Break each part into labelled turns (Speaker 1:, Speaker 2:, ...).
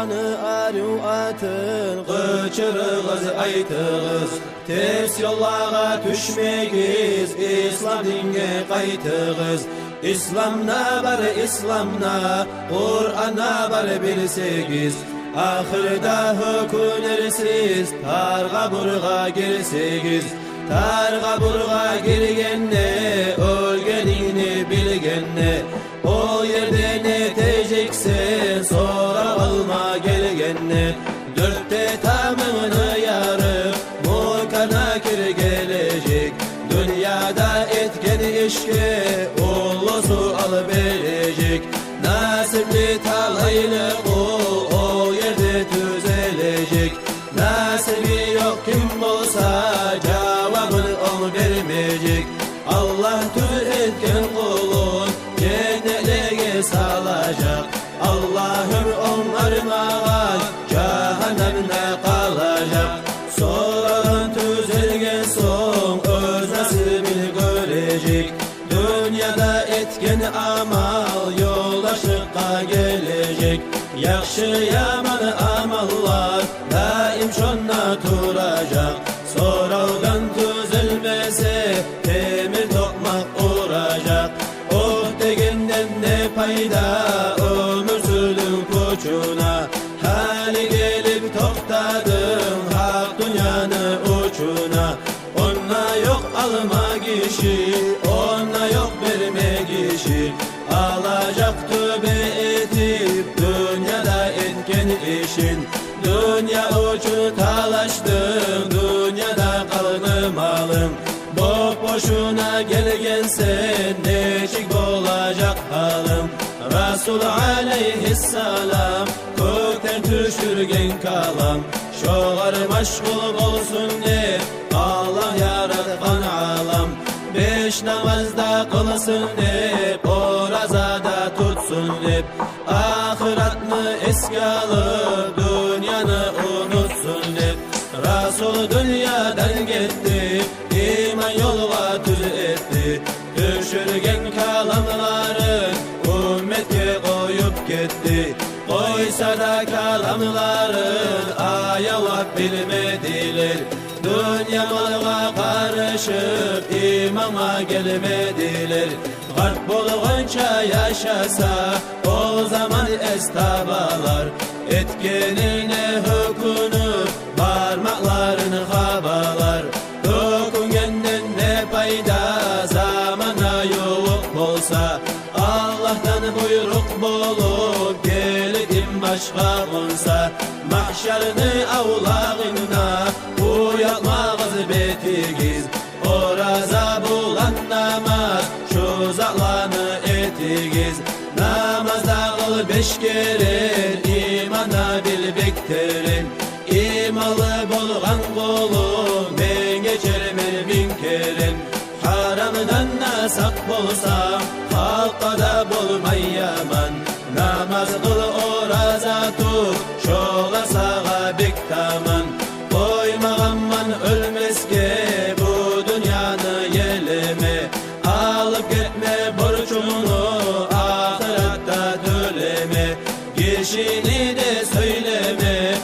Speaker 1: Kur'an'ı arıatın Qıçırığız aytığız Ters yollağa düşmegiz İslam dinge qaytığız İslamna bar İslamna Kur'an'a bar bilsegiz Ahırda hükünersiz Targa burga girsegiz Targa burga girgenne Ölgenini bilgenne O yerde ne teceksen Sonra alma gelgenne Dörtte tamını yarıp Murkana kir gelecek Dünyada etken işke Ulusu al verecek Nasipli talaylı o yerde düzelecek Nasibi yok kim olsa Cevabını o vermeyecek Allah tüz etken kulun Cennetliğe salacak Allah'ım onların ağaç Cehennemde kalacak Sonradan tüzelgen son Öz nasibini görecek Dünyada etken amal Yoldaşlıkka gelecek Yakşı yaman amallar Daim şonna duracak Sonradan düzelmese Temir tokmak uğrayacak Oh degenden ne payda Ömür sürdüm puçuna Hali gelip toktadım Hak dünyanın uçuna Ona yok alma kişi Ona yok verme kişi Alacak tövbe etip Dünyada etken işin Dünya uçu talaştım Dünyada kaldım malım Boşuna gelgensen Neçik olacak halim Resul aleyhisselam Kökten düşürgen kalam Şoğar meşgul olsun ne Allah yaratkan alam Beş namazda kılsın hep Orazada tutsun hep Ahiretini eski alıp Dünyanı unutsun hep Resul dünyadan gitti İman yolga tüz etti Düşürgen kalamları Ümmetke koyup gitti Koysa da kalamların Ayavak bilmediler Dünya malga karışıp imama gelmediler Garp bulgunca yaşasa O zaman estabalar Etkenine hükünüp Parmaklarını havalar Hüküngenden ne payda Zamana yoğuk olsa Allah'tan buyruk bulup Gelidim başka konsa Mahşerini avlağına Uyatmağız betigiz Oraza bulan namaz Şu zağlanı etigiz Namazda kıl 5 kere İmana bil bekterin İmalı bolgan kolum Ben geçermen 1000 kere Haramdan nasak bolsam Halka da bolmay yaman Namaz kıl oraza tut Şola sağa bek taman Koymağamman ölmezke Bu dünyanı yeleme Alıp gitme borcunu Ahirette döleme Girişini de söyleme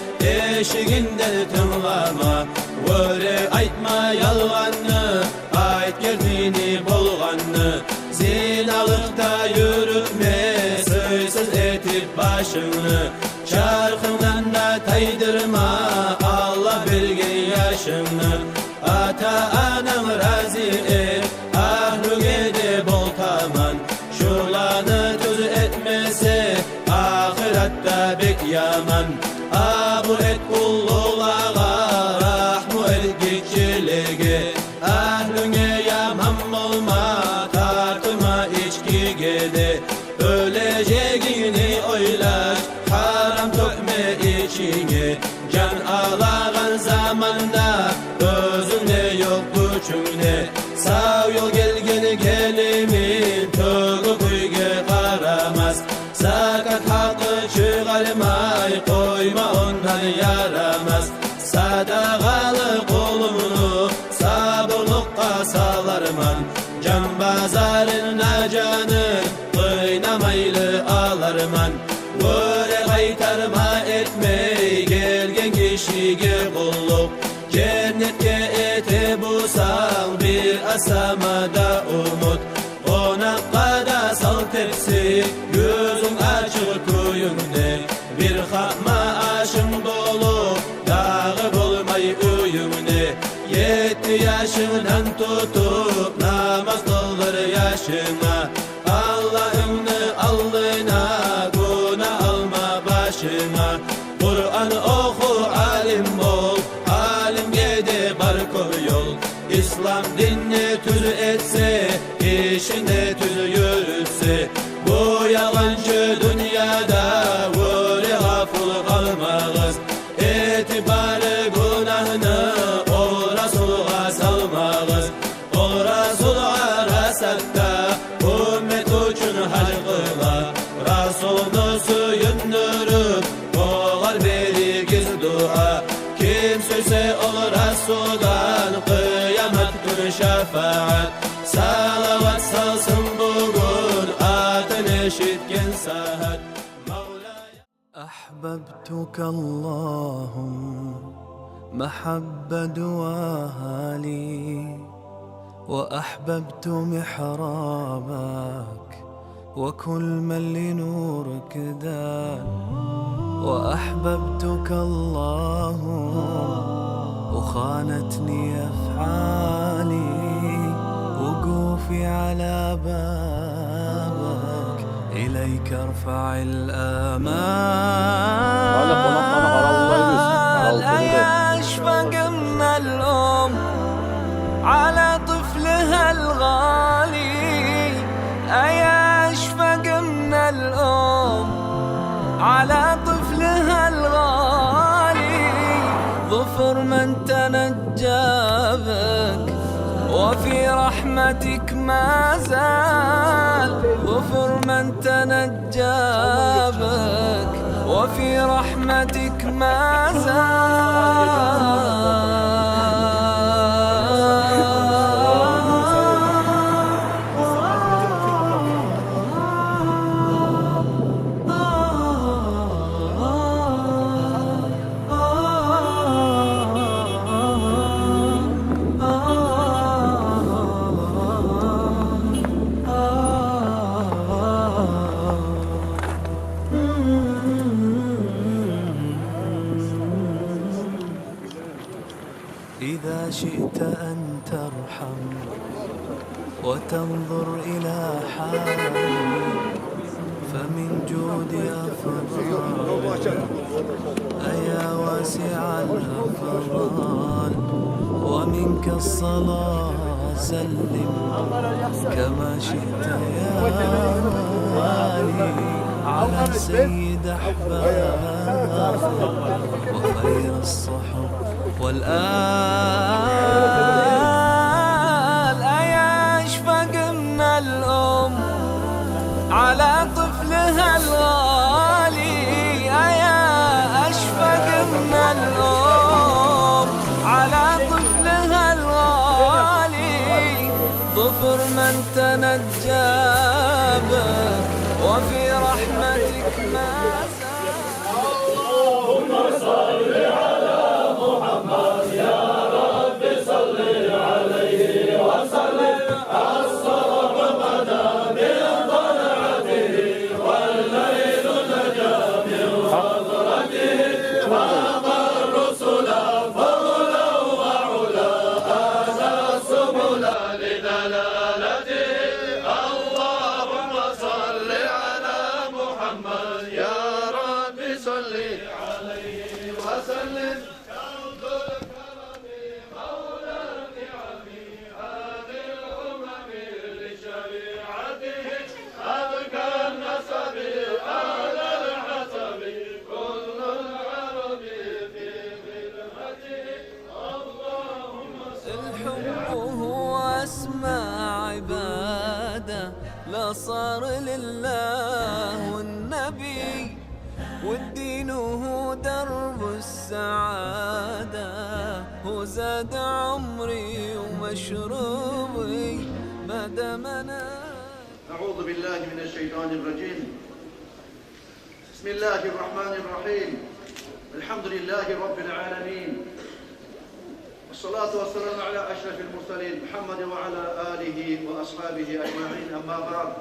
Speaker 1: Eşiğinden tınlama Vöre aytma yalganını Ait girdiğini bolganını Zinalıkta yürütme Söysüz etip başını Çarkından da taydırma Allah bilgi yaşını Ata anam razı et Ahlüge de bol taman Şulanı tüz etmese Ahirette bek yaman Abu et kullulağa Rahmu el geçilege Ahlüge yaman olma Tartıma içki gede Öleceğini oylar Haram tökme içine Can ağlayan zamanda Özünde yok gücünde Sağ yol gel gelimin Tögü kuyge karamaz Sakat hakkı çıkarmay Koyma ondan yaramaz Sadakalı kolumunu Sabırlıkka salarman Can bazarına canın Kıynamaylı alarman Böyle kaytarma etme eşiğe kulluk. Cennetke ete bulsan bir asamada umut. Konakada sal tepsi gözün açık köyünde. Bir hakma aşın dolu dağı bulmay öyünde. 7 yaşından tutup namaz kıldır yaşına. Allah'ını alnına günah alma başına. Kur'an oku alim ol, alimge de barkı yol. İslam dinini tüz etse, işinde tüz yürütse. Bu yalancı dünyada vure gaful kalmağız. Etibarı günahını o Resul'a salmağız. O Resul'a rasatta ümmet üçün hac kıla. Resul'unu suyundurup oğar berigiz dua. Kim sözse ol Resul'dan kıyamet günü şefaat. Salavat salsın bugün adın eşitken saat.
Speaker 2: أحببتك اللهم محبة دواها لي وأحببت محرابك وكل من لنورك دان وأحببتك اللهم وخانتني أفعالي وقوفي على بابك إليك ارفع الآمال. أيا أشفق من الأم على طفلها الغالي. أيا أشفق من الأم على طفلها الغالي. ظفر من تنجى بك وفي رحمتك ما زال. ظفر من تنجى بك وفي رحمتك ما زال. إذا شئت أن ترحم وتنظر إلى حالي فمن جود أفضال. أيا واسع الأفضال ومنك الصلاة سلم كما شئت يا والي على سيد أحباب وخير الصحب والآل. أيا أشفق من الأم على طفلها الغالي. أيا أشفق من الأم على طفلها الغالي. ظفر من تنجى بك وفي رحمتك ما زال. اللهم صل على محمد يا رب صل عليه وسلم. الصبح بدا من طلعته والليل نجا من حضرته. فاق الرسل فضلا وعلا هذا السبل لدلالته. اللهم صل على محمد يا رب صل عليه وسلم. لا صار لله والنبي والدين هو درب السعادة. هو زاد عمري ومشروبي ما دام أنا.
Speaker 3: أعوذ بالله من الشيطان الرجيم. بسم الله الرحمن الرحيم. Elhamdülillahi Rabbil alemin. Esselatu vesselamu ala eşrefil mursalin Muhammed ve ala alihi ve ashabihi ecma'in amma ba'd.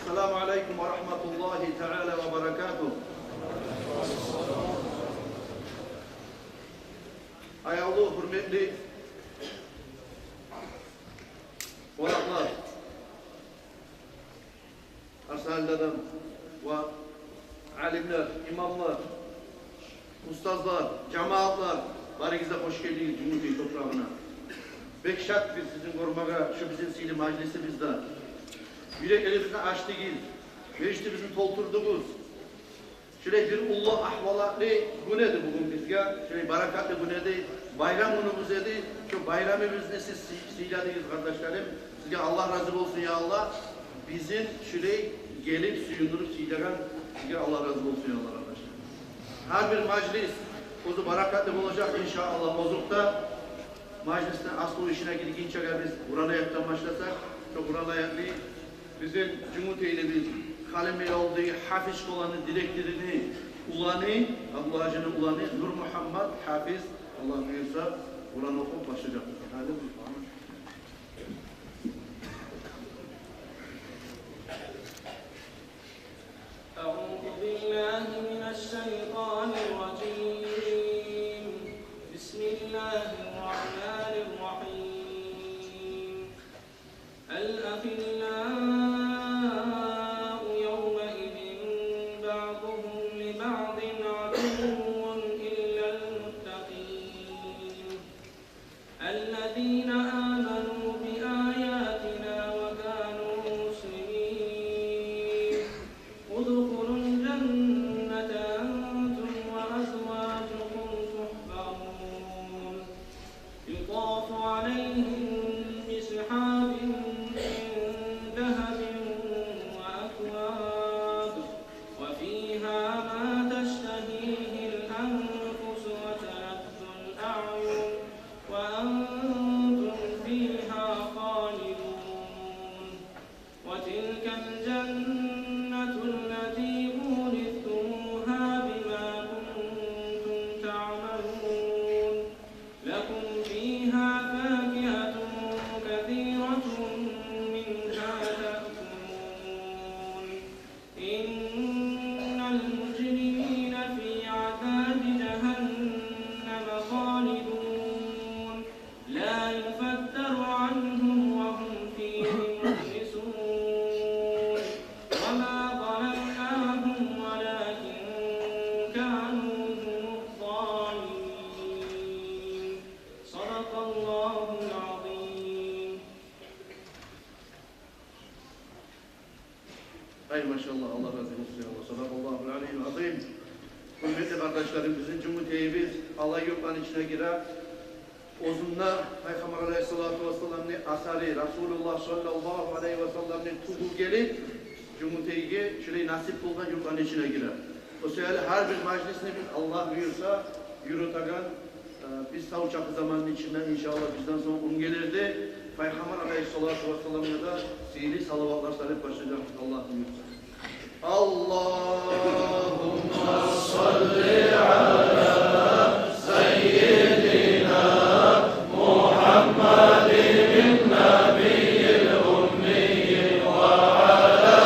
Speaker 3: Esselamu aleyküm ve rahmetullahi teala ve berekatuhu. Ayağlı hürmetli konaklar, arsalardan ve alimler, imamlar, ustazlar, cemaatlar, barınıza hoş geldiniz Cumhuriyet toprağına. Pek şart biz sizin korumaga, şu bizim sili majlisimizde. Yüreklerimizni açtığınız, meclisimizni toldurduğunuz, şöyle bir ullah ahvalatlı günedir bugün bizge, şöyle barakatlı günedir, bayram günümüz edi, şu bayramımızı siz siyladınız kardeşlerim. Sizge Allah razı olsun ya Allah. Bizim şöyle gelip suyundurup siylagan, sizge Allah razı olsun ya Allah kardeşlerim. Her bir majlis, ozu barakatlı olacak inşallah. Bozukta majlisten aslı işine gidikince biz Kur'an ayaktan başlasak, çok Kur'an ayaklı bizim Cumhuriyet'imiz kalemi olduğu hafiz olanı direklerini ulanı, Allah'ın ulanı Nur Muhammed Hafiz Allah buyursa Kur'an okup başlayacak. Hadi
Speaker 2: أعوذ بالله من الشيطان الرجيم بسم الله الرحمن الرحيم الأخلاء يومئذ بعضهم لبعض عدو إلا المتقين الذين آمنوا بآياتنا وكانوا مسلمين ادخلوا الجنة أنتم وأزواجكم تحبرون يطاف عليهم بسحاب من ذهب وأكواب وفيها ما تشتهيه الأنفس وتلذ الأعين وأنتم فيها خالدون وتلك الجنة التي أورثتموها بما كنتم تعملون لكم فيها فاكهة كثيرة منها تأكلون إن المجرمين في عذاب جهنم خالدون لا يفتر عنهم وهم فيه مبلسون وما ظلمناهم ولكن كانوا هم الظالمين صدق الله العظيم
Speaker 3: Hay maşallah Allah razı olsun. Sadakallahu aleyhi azim. Hürmetli kardeşlerimizin Cumhuriyetimiz Allah yurtların içine girer. Ozunla Peygamber aleyhissalatu vesselam'ın asari Resulullah sallallahu aleyhi ve sellem'in tuğu gelip Cumhuriyet'e şöyle nasip olan yurtların içine girer. O sebeple her bir meclisini Allah buyursa yürütagan biz savuşak zamanın içinden inşallah bizden sonra gelirdi. Peygamber aleyhissalatu vesselam'la da sihirli salavatlar sarıp başlayacak Allah buyursa. Allahümme salli ala seyyidina Muhammedin nabiyyil ummiyi ve ala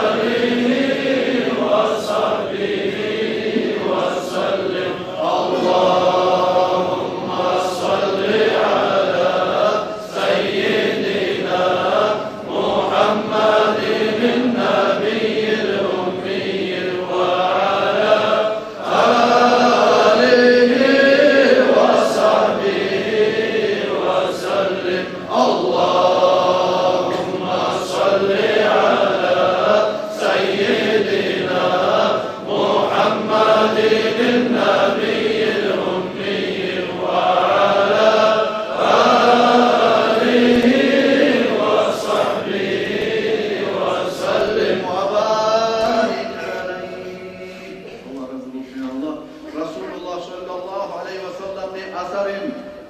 Speaker 3: alihi ve sahbihi ve sellem. Allahümme salli ala seyyidina Muhammedin nabiyyil ummiyi ve ala alihi ve sahbihi ve sellem. Allahümme salli ala seyyidina Muhammedin nabiyyil ummiyi ve ala alihi ve sahbihi ve sellem. Ve barik aleyhi. Allah razı olsun ya Allah. Resulullah sallallahu aleyhi ve sellem'in asarın,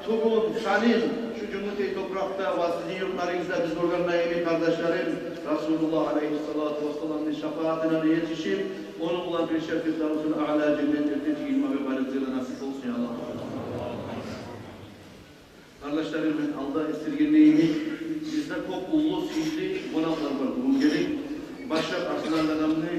Speaker 3: tuğun, şanin, şu Cumhuriyet toprakta ve sizin yurtlarınızda biz organizayım kardeşlerim. Resulullah aleyhissalatu vesselam'ın şefaatine yetişip Onu bulan bir şerefet olsun. Âlâ cennetlerde ilma ve barizlere nasip olsun ya Allah. Kardeşlerimin alda esirgenliğini bizde çok ulu sihirli konaklar var. Bunun gelin başka arslanlarını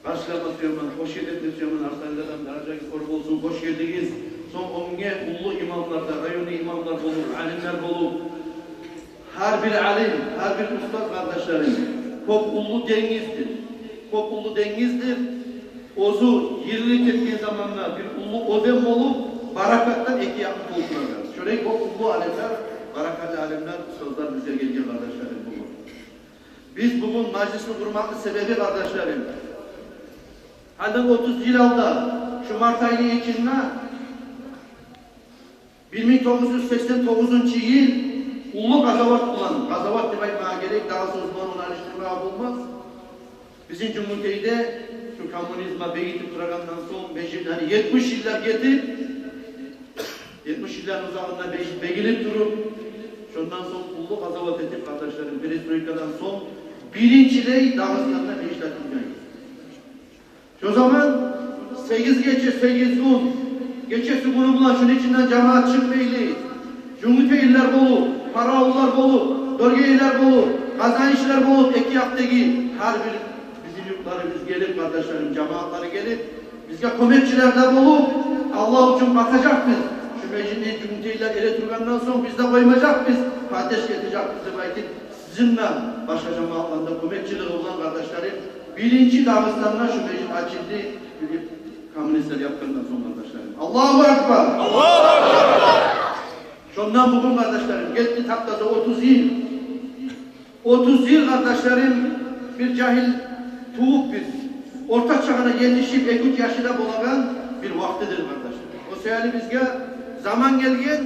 Speaker 3: karşılamak istiyorum. Hoş geldiniz istiyorum. Arslanlardan daracak korku olsun. Hoş geldiniz. Son 10'e ulu imamlarda, rayonu imamlar olur, alimler olur. Her bir alim, her bir ustad kardeşlerim çok ulu dengizdir. Çok ulu dengizdir. Ozu yirlik ettiği zamanlar bir ulu odem olup barakattan eki yapıp olsunlar. Şöyle çok ulu alimler, barakatlı alimler, ustadlar bize geliyor kardeşlerim bugün. Biz bugün meclisini kurmakın sebebi kardeşlerim. Hadi 30 yıl aldı şu Mart ayının içinde 1989 yıl ulu gazavat kullandı. Gazavat demek bana gerek, daha sonra onu alıştırmaya olmaz. Bizim Cumhuriyet'te şu komünizme beyitip duragandan sonra hani 70 yıllar getirip 70 yılların uzağında begilip durup şundan sonra ulu gazavat edip kardeşlerim Perestroika'dan son birinciliği Dağıstan'da meclisletilmeyiz. Şu zaman 8 gece 8 gün geçesi bunu bulan şunun içinden cemaat çıkmaylı. Cumhuriyetler bolu, paraoğullar bolu, bölgeler bolu, kazançlar bolu, eki yaptaki her bir bizim yurtlarımız gelip kardeşlerim, cemaatları gelip bizge komekçilerde bolu, Allah için bakacak biz. Şu meclisinde Cumhuriyetler ele turgandan sonra biz de koymayacak biz. Kardeş yetecek bize belki sizinle başka cemaatlarında komekçiler olan kardeşlerim birinci Dağıstan'la şu meclis açıldı. Komünistler yaptıktan sonra kardeşlerim. Allahu Ekber! Allahu Ekber! Şundan bugün kardeşlerim, gitti tatlada 30 yıl. 30 yıl kardeşlerim, bir cahil tuğuk bir, orta çağına yetişip 53 yaşında bulagan bir vaktidir kardeşlerim. O seyali bizge zaman gelgen,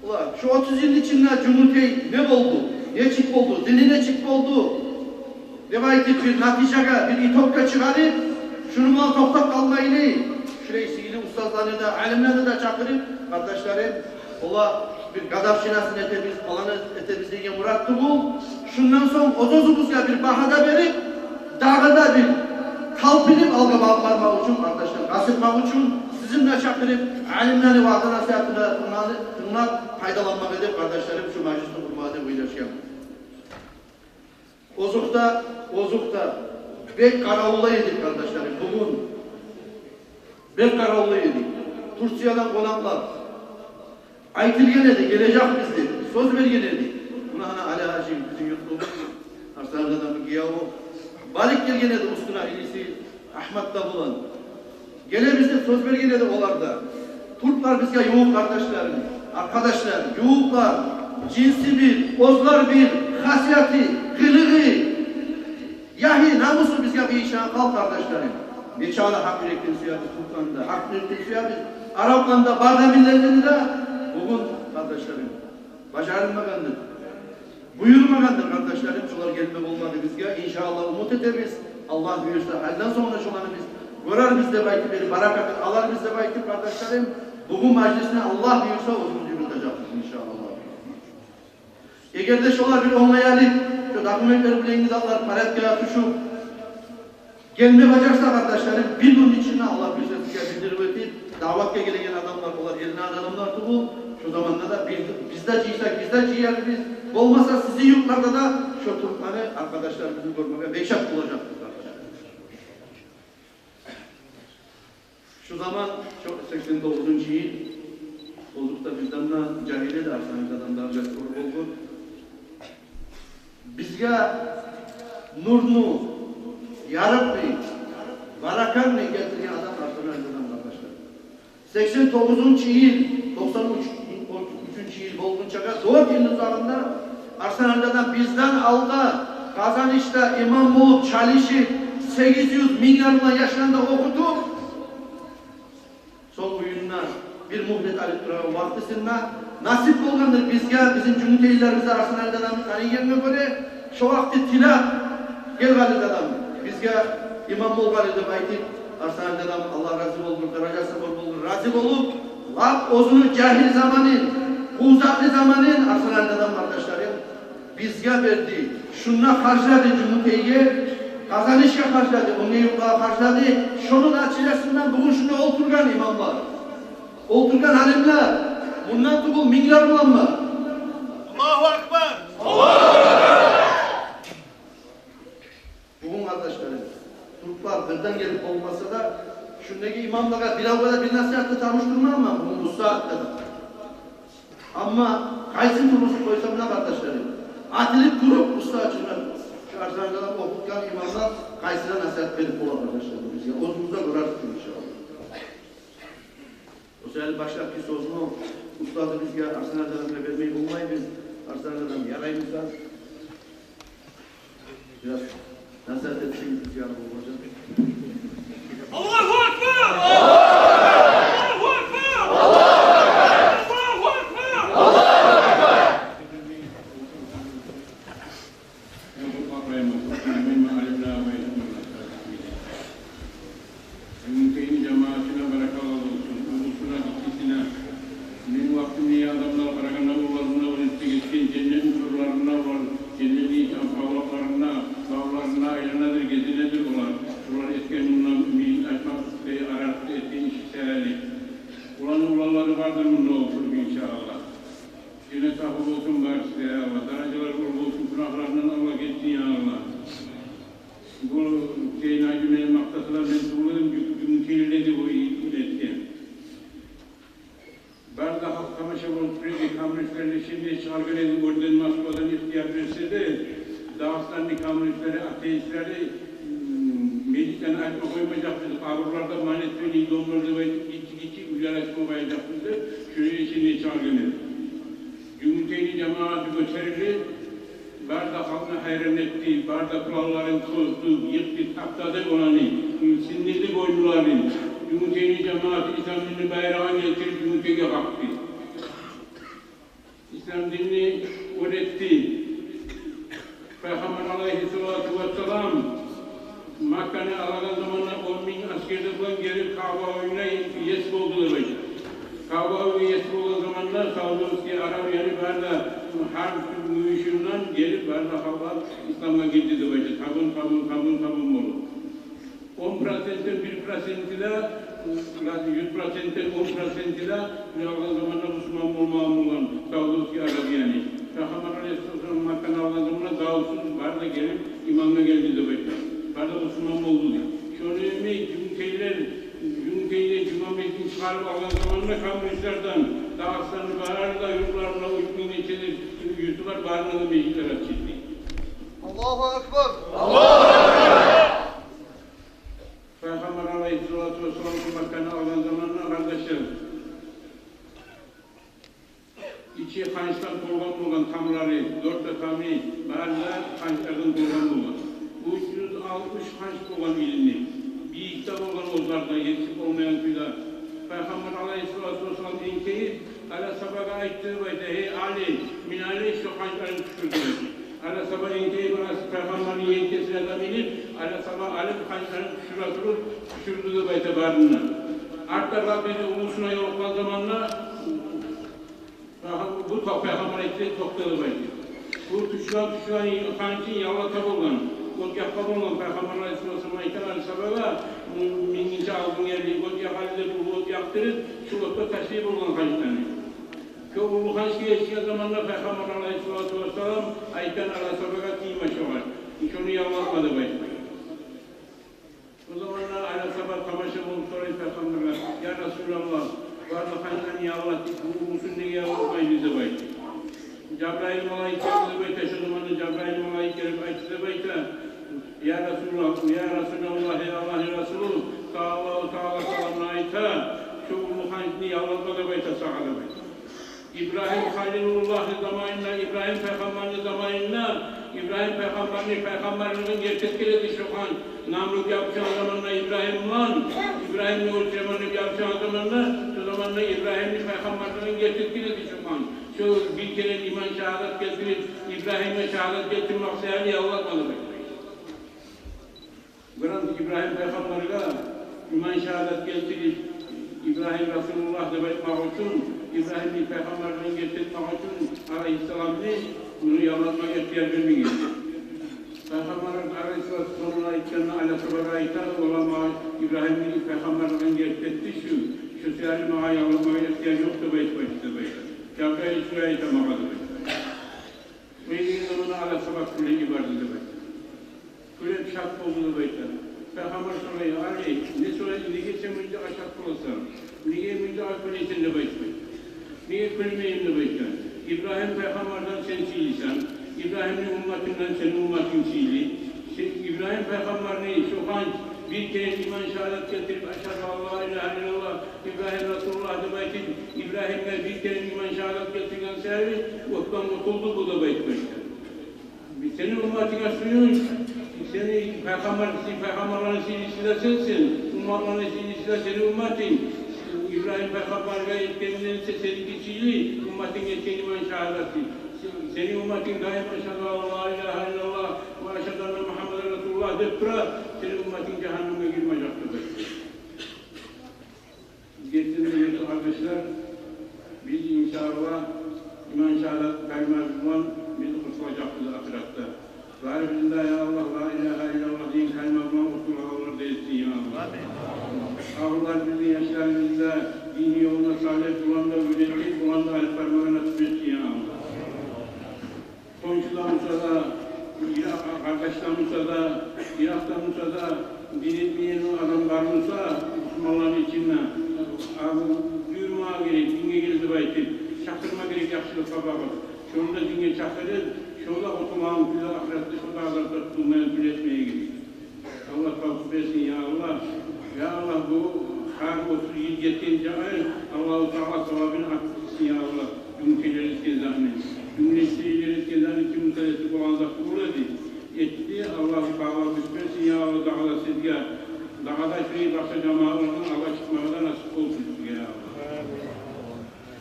Speaker 3: ulan şu 30 yıl içinde Cumhuriyet ne oldu, ne çık oldu, dini ne çık oldu, devayeti bir natişaga, bir itokka çıkarıp, şunu mal toktak kalmayını, şurayı sihirli ustazlarını da, alimlerini de çakırıp, kardeşlerim, ola bir gadaf şinasını etemiz, alanı etemizliğine murattı bu. Şundan sonra ozozumuzga bir bahada verip, dağda bir kalpinip algı bağlarmak için kardeşler, kasıtmak için sizinle çakırıp, alimleri vaazı nasihatına tırnak faydalanmak edip kardeşlerim şu meclisi kurmada uylaşıyor. Ozukta bek karaoğlu yedik kardeşlerim bugün. Bek karaoğlu yedik. Tursiyadan konaklar. Aytılgen edi, gelecek bizdi. Söz vergen edi. Buna hani Ali Hacı, bizim yurtluğumuz, Arslanlı'dan bir giyavu. Barik gelgen edi ustuna, ilisi Ahmet'ta bulan. Gele bizde söz vergen edi olarda. Turklar bizge yoğuk kardeşlerim, arkadaşlar, yoğuklar, cinsi bir, ozlar bir, hasiyeti, kılığı, yahi namusu bizge bir işe kal kardeşlerim. Neçalı hak yürekten suya biz Turklar'da, hak yürekten suya biz Araplar'da, Bağda milletlerinde bugün kardeşlerim, başarılmagandır. Buyurmagandır kardeşlerim, şular gelmek olmadı bizge. İnşallah umut ederiz. Allah buyursa, halden sonra şuları biz görer bizde belki bir barakatı, alır bizde belki kardeşlerim. Bugün meclisine Allah buyursa uzun yürüteceğiz inşallah. Eğer de şular bir onlayalık, şu dokumentleri bile imzalar, paretkaya tuşu, gelme bacaksa kardeşlerim, bir gün içinde Allah bize bildirip edip, davatga gelen adamlar olar, eline adamlar bu. Şu zamanda da bizde ciysek, bizde ciğerimiz, olmasa sizin yurtlarda da şu Türkmen'i arkadaşlarımızı görmeye beşat olacaktır arkadaşlar. Şu zaman çok 89. yıl, oldukta bizden de cahile de Arslanlı'dan daha önce oldu. Bizge nurnu, yarabbi, barakanını getirgen adam Arslanlı'dan arkadaşlar. 89. yıl, 93. yıl olgunçaga 4 yıl uzağında Arslanlı'dan bizden aldı kazanışta imam olup çalışıp 800 milyarla yaşlarında okudu. Son oyununa bir muhlet alıp duran vaktisinde nasip olgandır bizge, bizim Cumhuriyetlerimiz Arslanlı'dan tanıyanına göre şu vakti tila gelgalidir adam. Bizge imam olgalidir aytip Arslanlı'dan Allah razı olsun, derajası olsun, razı olup laf ozunu cahil zamanın, uzaklı zamanın Arslanlı'dan kardeşlerim bizge verdi. Şununla karşıladı Cumhuriyet'e kazanışga karşıladı, onu yılga karşıladı. Şunun açıcasından bugün şunu oturgan imamlar, oturgan alimler, bundan tugul mingler bulanma.
Speaker 1: Allahu Akbar.
Speaker 3: Bugün kardeşlerim, Türkler birden gelip olmasa da şundaki imamlara bir avgada bir nasihatle tanıştırmam mı? Bugün bu saatte de. Ama kaysın turnusu koysam ne kardeşlerim? Atılıp durup usta açınlar. Şu arzangadan okutkan imamlar kaysına nasihat verip ola kardeşlerim. Biz ya ozumuzda kırardık inşallah. O sefer başlar ki sözünü ustadı biz ya arsangadan vermeyi bulmayı biz arsangadan yarayımızdan biraz nasihat etseniz biz yani bulacağız.
Speaker 1: Allahu Akbar. Allahu Akbar. Allahu Akbar.
Speaker 4: Mümkün cemaatine berakalar olsun. Ulusuna gittisine, benim vaktimi adamlar bırakan avlularına var, geçkin cennet surlarına var, cennet-i avlularına, dağlarına, ayağınadır, gezinedir olan. Sular eskenunla mümin açmak aralıkta ettiğin işlerli. Ulanları vardır mı ne olur inşallah. Cennet sahip olsun var size ya Allah. Daracalar olsun, günahlarından Allah geçsin ya Allah. Bu şeyin acımaya maktasına ben tuğladım, kirledi bu etken. Bazı halk kamaşa bulup kamrişlerini şimdi şargın edin, oradan Moskva'dan ihtiyar verse de Dağıstanlı kamrişleri, ateistleri meclisten açma koymayacak mıydık? Avrularda manetliğini dondurdu ve içi uyar açma koyacaktıydı. Şuraya şimdi şargın edin. Cumhuriyeti cemaati gösterildi. Barda halkına hayran etti, barda kuralların tozdu, yıktı, taptadı olanı, sindirdi boynuları. Cumhuriyeti cemaati İslam dinini bayrağına getirip Cumhuriyeti'ye baktı. İslam dinini öğretti. Peygamber aleyhissalatu vesselam Makka'nı alan zamanla 10.000 askerde bulan gelip Kaaba oyuna yesip oldular hocam. Kaaba oyuna yesip olan zamanlar Saudi Arap yani barda harp mühüşünden gelip barda halklar İslam'a girdi de hocam. Tabun oldu. 10%'den 1%'ile 100%'den 10%'ile Allah'ın zamanında Müslüman olmağımdan Saudi Arabiyani. Peygamber Aleyhisselam Makka'nın Allah'ın zamanında dağılsız barda gelip imanına geldi de hocam. Barda Müslüman oldu diye. Şöyle Cumhuriyeti Cumhuriyet'in çıkarıp Allah'ın zamanında kamrişlerden Dağıstanlı bağırlarla yurtlarına uçmayın içindir. Yurtlar bağırlarla da meclisler açıldı.
Speaker 3: Allahu Akbar.
Speaker 4: Peygamber Aleyhisselatü Vesselam Makka'nı alan zamanla kardeşlerim içi kançtan dolgan tamları, 4 tamı bağırlar kançlardan dolgan. 360 kanç dolgan ilimli. Bir kitap olan ozlarda yetişip olmayan kuyular. Peygamber Aleyhisselatü Vesselam enkeyi ala sabaha aittir ve de hey Ali, minare şu kançların düşürdüler. Ala sabah enkeyi bana Peygamber'in yenkesine de binip ala sabah alim kançların düşürdü de bayta barına. Artta Rabbini ulusuna yoluklan zamanla bu Peygamber ettiği toktalı bayta. Bu tuşlar kançın yalatab olan. Gölge kabulun Peygamber Aleyhisselatü Vesselam'a mingince aldığın yerliği gölge halinde bu gölge yaptırır, şu gölge taşıyıp olan kaçtanı. Bu hangi eşya zamanla Peygamber Aleyhisselatü Vesselam ayten Aleyhisselatü'na kıymaşı var. Hiç onu yalvarmadı başta. O zamanlar Aleyhisselatü kamaşa bulup sorayım Peygamber'e, Ya Resulallah, vardı kaçtan yalvardık, bu musun diye yalvarmayı bize başta. Cebrail malaikası bayta şu zamanı Cebrail malaikası bayta Ya Resulallah, Ya Resulallah, Ya Allah Resulü Ta'ala salamına ayta şu muhancini yalvarmadı bayta sağada bayta. İbrahim Halilullah zamanında, İbrahim Peygamber'in zamanında İbrahim Peygamber'in gerçekleri şu an namluk yapacağı zamanında İbrahim'le ölçemanı yapacağı zamanında şu zamanında İbrahim'li Peygamber'in gerçekleri şu an şu bir kere iman şehadet getirip İbrahim'e şehadet getirmek seyali Allah'malı bekleyin. Buranın İbrahim Peygamber'e iman şehadet getirip İbrahim Resulullah demek için İbrahim'li Peygamber'in getirmek için Aleyhisselam'ı bunu yalanmak ihtiyar vermeyin. Peygamberler Aleyhisselatü sonuna ayetlerine alakalı ayetler olama İbrahim'in Peygamber'den gerçekleşti şu siyasi mağa yavrulamaya ihtiyaç yoktu başta böyle. Kâfâ-i Süreyya mağadı böyle. Bu ilgin zamanı ala sabah kule ibardı böyle. Kule şart oldu böyle. Peygamber sallallahu aleyhi ne söyledi, ne geçse müjde aşak olsa, niye müjde akıl içinde böyle. Niye kulmeyim de böyle. İbrahim Peygamber'den sen çiğliysen, İbrahim'in ümmetinden senin ümmetin çiğli. İbrahim Peygamber'in sokan bir kere iman şehadet getirip eşhedü Allah ilahe illallah İbrahim Resulullah demek için İbrahim'le bir kere iman şehadet getiren sebebi ottan mutuldu bu da bekmiştir. Senin ümmetine suyun, seni Peygamberlerin silisiyle sensin, ümmetlerin silisiyle senin ümmetin. İbrahim Peygamber'e yetkenilirse seninki çiğli, ümmetin yetken iman şehadeti. Senin ümmetin daim eşhedü Allah ilahe illallah ve eşhedü enne Muhammeden Resulullah deyip durar, senin ümmetin cehenneme girmeyecektir. Geçtiğimiz kardeşler, biz inşallah iman şehadet kaymak olan bizi kurtulacaktır ahirette. Gâli billah ya Allah, la ilahe illallah deyin kaymakla kurtulağlar değilsin ya Allah. Ağırlar bizi yaşlarımızda dini yoluna salih bulanda ürettik, bulanda alpermana nasip etsin ya Allah. Komşularımıza da, kardeşlerimize de, Irak'ta da, din etmeyen adamlarımıza, Müslümanların içinde duyurmaya gerek, dinge geldi baytip, çaktırma gerek yakışılıkla bakır. Şurada dinge çakırır, şurada oturmağın güzel ahirette, şurada azapta tutulmaya üretmeye gerek. Allah tavsiye etsin ya Allah. Ya Allah bu her 30 yıl yetince Allah-u Teala sevabını arttırsın ya Allah. Cümleleri iskezanı. Cümleleri iskezanı kim müsaadesi kullanacak kabul edin. Etti Allah-u Teala düşmesin ya Allah dağda sizge. Dağda şurayı başka cemaatlarından Allah çıkmaya nasip olsun ya Allah.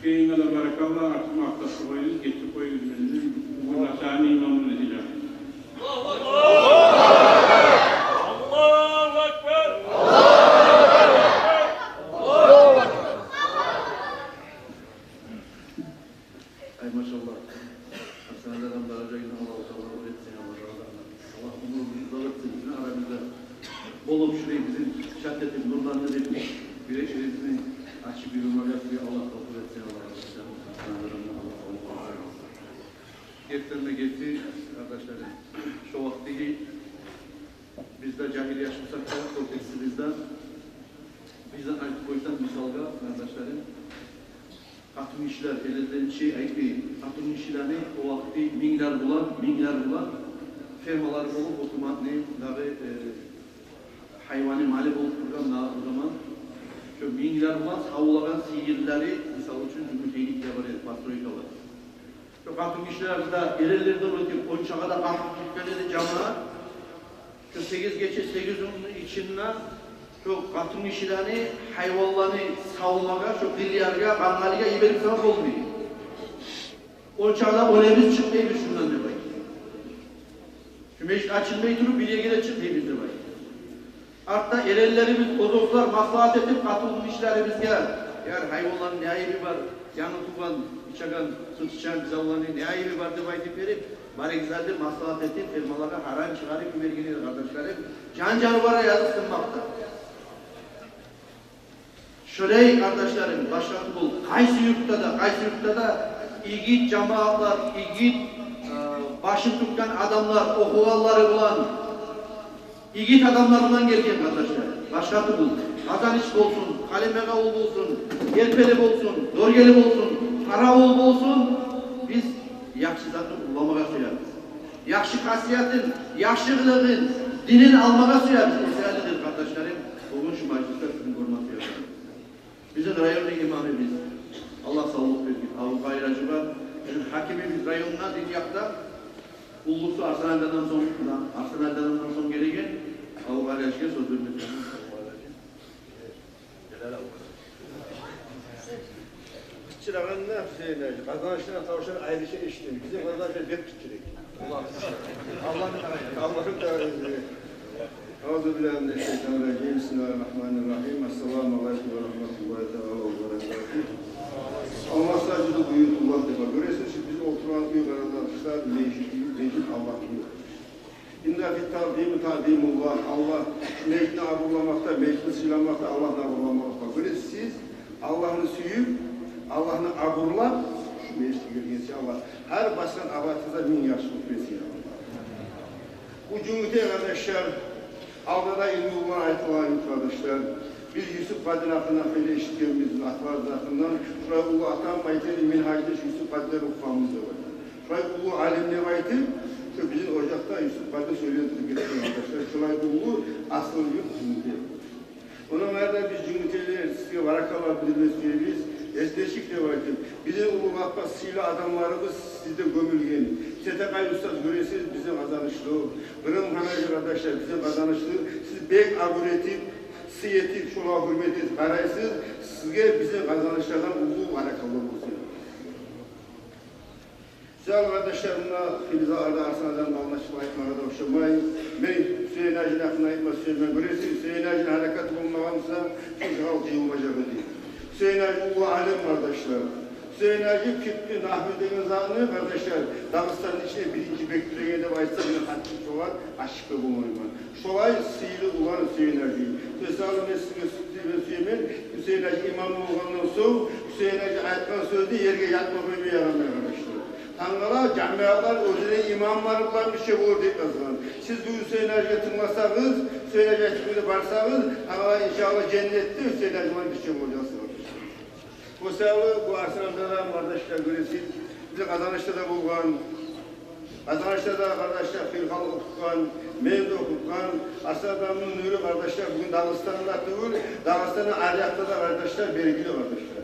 Speaker 4: Köyüne de barakallah artık mahtası koyunuz, geçip koyunuz. Bu nasani imamın edeceğim.
Speaker 1: Allahu Ekber!
Speaker 3: Ay maşallah. Hastaneden baracağına Allah-u Teala öğretsin Allah. Allah umurumuzda öğretsin. Bizim aramızda bolup şurayı bizim şahdetin nurlarını vermiş. Güreşlerimizin açık bir yoluna yapıyor. Allah kabul etsin Allah. Gefterine gitti arkadaşlarım. Şu vakti bizde cahil yaşımsak da korkusu bizden artık o yüzden misalga arkadaşlarım katım işler elinden ayıpı katım işlerini o vakti minler bulan firmalar olup otomat ne dahi hayvani mali olup durgan o zaman şu minler bulan savulagan sihirleri misal için cümleylik yapar patroikalar. Şu katım işlerimizde ellerden ötüp oyuncağa da katım tutkanıydı camaat. Şu 8 geçe 8'in içinden şu katım işlerini hayvanlarını savunmaga, şu bilyarga, kangalıga iberik sebep olmuyor. Oyuncağda olemiz çıkmayı bir şundan demek. Şu meşit açılmayı durup bilyarga çıkmayı bir demek. Hatta ellerimiz, bozoklar maslahat edip katılım işlerimizge eğer hayvanların ne ayıbı var, yanı tuban, içagan, sıçan, bizavlarının ne ayıbı var demek verip bari güzeldir maslahat ettiğim firmalara haram çıkarıp verginiyor kardeşlerim. Can canvara yazıstırmakta. Şöyle kardeşlerim, başlatı bul. Kaysı yurtta da ilgit cemaatlar, ilgit başını tutkan adamlar, okuvalları bulan, ilgit adamlarından gelgen kardeşler. Başlatı bul. Kazanış olsun, kalemega olsun, gelpeli olsun, dorgeli olsun, para olsun. Biz yakşı zatı bulamağa suyarız. Yakşı kasiyetin, yakşılığın, dinin almağa suyarız. Eseridir kardeşlerim. Bugün şu meclisler sizin görmek suyarız. Bizim rayonun imamımız, Allah sağlık versin. Avrupa ayracı var. Bizim hakimimiz rayonuna Dinyak'ta Ulluksu Arsenal'dan son gereken Avrupa ayracıya söz vermek istiyorum.
Speaker 5: Çırağın ne yapsaydı? Kazançlarına tavşan ayrı şey işliyor. Bizim kazançlar hep küçük. Allah'ın tevrezi. Euzubillahimineşşeytanirracim. Bismillahirrahmanirrahim. Esselamu aleyküm ve rahmetullahi teala ve berekatuhu. Allah sadece buyurullah defa. Görüyorsunuz ki bizim oturan yukarıda arkadaşlar mecid Allah diyor. İnne Lafı tadimullah. Allah meclisini aburlamakta, meclisini sıylamakta, Allah'ın aburlamakta. Böyle siz Allah'ını suyup, Allah'ını aburlap, şu meclisi görgesi Allah. Her başkan abatınıza bin yaşlık versin Allah. Bu cümlete kardeşler, Alda'da ilmi olan ayetler kardeşler. Biz Yusuf Kadir hakkında böyle işittiğimiz atlarız hakkından. Şuraya ulu atan mayteli minhajda Yusuf Kadir ufamız da var. Şuraya ulu alimle maytı, şu bizim ocakta Yusuf Kadir söylüyordu getiriyor arkadaşlar. Şuraya ulu asıl yok cümlete. Ona nerede biz cümleteleri size varakallah bilmesi söyleriz. Esneşik de var ki, bizim ulu vakfasıyla adamlarımız sizde gömülgen. Setekay Ustaz göresiniz bizim kazanışlı. Kırım Hanacı kardeşler bizim kazanışlı. Siz bek aguretip, siyetip, şuna hürmet edip karaysız, sizge bizim kazanışlardan ulu varakallah olsun. Güzel kardeşler, buna Filiz Ağar'da Arsana'dan anlaşıp ayetmaya da hoşlanmayın. Ben Hüseyin Hacı'nın hakkında ayetmaya söyleyeyim. Göresi Hüseyin Hacı'nın harekatı bulmamışsa, çünkü halk yığılmayacak değil. Hüseyin Hacı ulu alem kardeşler. Hüseyin Hacı Kıptı Nahmet'in zanlı kardeşler. Dağıstan'ın içine birinci bekliğe de vaysa bir hakkı çoğar, aşkı bulmayman. Şolay sihirli olan Hüseyin Hacı. Tesalım Mesut'u Süleyman, Hüseyin Hacı imamı olandan sonra Hüseyin Hacı ayetkan sözde yerge yatma koymaya yaramaya kardeşler. Tanrılar, camialar, özüne imamlarla bir şey olur diye yazılan. Siz bu Hüseyin Hacı'ya tırmasanız, Hüseyin Hacı'ya çıkmaya varsanız, Tanrılar inşallah cennette Hüseyin Hacı'na bir şey olacaksınız. Bu sebeple bu Arsana'dan kardeşler göresin, bizi kazanışta da bulgan, kazanışta da kardeşler Filhal okukan, Mevde okukan, Arsana'nın nürü kardeşler bugün Dağıstan'da değil, Dağıstan'ın Aryak'ta da kardeşler belirgili kardeşler.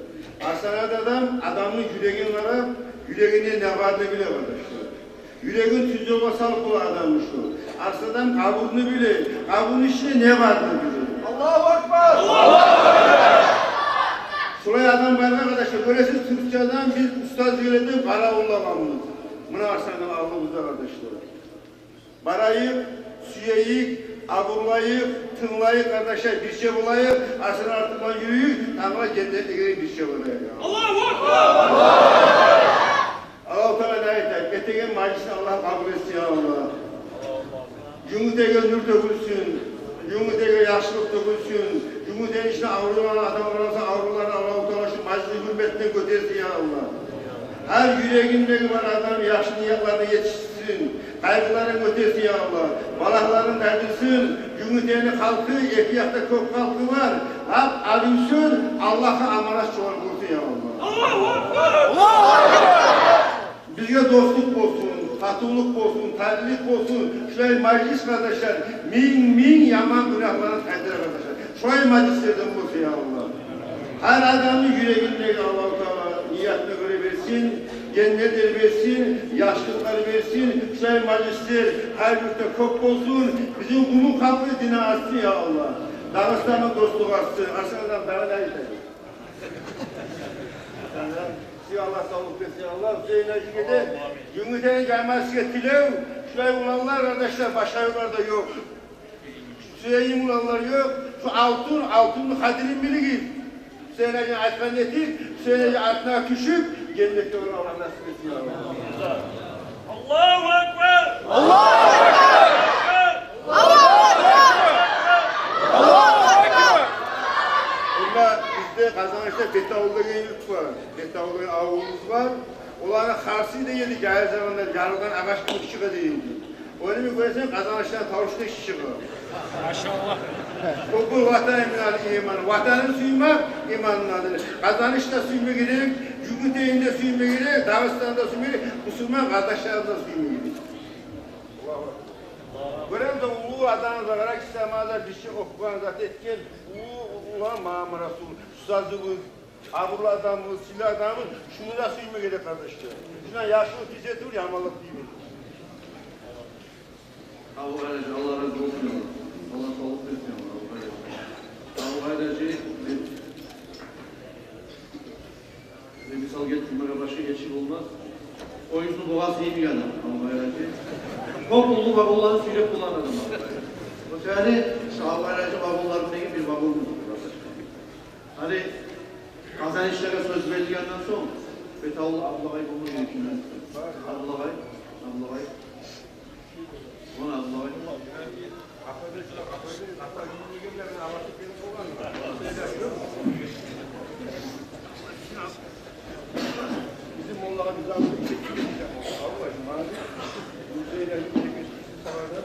Speaker 5: Arsana'da da adamın yüreğini var, yüreğine ne vardı bile kardeşler. Yüreğin tüzü basalık olan adammış o. Arsadan kabuğunu bile, kabuğun içinde ne vardı bile.
Speaker 3: Allahu Akbar!
Speaker 5: Şuraya adam var arkadaşlar, böylesi Türkçe'den biz ustaz yönetim para olamamız. Bunu Arsan'dan aldığımızda kardeşler. Barayık, süyeyik, aburlayık, tınlayık kardeşler bir şey bulayık, Arsan'ın artıktan yürüyük, ama cennete gireyim bir şey bulayık.
Speaker 1: Allahu Akbar!
Speaker 5: Allah-u Teala ne eder? Getegen meclisini Allah kabul etsin ya Allah. Cümlete nur dökülsün, cümlete yaşlılık dökülsün, cümlete içine avrulan adam varsa avrularını Allah-u Teala şu meclisin hürmetine götürsün ya Allah. Her yüreğindeki var adam yaşlı niyetlerine yetişsin, kaygıların ötesi ya Allah. Balakların derdisin, cümletenin halkı, ekiyakta çok halkı var. Hak alıyorsun, Allah'a amanet çoğal bulsun ya Allah.
Speaker 1: Allahu Akbar!
Speaker 5: Bizge dostluk olsun, tatıllık olsun, terlilik olsun. Şuraya meclis kardeşler, min yaman günahların tedbiri kardeşler. Şuraya meclislerden olsun ya Allah. Her adamın yüreğindeki Allah-u Teala niyetine göre versin, cennetleri versin, yaşlılıkları versin. Şuraya meclisler her birlikte çok olsun. Bizim umum halkı dine artsın ya Allah. Dağıstan'ın dostluğu artsın. Arsan'dan daha ne yeter? Allah sağlık versin Allah. Hüseyin Hacı'da Cumhuriyet'in gelmesi getiriyor. Şuraya ulanlar kardeşler başka yollarda yok. Hüseyin ulanlar yok. Şu altın kadirin bilgi. Hüseyin Hacı'nın ayetkan etip, Hüseyin Hacı altına küçük, cennette olan Allah nasip etsin Allah.
Speaker 1: Allahu Akbar!
Speaker 6: Allahu Ekber! Allahu Ekber! Allahu Ekber!
Speaker 5: Bunda bizde kazanışta Betavul'da yurt var. Betavul'da avumuz var. Onlara karşı da yedik. Her zamanlar yarıdan ağaç gibi çıkı değildi. Öyle mi görürsen kazanıştan tavuşta iş çıkıyor. Maşallah. Bu vatan emin imanı. Vatanı suymak imanın adıdır. Kazanışta suyma gerek, Cumhuriyet'inde suyma gerek, Dağıstan'da suyma gerek, Müslüman kardeşlerinde suyma gerek. Görem de ulu adamız olarak istemezler bir şey okuyan zaten etken ulan Muhammed Resul, ustazımız, aburlu adamımız, silah adamımız, şunu da suyma gerek kardeşler. Şuna yaşlılık bize dur, yamalık değil mi?
Speaker 3: Allah razı olsun. Allah sağlık versin. Allah hayracı ve misal getirmeye başka geçim olmaz. O yüzden boğaz iyi bir adam. Allah hayracı. Topluluğu babulları sürekli kullanırım. O yani Allah hayracı babulların ne gibi bir babulumuz. Hani kazanışlara söz verildikten sonra Fethullah Abdullah'ı bulmak gerekiyor. Abdullah'ı Ona Allah'a
Speaker 5: Bizim onlara bir zahmet çekilmiş. Allah'ım abi. Bu şeyler çekilmiş. Sağda.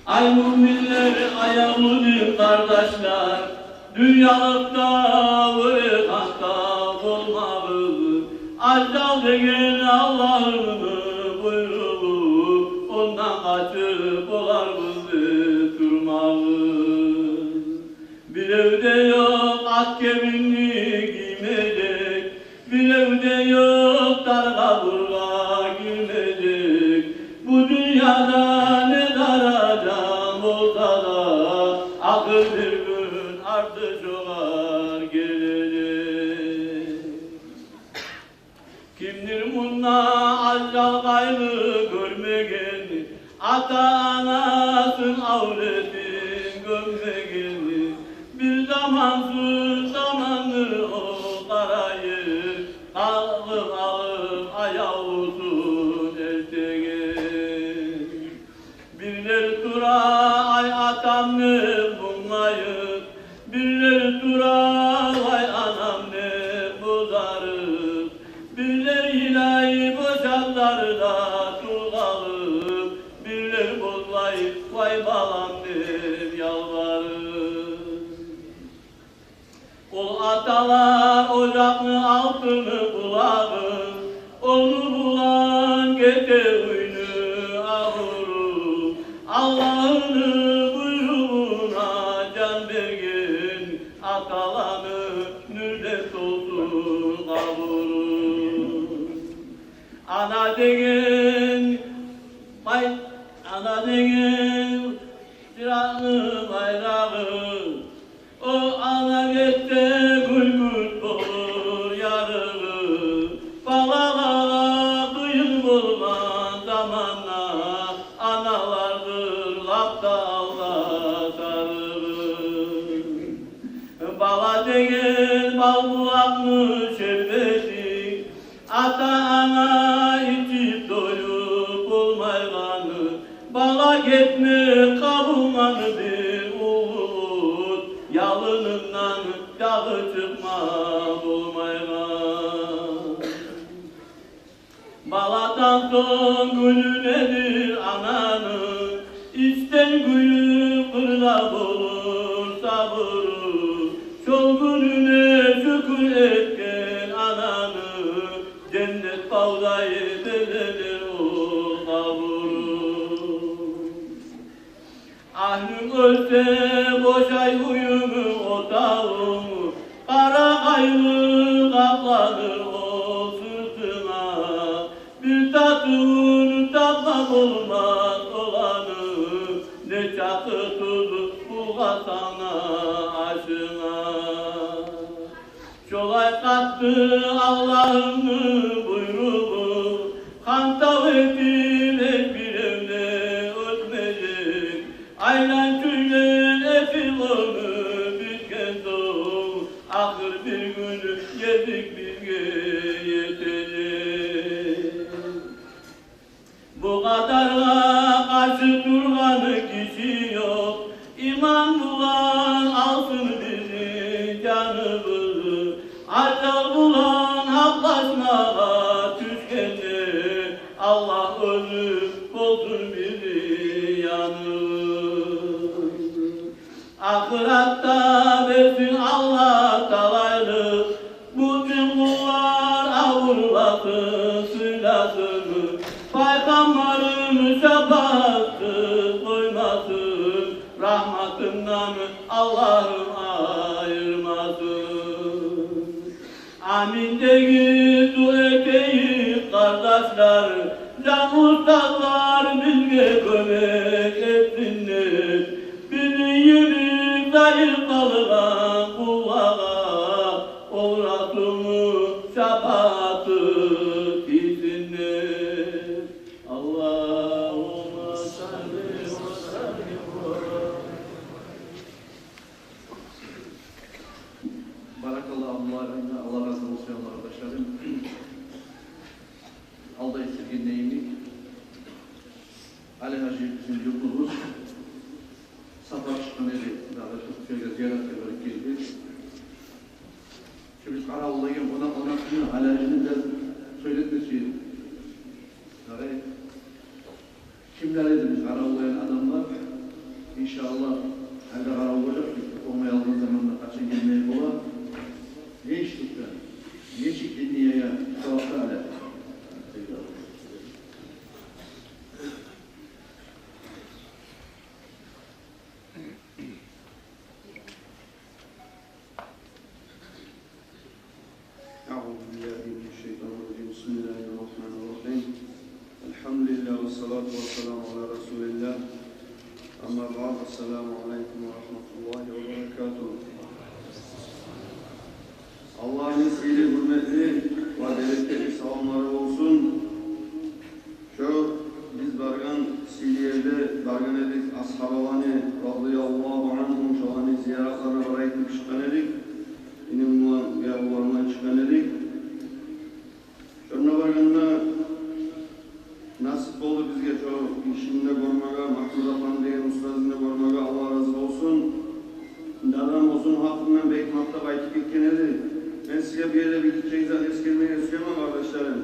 Speaker 2: Ay müminler, ay mümin kardeşler, dünyalıkta ve hasta olmalı. Aczal değil Allah'ın buyruğu, ondan kaçıp olar bizi durmalı. Bir evde yok at kebinli giymeyecek, bir evde yok dar kaburga giymeyecek. Bu dünyada ne daracağım olsa da akıl bir gün artık çoğar gelecek. Kimdir bunlar aczal gayrı görmegen, ata anasın avretin gömmegen. Bir zamansız zamandır o karayı, ağır ağır ayağısın ertege. Birler tura ay atam ne bunlayı, birler tura ay anam ne bozarı, birler ilahi boşallar da tuğalı, birler bozlayıp vay balam der yalvarır. O atalar ocaklı altını bulağın, onu bulan gece uyunu ağırı. Allah'ını buyruğuna can vergin, atalanı nürdet olsun kavurun. Ana degen, ana degen, silahlı bayrağı. O ana gette gül gül olur yarığı. Balala kıyım olmaz zamanla, analardır lafta Allah sarılır. Bala değil bal bulaklı şerbeti, ata ana içip doyup olmayganı. Bala gitme kabulmanı bir umut, yalınından dağı çıkmaz olmaygan. Baladan son gülü nedir ananın, İsten gülü kırlap olur sabırı. Şol gününe şükür etken ananı, cennet bağdayı belenir o kavuru. Ahlüm ölse boşay huyumu otağımı, kara kaylı kaplanır o sırtına. Bir tatın tatmak olmaz olanı, ne çakı tuzu bulgasana aşına. Şolay kattı Allah'ın buyruğu, kantav ettin bir evde ötmeyecek. Aynen tüylen efil onu bitken doğum, ahır bir gün yedik bilge yetecek. Bu kadarla karşı durganı kişi yok, İman bulan alsın bizi canımızı, aczal bulan haklaşmaya düşkende, Allah özü olsun bizi yanımız. Ahiratta versin Allah talaylı, bu kullar avurlasın sıylasını, Peygamberin şefaatı koymasın, rahmatından Allah'ım ayırmasın. Amin deyin dua edeyim kardeşler, can ustalar bilge kömek etsinler. Bizi yürü zayıf kalılan kulağa, uğratımı şefaatı bilsinler. Allahümme salli ve sellem.
Speaker 3: olsun arkadaşlarım. Alda esirgen neyimlik. Ali Hacı bizim yurdumuz. Safar çıkan eri. Daha da çok şöyle ziyaret ederek geldi. Şimdi biz Karaoğlu'dayken ona Ali Hacı'nın da söyletmesi. Evet. Kimlerdi biz Karaoğlu'yan adamlar? İnşallah elde Karaoğlu olacak. Olmaya aldığın zamanla kaçın gelmeye olan. Ne işlikler? Ne şekli niyeye? Savaşta ale.
Speaker 5: أعوذ بالله من الشيطان الرجيم بسم الله الرحمن الرحيم الحمد لله والصلاة والسلام على رسول الله أما بعد السلام عليكم ورحمة الله وبركاته Allah'ın ismiyle hürmetli ve devletleri selamları olsun. Şu biz bargan Siliye'de bargan edik ashabavani radıyallahu anhum şu an ziyaretlerine varaytıp çıkan edik. İnimman yavrularına çıkan edik. Şuna barganına nasip oldu bizge şu işinde görmege, Mahmud Afan deyen ustazında görmege Allah razı olsun. Dadam olsun hakkından bekmakta baytıp gitken edik. Ben size bir yere bir gideceğinizden eskelmeyi isteyemem kardeşlerim.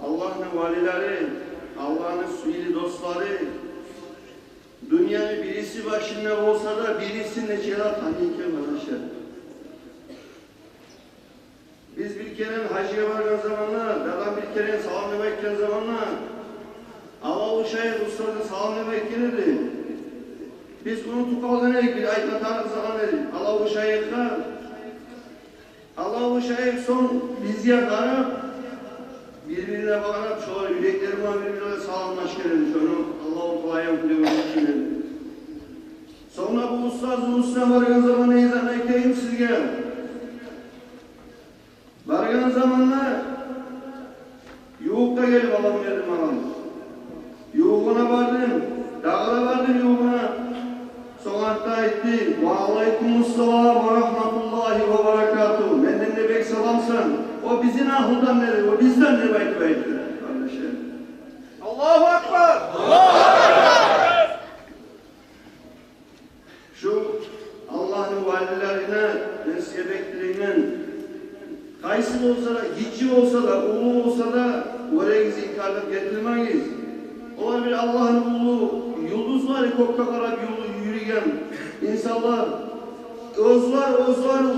Speaker 5: Allah'ın valileri, Allah'ın suili dostları, dünyanın birisi başında olsa da birisinin şeyler tanıyken kardeşler. Biz bir kere hacıya vargan zamanlar, dadam bir kere salam yemekken zamanlar, Allah Uşay'ın ustazı salam yemekken idi. Biz bunu tukaldan edik, bir ayetme tanrı zaman edik. Allah-u Şayek'ler, Allah-u Şayek son bizye karab, birbirine bakanıp, şöyle yüreklerime birbirine sağlamlaşkerim. Şunu Allah-u Kulay'ın kulübünün içine. Sonra bu ustazın üstüne vargan zaman izah ekeyim sizge. Vargan zamanlar, yoğukta gelip alalım dedim ağam. Yoğuğuna vardım, dağına vardım yoğuğuna. Sonakta etti. Ve aleykümselam ve rahmetullahi ve berekatuhu. Menden de bek salamsan. O bizim ahıldan nedir? O bizden ne belki belki. Kardeşler.
Speaker 3: Allahu Akbar!
Speaker 5: Şu Allah'ın valilerine, nesiye bekleriyle kaysı olsa da, gitçi olsa da, ulu olsa da oraya inkarlık getirmeyiz. Onlar bir Allah'ın ulu, yıldız var ya kokka karab yürüyen insanlar özler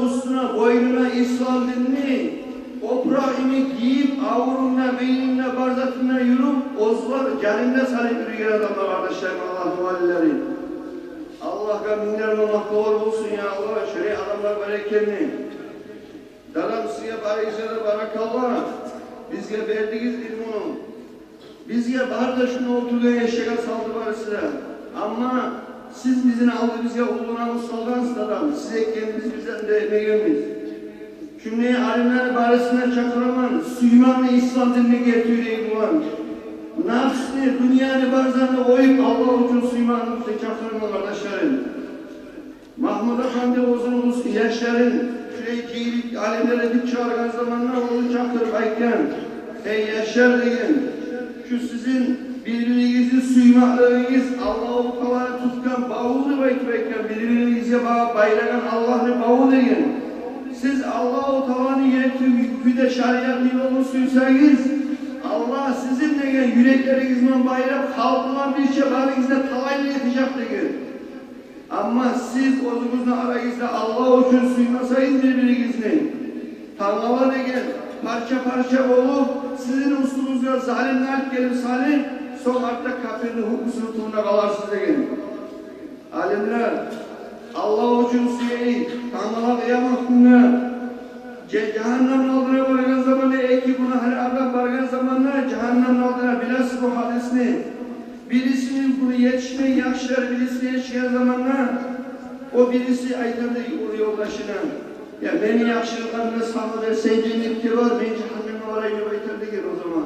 Speaker 5: üstüne boynuna İslam dinini oprağını giyip avuruna beynine barzatına yürüp özler canında salip yürüyen adamlar kardeşlerim Allah'ın valileri. Allah'a minnerme mahkavar olsun ya Allah şöyle adamlar bereketini daram size barayışlara barakallah bizge verdiğiniz ilmunu bizge barda şunu oturduğun eşeğe saldı var size ama siz bizden aldı bize olduğuna salgansız adam. Size eklenimiz bizden de emeğimiz. Cümleyi alimler baresinden çakıraman, Süleyman'la İslam dinine getiriyor bulan. Nafsını, dünyanı barzanla oyup Allah için Süleyman'ın üstüne çakıraman kardeşlerim. Mahmud Efendi uzun yaşların, şurayı giyip alimlere bir çağırgan zamanlar onu çakırıp ayken, ey yaşar deyin, şu sizin birbirinizi suymalarınız Allah-u Teala'nı tutkan bağlı bekleyen birbirinize bayragan Allah'ını bağlı deyin. Siz Allah-u Teala'nın yüküde şariatlı yolunu suysanız Allah sizin deyin yüreklerinizden bayrak halkından bir şey bağlınızda talaylı yetecek deyin. Ama siz özünüzün arayızda Allah için suymasayız birbirinizle tanrılar deyin parça parça olup sizin üstünüzde zalimler gelip salim son artık kafirin hukukusunu tuğuna kalarsız deyin. Alimler, Allah için suyeyi, tanrılar kıyamet gününe, cehennemin aldığına vargan zamanı, eki günahını adam vargan zamanı, cehennemin aldığına bilhassa bu hadisini, birisinin bunu yetişmeyi yakışlar, birisini yetişken zamanı, o birisi aytırdı o yoldaşına, ya beni yakışırlarına sahada sen cennetki var, ben cehenneme varayım aytırdı gel o zaman.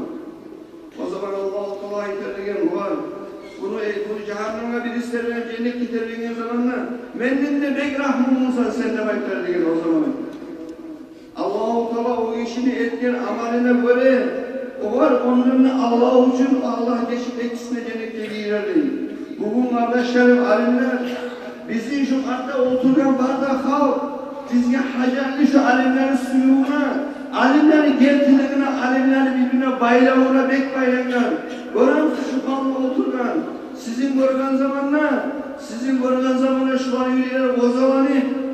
Speaker 5: O zaman Allah-u Teala yeterliğin var. Bunu cehenneme bir isterler cennet getirdiğin zamanla menden de bek rahmım olsa sen de beklerdiğin o zaman. etken amaline göre o var onların Allah için Allah geçip etkisine cennette girerler. Bugün kardeşlerim alimler bizim şu hatta oturan bardak halk bizge hacetli şu alimlerin suyuna alimlerin gertilerine alimleri birbirine bayramına bek bayramlar. Gören şu kanlı oturan sizin görgen zamanla şu an yürekleri o zamanı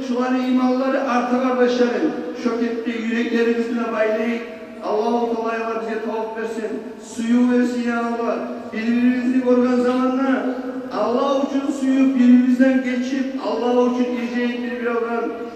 Speaker 5: şu an imanları artı kardeşlerim şökette yüreklerimizle baylayıp Allah-u Teala bize tavuk versin, suyu versin ya Allah. Birbirimizi görgen zamanla Allah için suyu birbirimizden geçip Allah için yiyeceğiz birbirine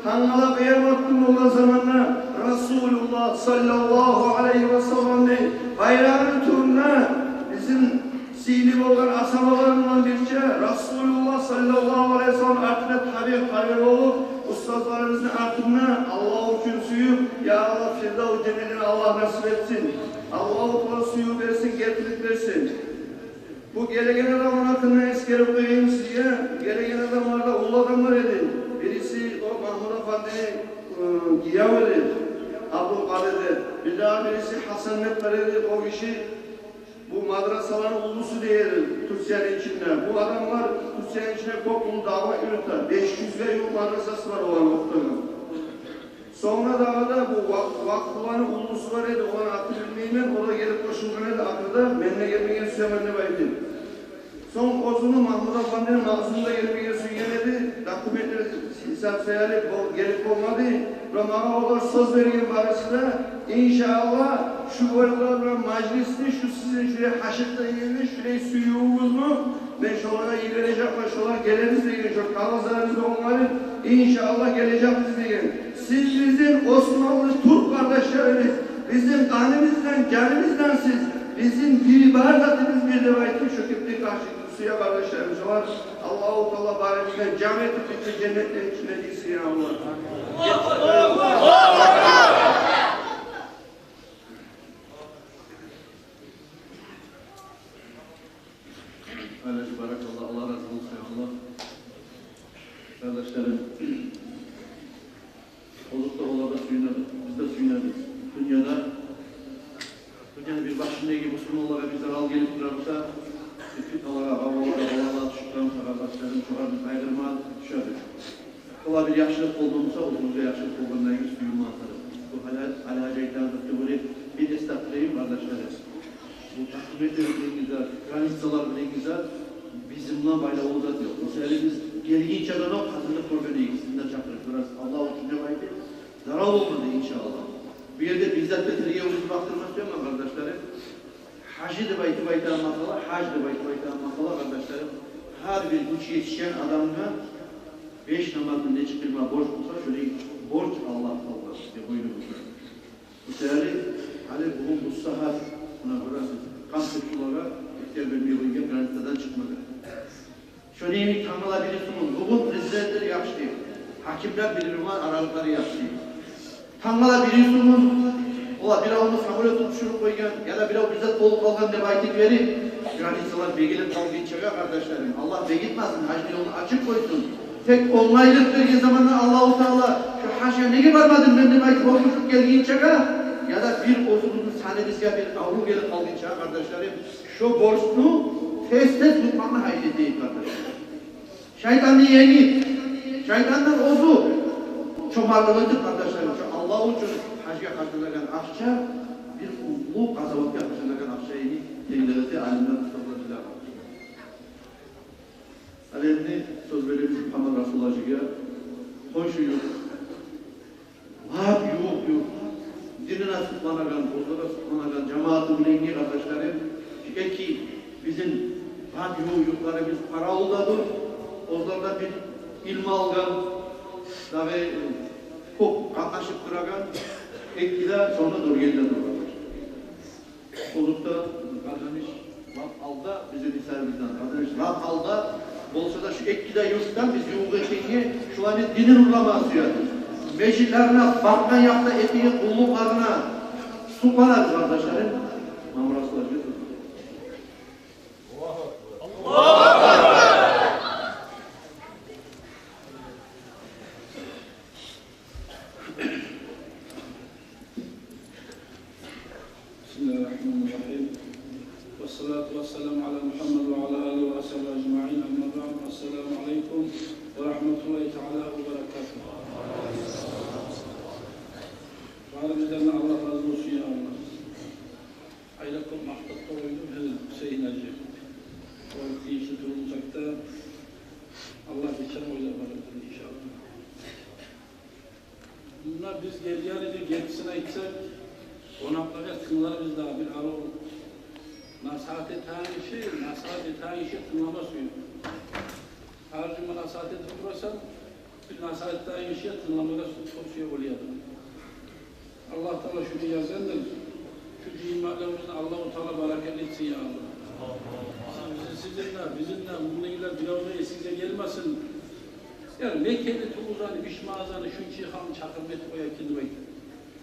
Speaker 5: hangala kıyamatın olan zamanla Resulullah sallallahu aleyhi ve sellem'le bayrağın turuna bizim silim olan asabalarından birçe Resulullah sallallahu aleyhi ve sellem artına tabi olup ustazlarımızın artına Allah için suyu ya Allah Firdevs cennetine Allah nasip etsin. Allah-u suyu versin, getirip versin. Bu gelegen adamın hakkında eskerip koyayım size. Gelegen adamlarda ulu adamlar edin. Birisi o Mahmud Efendi'nin Giyavet'i, Abdülkadir'dir. Bir daha birisi Hasan Netber'dir. O kişi bu madrasaların ulusu değil Türkiye'nin içinde. Bu adamlar Türkiye'nin içine toplum dava yürütler. 500'e yıl madrasası var olan muhtemelen. Sonra da bu vakıfların ulusu var idi. Ona atı bilmeyeyim. O da gelip koşulduğuna da akılda. Benimle gelmeyen Süleyman'la bayıldım. Son kozunu Mahmud Efendi'nin ağzında gelmeyen Süleyman'la dokumentleri hesap sayalım gelip olmadı. Ramazan olur söz vereyim barısına. İnşallah şu boyutlarla mecliste şu sizin şuraya haşıkta yerine şuraya suyuğumuz mu? Ben şolara ilerleyecek ve şolara geleniz diye çok kavazlarınızda onların inşallah gelecek diye. Siz bizim Osmanlı Türk kardeşlerimiz, bizim kanımızdan, canımızdan siz, bizim bir ibaretimiz bir rivayeti şükürlük karşılıklı suya kardeşlerimiz var. Allah-u Teala barekine cam etip cennetlerin içine girsin ya Allah.
Speaker 3: Barakallah, Allah razı olsun Allah. Kardeşlerim, olup da olada suyunadık, biz de suyunadık. Dünyanın bir başındaki Müslümanlara bir zarar gelip durarsa, fitnalara, havalara, Allah'a düşüklerimize kardeşlerim, şu an kaygırma düşerdik. Ola bir yaşlılık olduğumuzda, uzunca yaşlılık olduğundan yüz duyulma atarım. Bu alacaytlar böyle bir estağfurayım kardeşlerim. Bu takvimler en güzel, granitsalar en güzel, bizimle bayla olacak diyor. Mesela biz geldiğince de o hazırlık problemi ikisinde çakırız. Biraz Allah-u Teala baydı, zarar olmadı inşallah. Bir yerde bizzat beteriye uyuzu baktırmak istiyorum ama kardeşlerim. Hacı da bayti anlatmalı, hac da bayti anlatmalı kardeşlerim. Her bir güç yetişen adamına 5 namazın ne çıkırma borç olsa şöyle borç Allah diye buyuruyor. Bu sefer hani bugün bu sahat buna burası kan tepkilara ihtiyar vermeye uygun granitadan çıkmadı. Şöyle yemek tanılabilirsiniz. Bugün prezidentler yapıştı. Hakimler birbirine aralıkları yapıştı. Tanılabilirsiniz. Ola bir avını samurya tutuşurup koygan ya da bir av bizzat bolup kalgan debaytik verip granitalar begilip kalgın çıkıyor kardeşlerim. Allah begitmesin. Hacı yolunu açık koysun. Tek onlaylık verdiği zamanlar Allah-u Teala şu haşa neye varmadın ben demek korkuşup geldiğin çaka ya da bir osurunun sahnedizge bir avru gelip kaldığı çaka kardeşlerim şu borçlu tez tutmanı hayli değil kardeşlerim. Şeytanı yeni, şeytandan ozu çomarlığıdır kardeşlerim. Şu Allah-u için hacıya karşılayan akça bir ullu kazavat karşılayan akçayı denilerde alimler tutulacılar. Alemni söz verimiz Muhammed Resulullah'a hoş yok, vab yok. Dinine sıklanagan, bozlara sıklanagan cemaatin rengi kardeşlerim. Çünkü ki bizim vab yoklarımız para oldadır. Onlardan bir ilmi algan, daha çok katlaşıp duragan, etkiler sonra doğru geldiler. Olup da kardeş, vab alda bize bir servisden. Kardeş, vab alda olsa da şu etkide yurttan biz yuğu ettiğini şu an dinin uğraması yani. Meclislerine, baktan yapta ettiği kulluklarına su kanar kardeşlerim. Mahmur Aslı'la
Speaker 7: Bismillahirrahmanirrahim. Ve salatu ve selamu ala Muhammed ve ala alihi ve ashabihi ecma'in. Amma ba'd. Esselamu aleyküm ve rahmetullahi teala ve berekatuhu. Varımızdan Allah razı olsun ya Allah. Aylakum mahtatta oydum Hüseyin Hacı. O işi durulacakta Allah geçen oyla varırdır inşallah. Bunlar biz geliyoruz, gerisine gitsek konaklara tınları biz daha bir ara olur. Nasihat-ı tayişi tınlama suyu. Harcıma nasihat edip durursan bir nasihat-ı tayişi tınlamada çok suyu oluyor. Allah Teala şunu yazandır. Şu cihimatlarımızın Allah-u Teala bereket etsin ya Allah. Bizimle bununla ilgili bir araya size gelmesin. Yani Mekke'li Tuğuzan'ı, Bişmazan'ı, Şunçihan'ı çakırmet koya kendime.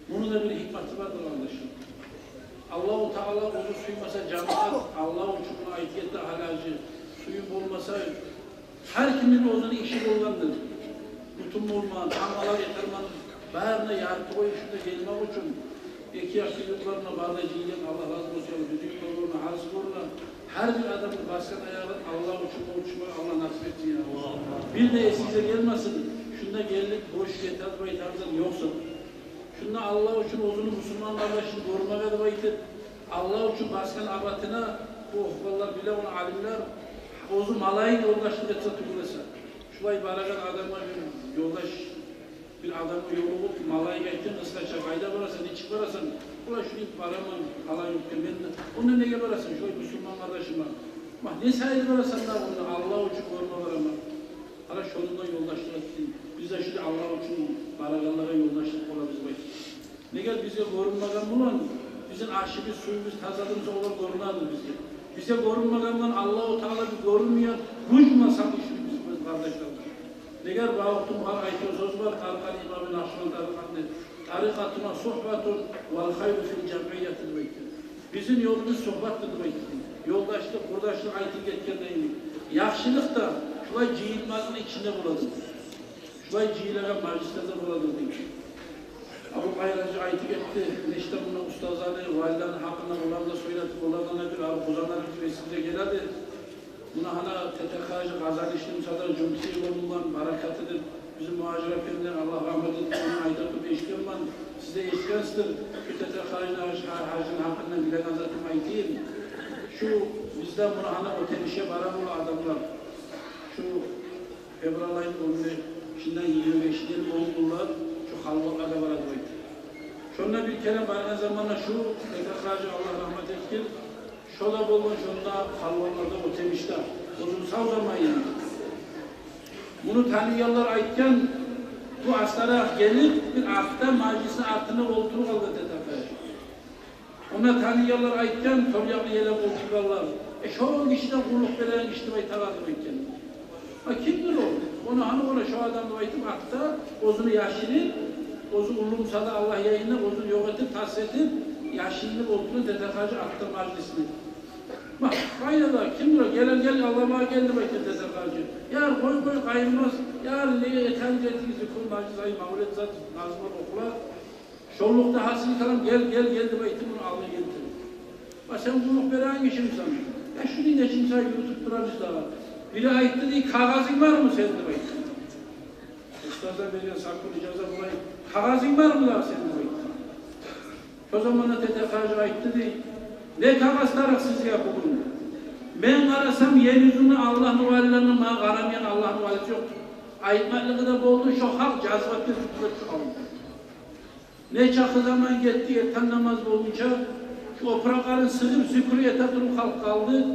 Speaker 7: Bunun da bir hikmeti vardır kardeşim. Allah-u Teala onu suymasa cemaat, Allah-u Teala aitiyette halacı, suyun olmasa her kimin ozunu işi olgandır. Kutum olman, tangalar yetirman, bağırına yarıtı koyup şurada gelmek için 2 yaşlı yıllarına bağırına cihilen Allah razı olsun, bütün yollarına, harz yollarına, her bir adamın baskan ayağın Allah-u Teala uçmayı Allah nasip etsin ya. Bir de size gelmesin, şunda geldik, boş yeter, baytardan yoksa. Şunda Allah için ozunu Müslüman kardeşini korumaya da baytır. Allah için baskan abatına, bu okvallar bile onu alimler, ozu malayın yoldaşlık etse tutulursa. Şurayı barakan adama bir yoldaş, bir adamı yolu bulup malayı gittin, ıslaçak, ayda varasın, içik varasın. Ulan şunu ilk varamam, halay yokken ben de. Onun neye varasın, şurayı Müslüman kardeşime. Bak ne sayılı varasın da bunu, Allah için koruma varama. Hala şununla yoldaşlık ettin. Biz de şimdi Allah için barakanlara yoldaşlık olabilmek. Ne gel bize korunmadan bulan, bizim aşımız, suyumuz, tazadımız olur korunadır bize. Bize korunmadan Allah-u Teala bir korunmayan, rujmasak işimiz kardeşlerim. Ne gel bağırtım var, ayetli söz var, Tarkan İmam-ı Nakşibend Tarikat'ın tarikatına sohbatun vel hayru fil cem'iyetin bektir. Bizim yolumuz sohbattır bektir. Yoldaşlık, kurdaşlık ayetlik etkenleyini. Yaxşılık da şurayı cihilmazın içinde buladır. Şurayı cihilere macislerde buladır deyip. Abu Bayracı ayetlik etti. Neşte bunun ustazları, valilerin hakkında onlar da söyledik. Onlardan bir kuzanlar vesile geledi. Buna hala TTK'cı gazal işlim sadar cümsi yolundan barakatıdır. Bizim muhacir efendiler Allah rahmet etsin. Onun aydatıp eşken var. Size eşkenstir. Şu TTK'cı hacın hakkında bile gazatım ayetiyim. Şu bizden buna hala otelişe baran olan adamlar. Şu Fevral ayının 10'unu, şimdiden 25'ini oldular. Şu halvalarda var adı. Şununla bir kere bayan zamanla şu TTK'cı Allah rahmet etsin. Şola bulun şunda halvalarda otelişte. Uzun savzamayın. Bunu tanıyanlar aytken bu aslara gelip bir akta meclisin altına oturup aldı TTK'cı. Ona tanıyanlar aytken Toryaklı yere otururlar. Şu kişiden kulluk veren kişide tavazım etken. Kimdir o? Onu hani ona şu adamla aytıp akta ozunu yaşını, ozu ulumsada Allah yayınlar, ozunu yok edip, tahsis edip, yaşını oturup TTK'cı akta meclisini. Bak, kaynalar kimdir o? Gel Allah'a geldi bakın TTK'cı. Yar koy kayılmaz, yar neye etenci etinizi kul naciz ayı mağuret zat nazman okula. Şollukta hasıl kalan geldi bakın bunu Allah'a geldi. Bak sen kulluk veren kişi misin? Ya şunu da şimdi say yutup durarız daha. Biri ayıttı diye kağızın var mı sende bakın? Ustaza veriyor saklı icaza bulayım. Kağızın var mı daha sende bakın? O zaman da TTK'cı ayıttı diye. Ne kağızlarak siz yapın? Ben arasam yeryüzünü Allah'ın valilerinin bana aramayan Allah'ın valisi yoktur. Ayıtmaklığı da boldu şu halk cazbatlı tutulur şu halk. Ne çakı zaman gitti yeter namaz olunca şu oprakarın sığıp zükürü yeter durum halk kaldı.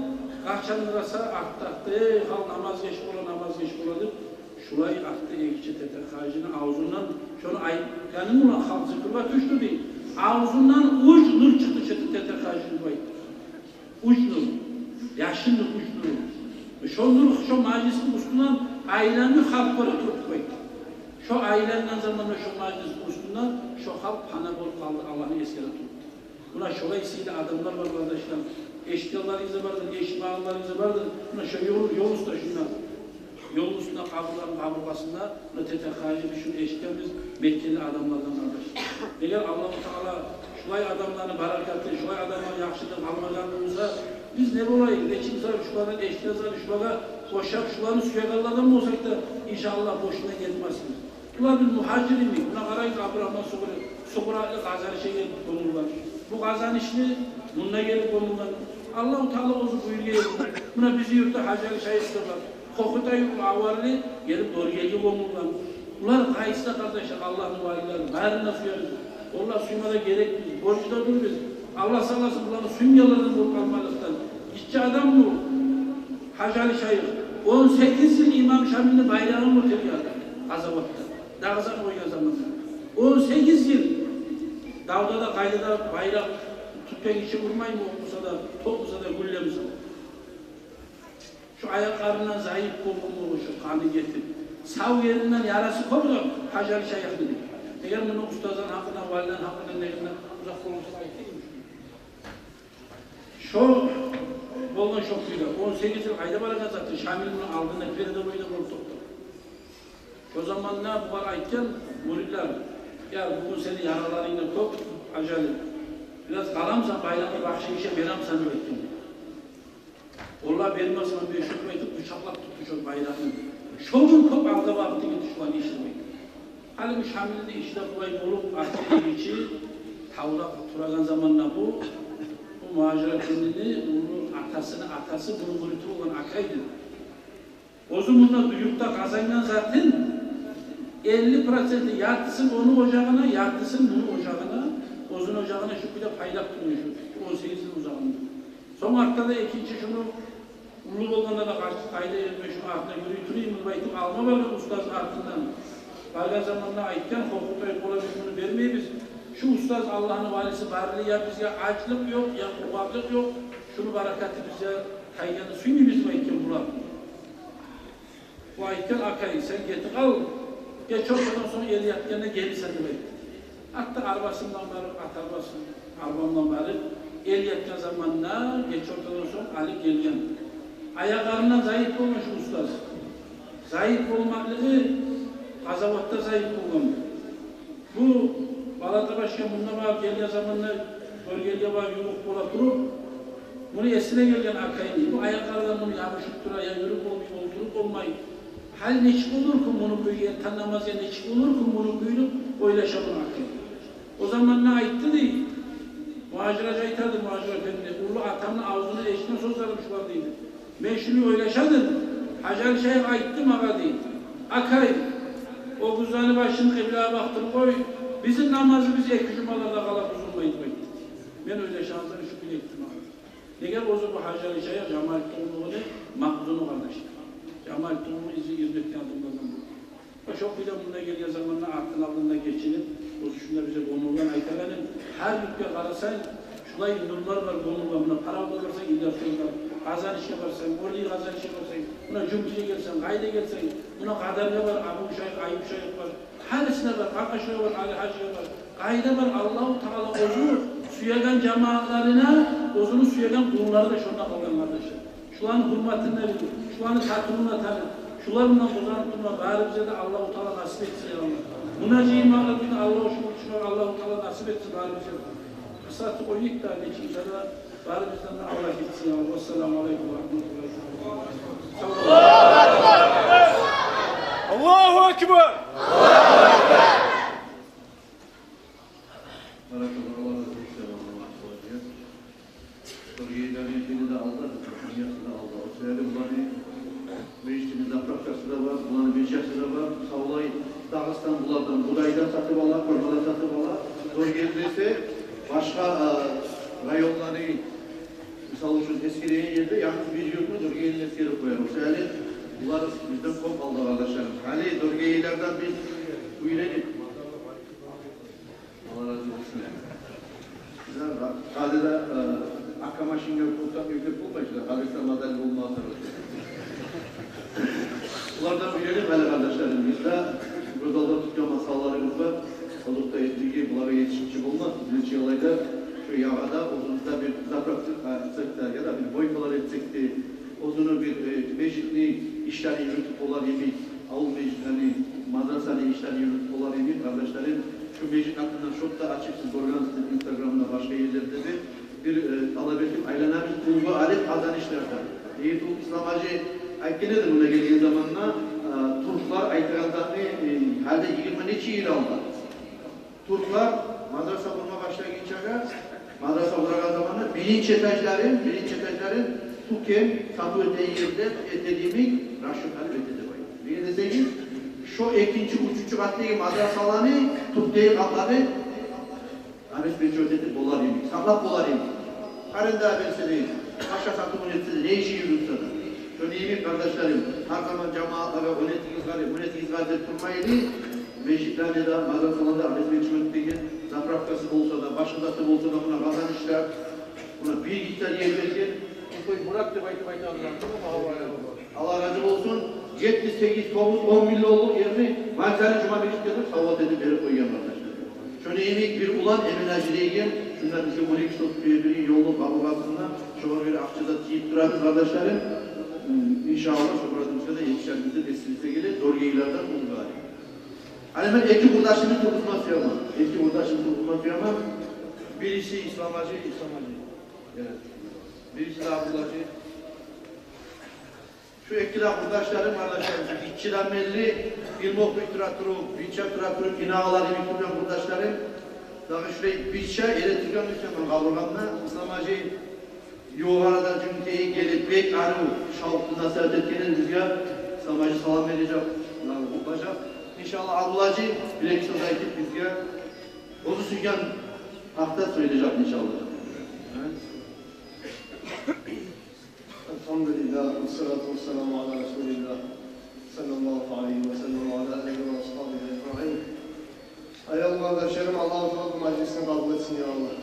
Speaker 7: Kaçan arasa arttı, halk namaz geç buladı. Şurayı arttı ekçi TTK'cının ağzından şunu ayıtkanın ulan halk zükürü düştü değil. Ağzından uç nur çıktı TTK'cının bayı. Uç nur. Yaşın nur, uç nur. Şu nur, şu meclisin üstünden ailenin halkları tuttu bayı. Şu ailenin zamanında şu meclisin üstünden şu halk panabol kaldı Allah'ın eskere tuttu. Buna şurayısıyla adamlar var kardeşler. Eşkıyalar izi vardır, eşmağlar izi vardır. Buna şu yol usta şunlar. Yol üstünde kabırların kaburgasında TTK'cı düşün eşkıyamız Mekkeli adamlardan kardeşler. Eğer Allah-u Teala şu şulay adamların barakatı, şulay adamların yakışıklı almacanlığımıza biz ne olayız? Ne kimse şuların eşkazları, şulara koşak, şuların suyakallardan mı olsak da inşallah boşuna gitmesin. Bunlar bir muhaciri mi? Buna karayın Abdurrahman Sukura'yla kazanı şey gelip konurlar. Bu kazan işini bununla gelip konurlar. Allah-u Teala ozu buyuruyor. Buna bizi yurtta Hacı Şahit'te var. Kokutay avarlı gelip doğru geliyor konurlar. Bunlar kayısta kardeşler Allah'ın valileri. Mağrına suyarız. Allah suymada gerek biz. Borçta dur biz. Allah sallasın bunların suymayalarını korkalmalıktan. İşçi adam bu. Hacı Ali Şahit. 18 yıl İmam Şamil'in bayrağını vurduyor Azavat'ta. Dağızan koyuyor zamanında. 18 yıl. Dağda da kaydada bayrak tüpen işi vurmayın mı? Okusa da, toplusa da güllemiz. Şu ayaklarından zayıf kolumlu şu kanı getir. Sağ yerinden yarası koydu. Hacı Ali Şahit dedi. Eğer bunu ustazdan hakkından, validen hakkından, neyinden uzak olursa ait değil mi? Şu boldan şokluyla 18 yıl ayda bana kazattı. Şamil bunu aldığında Feride boyuna korktuktu. O zaman ne bu var ayken muridler ya bugün seni yaralarıyla top acele. Biraz kalamsan bayramı bahşişe beram sana öğrettim. Allah benim asma bir şükmeyi tut, bıçaklap tuttu şu bayramı. Şovun top aldı vakti gitti şu an işlemeyi. Hali bu Şamil'de işte kolay olup ahiri içi tavla turagan zamanla bu muhaciretini, bunun atası bunun müriti olan akaydı. O zamanla duyukta kazangan zaten 50% yartısın onun ocağına, yartısın bunun ocağına, Ozun ocağına şu bir de paylak duruyor şu 18 yıl uzağında. Son haftada ikinci şunu Ulu Bolgan'da da karşı kayda yerime şunu altına yürütüreyim, baytım alma var ustaz altından. Bayram zamanına aitken korkutayıp olabilmeni vermeyi biz. Şu ustaz Allah'ın valisi varlığı ya bize açlık yok, ya kurbanlık yok. Şunu barakatı bize kayganı suyunu bizim aitken bulalım. Bu aitken akayı sen getir al. Geç olmadan sonra eli yatkende geri satılır. Hatta arabasından varıp, at arabasından, arabamdan varıp, el yatkan zamanla geç ortadan sonra alıp gelgen. Ayaklarından zayıf olmuş ustaz. Zayıf olmaklığı Azavatta zayıf olmalı. Bu Balata Başkan bundan var gelgen zamanla bölgeye var yumuk bola durup bunu esine gelgen akayını. Bu ayaklardan bunu yapışıp dura ya yürüp olmayı, oturup olmayı. Hal neçik olur ki bunu büyüyen tanımaz ya neçik olur ki bunu büyülüp oylaşa bunu akayını. O zaman ne aitti değil. Muhacir acayitadı muhacir efendi. Ulu atamın ağzını eşine sozlarmış var değildi. Ben şunu oylaşadım. Hacı Şeyh aittim ağa değil. Akay. O kuzanı başını kıbleye baktım koy. Bizim namazı biz ek cumalarda kala bozulmayız. Ben öyle şansları şükür ettim ağa. Ne gel bozu bu Hacı Şeyh Cemal Tuğlu'nu makzunu kardeşler. Cemal Tuğlu'nu izi hizmetten adımladım. O çok bile bunda geliyor zamanla artın aldığında geçinip o şunda bize konulgan aytalanın her ülke karasayın şulay nurlar var konulgan buna para alırsan ilaçlarlar kazan iş yaparsan, orayı kazan iş yaparsan buna cümleye gelsen, kayda gelsen buna kadarya var, Abu Şayh, Ayıp Şayh var harisine var, Kakkaşo'ya var, Ali Hacı'ya var kayda var, Allah-u Teala ozunu suyagan cemaatlarına ozunu suyagan kulları da şundan kalan kardeşler şu an hürmetine verir, şu an tatımına tanır şularla kuzanıtma bari bize de Allah-u Teala nasip etsin ya Allah. Buna cimalarını Allah'a şükür Allah-u Teala nasip etsin bari bize. Kısatı o ilk tane için sana bari bizden de Allah gitsin ya Allah. Vesselamu Aleyküm ve Rahmetullahi.
Speaker 6: Allahu Ekber.
Speaker 3: Barakallahu Allah razı olsun. Soruyeleri de aldı, dünyası da aldı. O sebebi bunları meclisimiz aprakçası da var, bunların meclisi de var. Savlay Dağıstan bulardan, buraydan satıp ala, korbadan satıp ala. Zor gelirse başka rayonları misal için eskileye yerde yalnız bir yurtlu Dörgeyi'nin eskeri koyar. O sebebi bunlar bizden kop aldı arkadaşlarım. Hani Dörgeyi'lerden biz üyledik. Allah razı olsun. Kadede Akkama Şingöl Kurtak Yüksek bulmayışlar. Kadede madalya olmaz. Bunlardan üyelik hali kardeşlerim. Bizde burada da tutuyor masallarımız var. Olukta ettiği bunlara yetişimci bulmak. Birinci olayda şu yağada uzunluğunda bir zapraktık ya da bir boykalar etsekti. Uzunu bir mecitli işleri yürütüp olan yemek, avul mecitlerini madrasada işler yürütüp olayım kardeşlerim. Şu meclis hakkında çok da açıksız organizasyon Instagram'da başka yerlerde de bir talebetim aylanamız bulgu adet kazanışlarda. Eğitim İslamacı aykenedir buna geldiği zamanla Türkler aytıranlarını halde 20 neçe yıl aldı. Türkler madrasa kurma başlayınca madrasa kuragan zamanı bilinç etajların Türkiye satı öteyi yerde ötediğimi Raşid Ali ötedi var. Niye deseyim? Şu ikinci, üçüncü kattaki madrasalarını Türkiye'ye katladı. Ahmet Bey ötedi bolar yemek. Saklap bolar yemek. Karın daha verse değil. Paşa satımın etse ne işi yürütse de. Şöyle iyi mi kardeşlerim? Her zaman cemaatlara öğretiniz durmaydı. Meclitlerde de madrasalarda Ahmet Bey ötedi. Zapravkası olsa da, başındası olsa da buna kazanışlar. Buna bir gitler yerlerken Murat da baytı Allah razı olsun. 78 komut 10 milyonluk yerini Manzara Cuma Meclis'te savat edip verip koyuyor arkadaşlar. Şöyle emek bir ulan emin acileyken şunlar bizim 12 çok birbirinin yolluk avukatında şöyle bir akçada tiyip duran kardeşlerim inşallah şu buradımızda da yetişenimizde desinize gelir. Zor yayılardan bulur gari. Hani ben iki kurdaşımın tutulması yapma. İki kurdaşımın tutulması yapma. Birisi İslamacı. Evet. Birisi de Abdullahcı. Şu ekili arkadaşlarım, işçiler melli, ilmoklu traktörü, binçe traktörü, binaları bitirgen arkadaşlarım. Daha şurayı binçe, elektrikten düşen kavramda, İslamacı yuvarada cümleyi gelip, bek arı, şavuklu nasihat etkenin bizge, İslamacı salam verecek, olacak. İnşallah Abdullahcı, bir ek söz ayıtıp bizge, onu sügen hafta söyleyecek inşallah. Evet.
Speaker 5: Elhamdülillah, ve salatu ve selamu ala Resulillah, sallallahu aleyhi ve sellem ve ala aleyhi ve ashabihi ecma'in. Ey Allah kardeşlerim, Allah-u Teala bu meclisini kabul etsin ya Allah.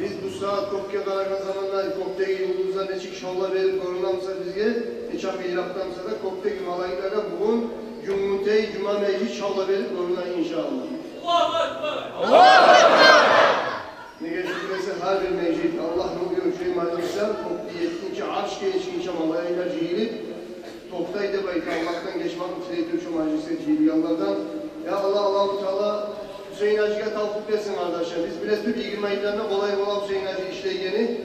Speaker 5: Biz bu saat Kopya kalakan zamanlar Kopya'yı yolumuzdan ne çıkışolla verip korunamsa bizge, neçak bir ilaktamsa da Kopya'yı malaylara bugün Cumhuriyet Cuma Meclis şalla verip korunayın inşallah.
Speaker 1: Allahu Ekber.
Speaker 6: Allahu Ekber.
Speaker 5: Ne geçirmesi her bir meclis Allah nuriyor şey meclisler toplu yetkince arş geçkince malayla cihilip toktaydı bayık Allah'tan geçmek üsteydi şu meclise cihiliyanlardan. Ya Allah Allah-u Teala Hüseyin Hacı'ya tavuk versin arkadaşlar. Biz bile Türk ilgi meydanına kolay olan Hüseyin Hacı işleyeni.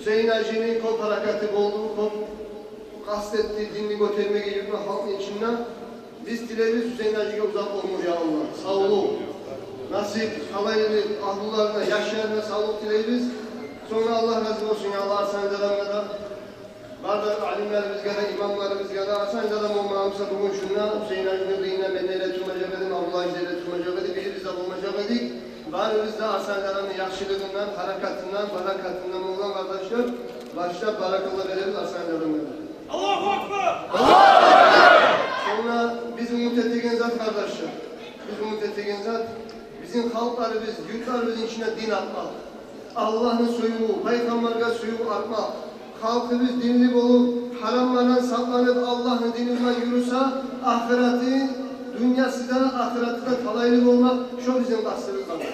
Speaker 5: Hüseyin Hacı'nın kol harekatı olduğu, kol kastettiği dinli götürme gelirme halkın içinden biz dileriz Hüseyin Hacı'ya uzak olmur ya Allah. Sağ olun. Nasip, halayını, ahlularına, yaşlarına sağlık dileriz. Sonra Allah razı olsun ya Allah Arsancalarına da. Bardak alimlerimiz ya da imamlarımız ya da Arsancalarım olmamıza bugün şunla Hüseyin Hacı'nın diyine ben neyle tutulacak edim, Abdullah İzze'yle tutulacak edik, biri bize bulunacak edik. Varımız da Arsancalarının yakışıklığından, harekatından, barakatından olan kardeşler başta barakallah veririz Arsancalarına.
Speaker 1: Allahu Ekber.
Speaker 5: Sonra biz umut ettiğin zat kardeşler. Biz umut ettiğin zat bizim halklarımız, yurtlarımızın içine din atmak. Allah'ın suyu, peygamberine suyu artmak. Halkımız dinli olup, haramlardan saklanıp Allah'ın dininden yürürse, ahireti, dünyası da, ahireti de talaylık olmak, şu bizim kastımız kardeş.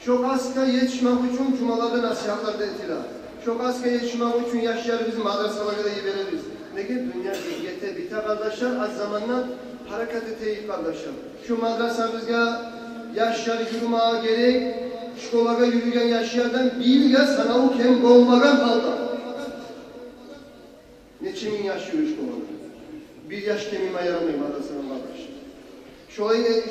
Speaker 5: Çok aska yetişmek için cumalarda nasihatlarda etiler. Çok aska yetişmek için yaşlar bizim madrasalara da iyi veririz. Ne gibi dünya zihniyete biter kardeşler, az zamanla hareket eteyik kardeşler. Şu madrasamızda yaşlar yürümeye gerek, şkolaga yürüyen yaşlardan bir ya sanavu kem olmadan kaldı. Neçemin yaş yürüyüş şkolaga? Bir yaş kemime yaramayım madrasanın kardeşler.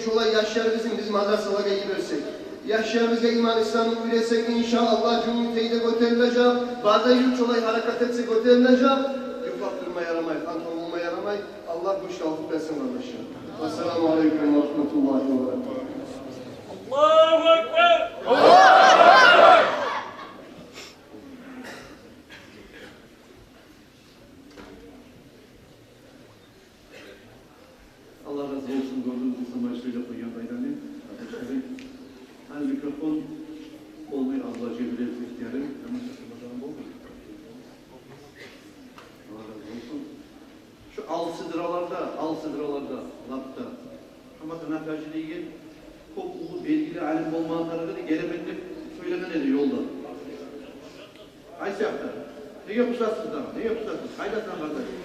Speaker 5: Şolay yaşlarımızın biz madrasalara iyi versek, yaşlarımızda iman İslam'ı üretsek inşallah Cumhuriyet'e götürülecek, bazı yurt şolay hareket etse götürülecek, yufak durma yaramayı, kanton olma yaramayı, Allah bu şahit versin kardeşler. Esselamu Aleyküm ve Rahmetullahi ve Berekatuhu.
Speaker 1: Allahu Ekber.
Speaker 3: Allah razı olsun gördüğünüz için şöyle koyuyor bayramı. Arkadaşlarım, hani mikrofon olmayı Allah'a cebire ihtiyarım. Hemen şaşırmadan oldu. Allah razı olsun. Şu al sıdıralarda, lapta. Ama tırnaklarcılığı ilgili çok uzun belgili alim olmayanlara da gelemedik söylenen dedi yolda. Ayşe yaptı. Ne yapışarsınız ama? Ne yapışarsınız? Haydi sen kardeşim.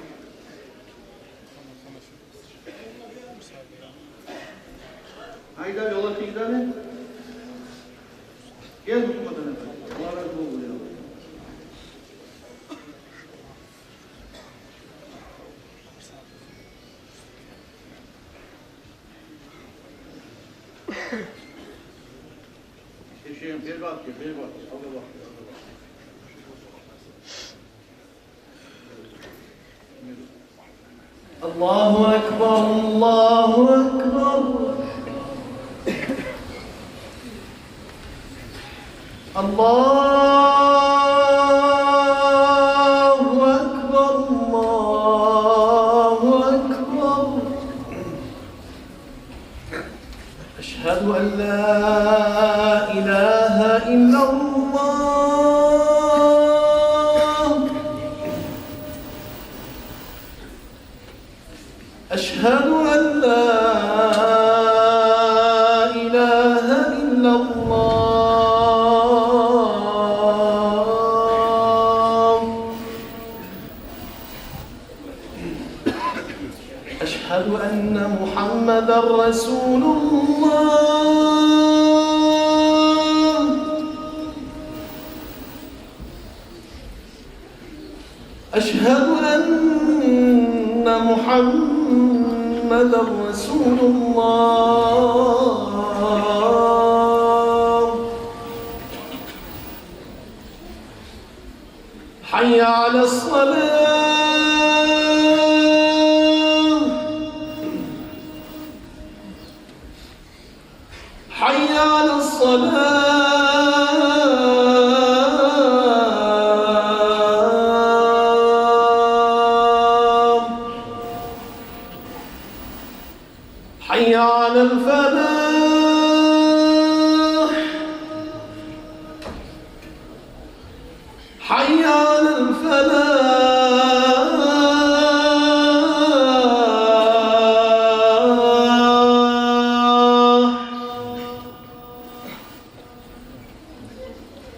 Speaker 3: Yani gel tutmadan efendim. Allah razı olsun ya. Şeyim bir bak ki, bir bak ki. Allah bak.
Speaker 8: الله أكبر الله أكبر الله أكبر الله أكبر أشهد أن لا إله إلا الله أشهد أن لا إله إلا الله أشهد أن محمدا رسول الله أشهد أن محمدا رسول الله حي على الصلاة حي على الصلاة حي على الفلاح حي على الفلاح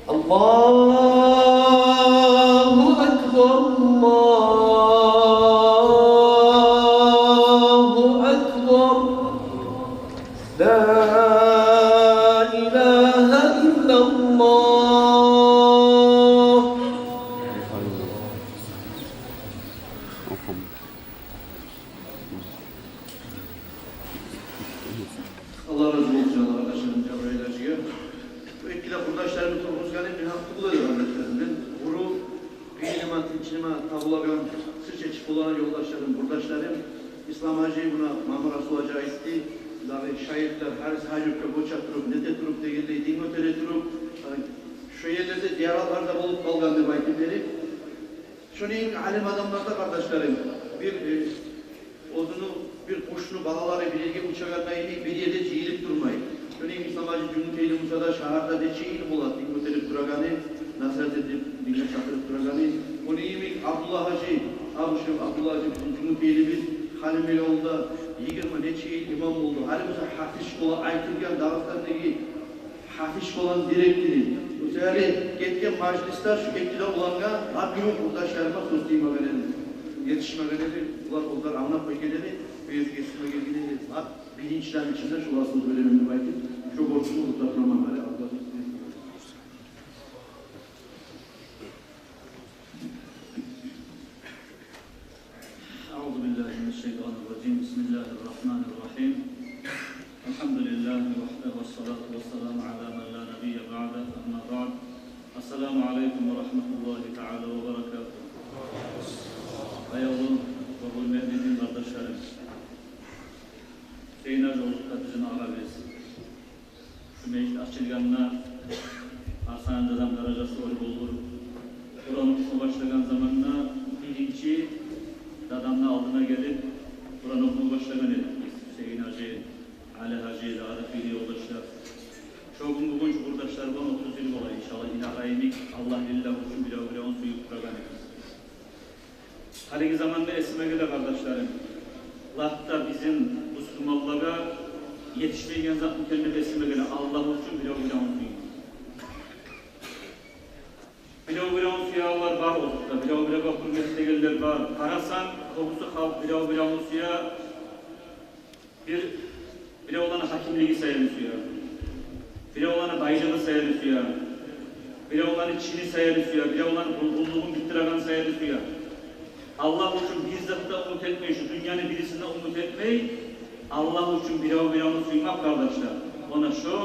Speaker 8: الله أكبر الله أكبر لا إله إلا الله
Speaker 3: Allah razı olsun arkadaşlarım, Cebrail Hacı'ya. Bu etkili kurdaşlarımı Turmuzgan'ın bir hakkı buluyor arkadaşlarımın. Bunu kıyınıma, tinçinime tabulagan, sırça çıkılan yoldaşlarım, kurdaşlarım, İslam Hacı'yı buna Mamur Rasul Hacı'ya aitti. Davi şahitler, her sahayükke boça turup, nete turup, degildi, din ötele turup, şu yerlerde diyarlarda bulup kalgandı vakitleri. Şunun alim adamlarda kardeşlerim, bir odunu, bir kuşunu, balaları bir yerge uçaganmayı, bir yerde çiğilip durmayı. Şunun İslam Hacı Cümhuriyeti Musa'da şahırda de çiğilip olat, din ötelip duraganı, nasihat edip, dine çakırıp duraganı. Onu yemek Abdullah Hacı, Abuşum Abdullah Hacı Cümhuriyeti biz Halimeli oldu, 20 neçe yıl imam oldu. Halimize hafiz olan, aytılgan dağıtlarındaki hafiz olan direktiri. Bu sefer ketken majlisler şu etkili olanға, Rabbim kurdaşlarıma söz deyime verelim. Yetişime verelim, onlar anlatma geleni, yetişime geleni, bilinçlerin içinde şu vasıl bölümünü belki, şu borçunu uzatmama böyle Allah'ın
Speaker 2: أعوذ بالله من الشيطان الرجيم بسم الله الرحمن الرحيم الحمد لله وحده والصلاة والسلام على من لا نبي بعده أما بعد السلام عليكم ورحمة الله تعالى وبركاته Ayolun ve hürmetli kardeşlerim Hüseyin Hacıoğlu'da bizim ağabeyimiz şu meclis açılganına Hasan Dedem derecesi olur Kur'an okuma başlayan zamanla birinci dadamla aldığına gelip Kur'an okuma başlayan edip Hüseyin Hacı, Ali Hacı, Arifili yoldaşlar çoğun bugün kurdaşlar bana 30 yıl olay inşallah ilahayimik Allah lillah için bile on suyu kuragan edip haliki zamanda esime göre kardeşlerim Allah'ta bizim Müslümanlara yetişmeyen zatın kendine esime göre Allah için bile on suyu bile on suyalar var olsa bile hürmetli gelir var karasan kokusu halk bile on suya bir olan hakimliği sayılır suya Birovlarni bayrağını sayarı suya. Birovlarni Çin'i sayarı suya. Birovlarni bulduğun bittiragan sayarı suya. Allah için bir zatta umut etmeyi, şu dünyanın birisine umut etmeyi, Allah için birovunu suymak kardeşler. Ona şu,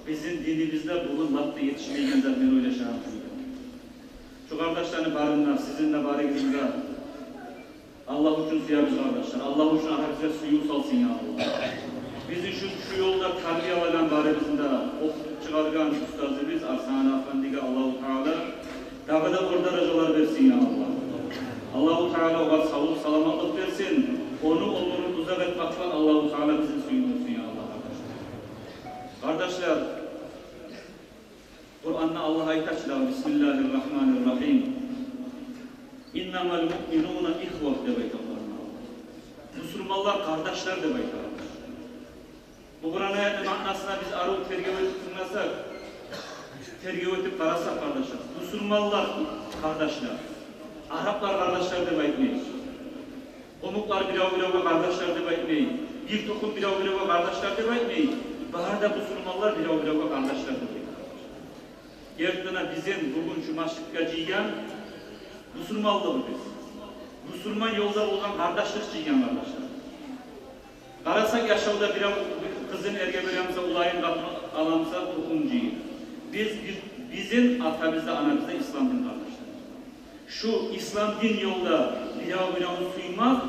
Speaker 2: bizim dinimizde bugün vakti yetişmeyen zaten öyle şahit. Şu kardeşlerini barınlar, sizinle barınızda. Allah için suya biz kardeşler. Allah için ahirete suyu salsın ya Allah. Bizi şu yolda terbiye alan barınızda okutup çıkargan ustazımız Arslan Efendi'ye Allah-u Teala daha da orada racalar versin ya Allah. Allah-u Teala ona sağlık, salamatlık versin. Onu uzak etmekten Allah-u Teala bizim suyunu olsun ya Allah kardeşler. Kardeşler, Kur'an'da Allah'a aytaçlar. Bismillahirrahmanirrahim. İnnemel mu'minûne ihvah demek Allah'ın. Müslümanlar kardeşler demek Allah. Bu Kur'an ayetinin manasına biz arı tergib edip karasak kardeşler. Müslümanlar kardeşler. Araplar kardeşler demek neyiz? Omuklar biravga kardeşler demek neyiz? Bir tokum biravga kardeşler demek neyiz? Baharda Müslümanlar biravga kardeşler demek. Yertine bizim bugün şu maşrikka ciyen Müslümanlığı biz. Müslüman yolda olan kardeşlik ciyen kardeşler. Karasak yaşavda bir kızın erge veremse ulayın kapını alamsa tokumciyi. Bizim atamızda anamızda İslam din kardeşler. Şu İslam din yolda biravunu suymak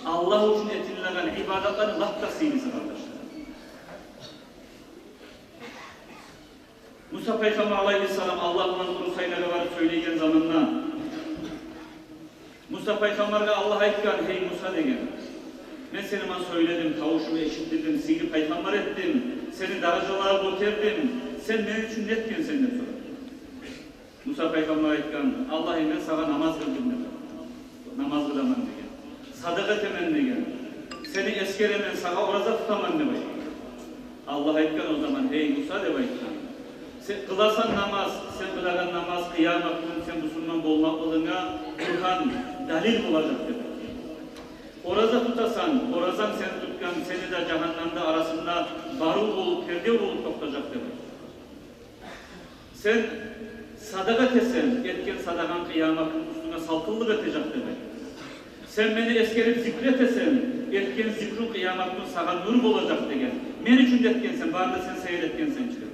Speaker 2: Allah için etinilen ibadetlerin laktasıyız kardeşler. Musa Peygamber aleyhisselam Allah'ın kurusayına var söyleyen zamanla Musa Peygamber'e Allah aytgan hey Musa degen. Ben sana söyledim, tavuşumu eşitledim, seni peygamber ettim, seni darajalara götürdüm. Sen benim için ne etken senden sonra? Musa Peygamber aytgan, Allah'ım ben sana namaz kıldım dedi. Namaz kılaman degen. Sadaka temen degen. Seni eskeremen, sana oraza tutaman dedi. Allah aytgan o zaman, hey Musa de aytgan. Sen kılarsan namaz, sen kılagan namaz, kıyamet günü sen Müslüman olmaklığına Kur'an dalil olacak dedi. Oraza tutasan, orazan sen tutkan, seni de cehennemde arasında barul olup, perde olup toplayacak demek. Sen sadaka etken sadakan kıyametin üstüne salkıllık edecek demek. Sen beni eskerip zikret etken zikrun kıyametin sana nur olacak degen. Men için etken sen, bari de sen seyretken sen çıkar.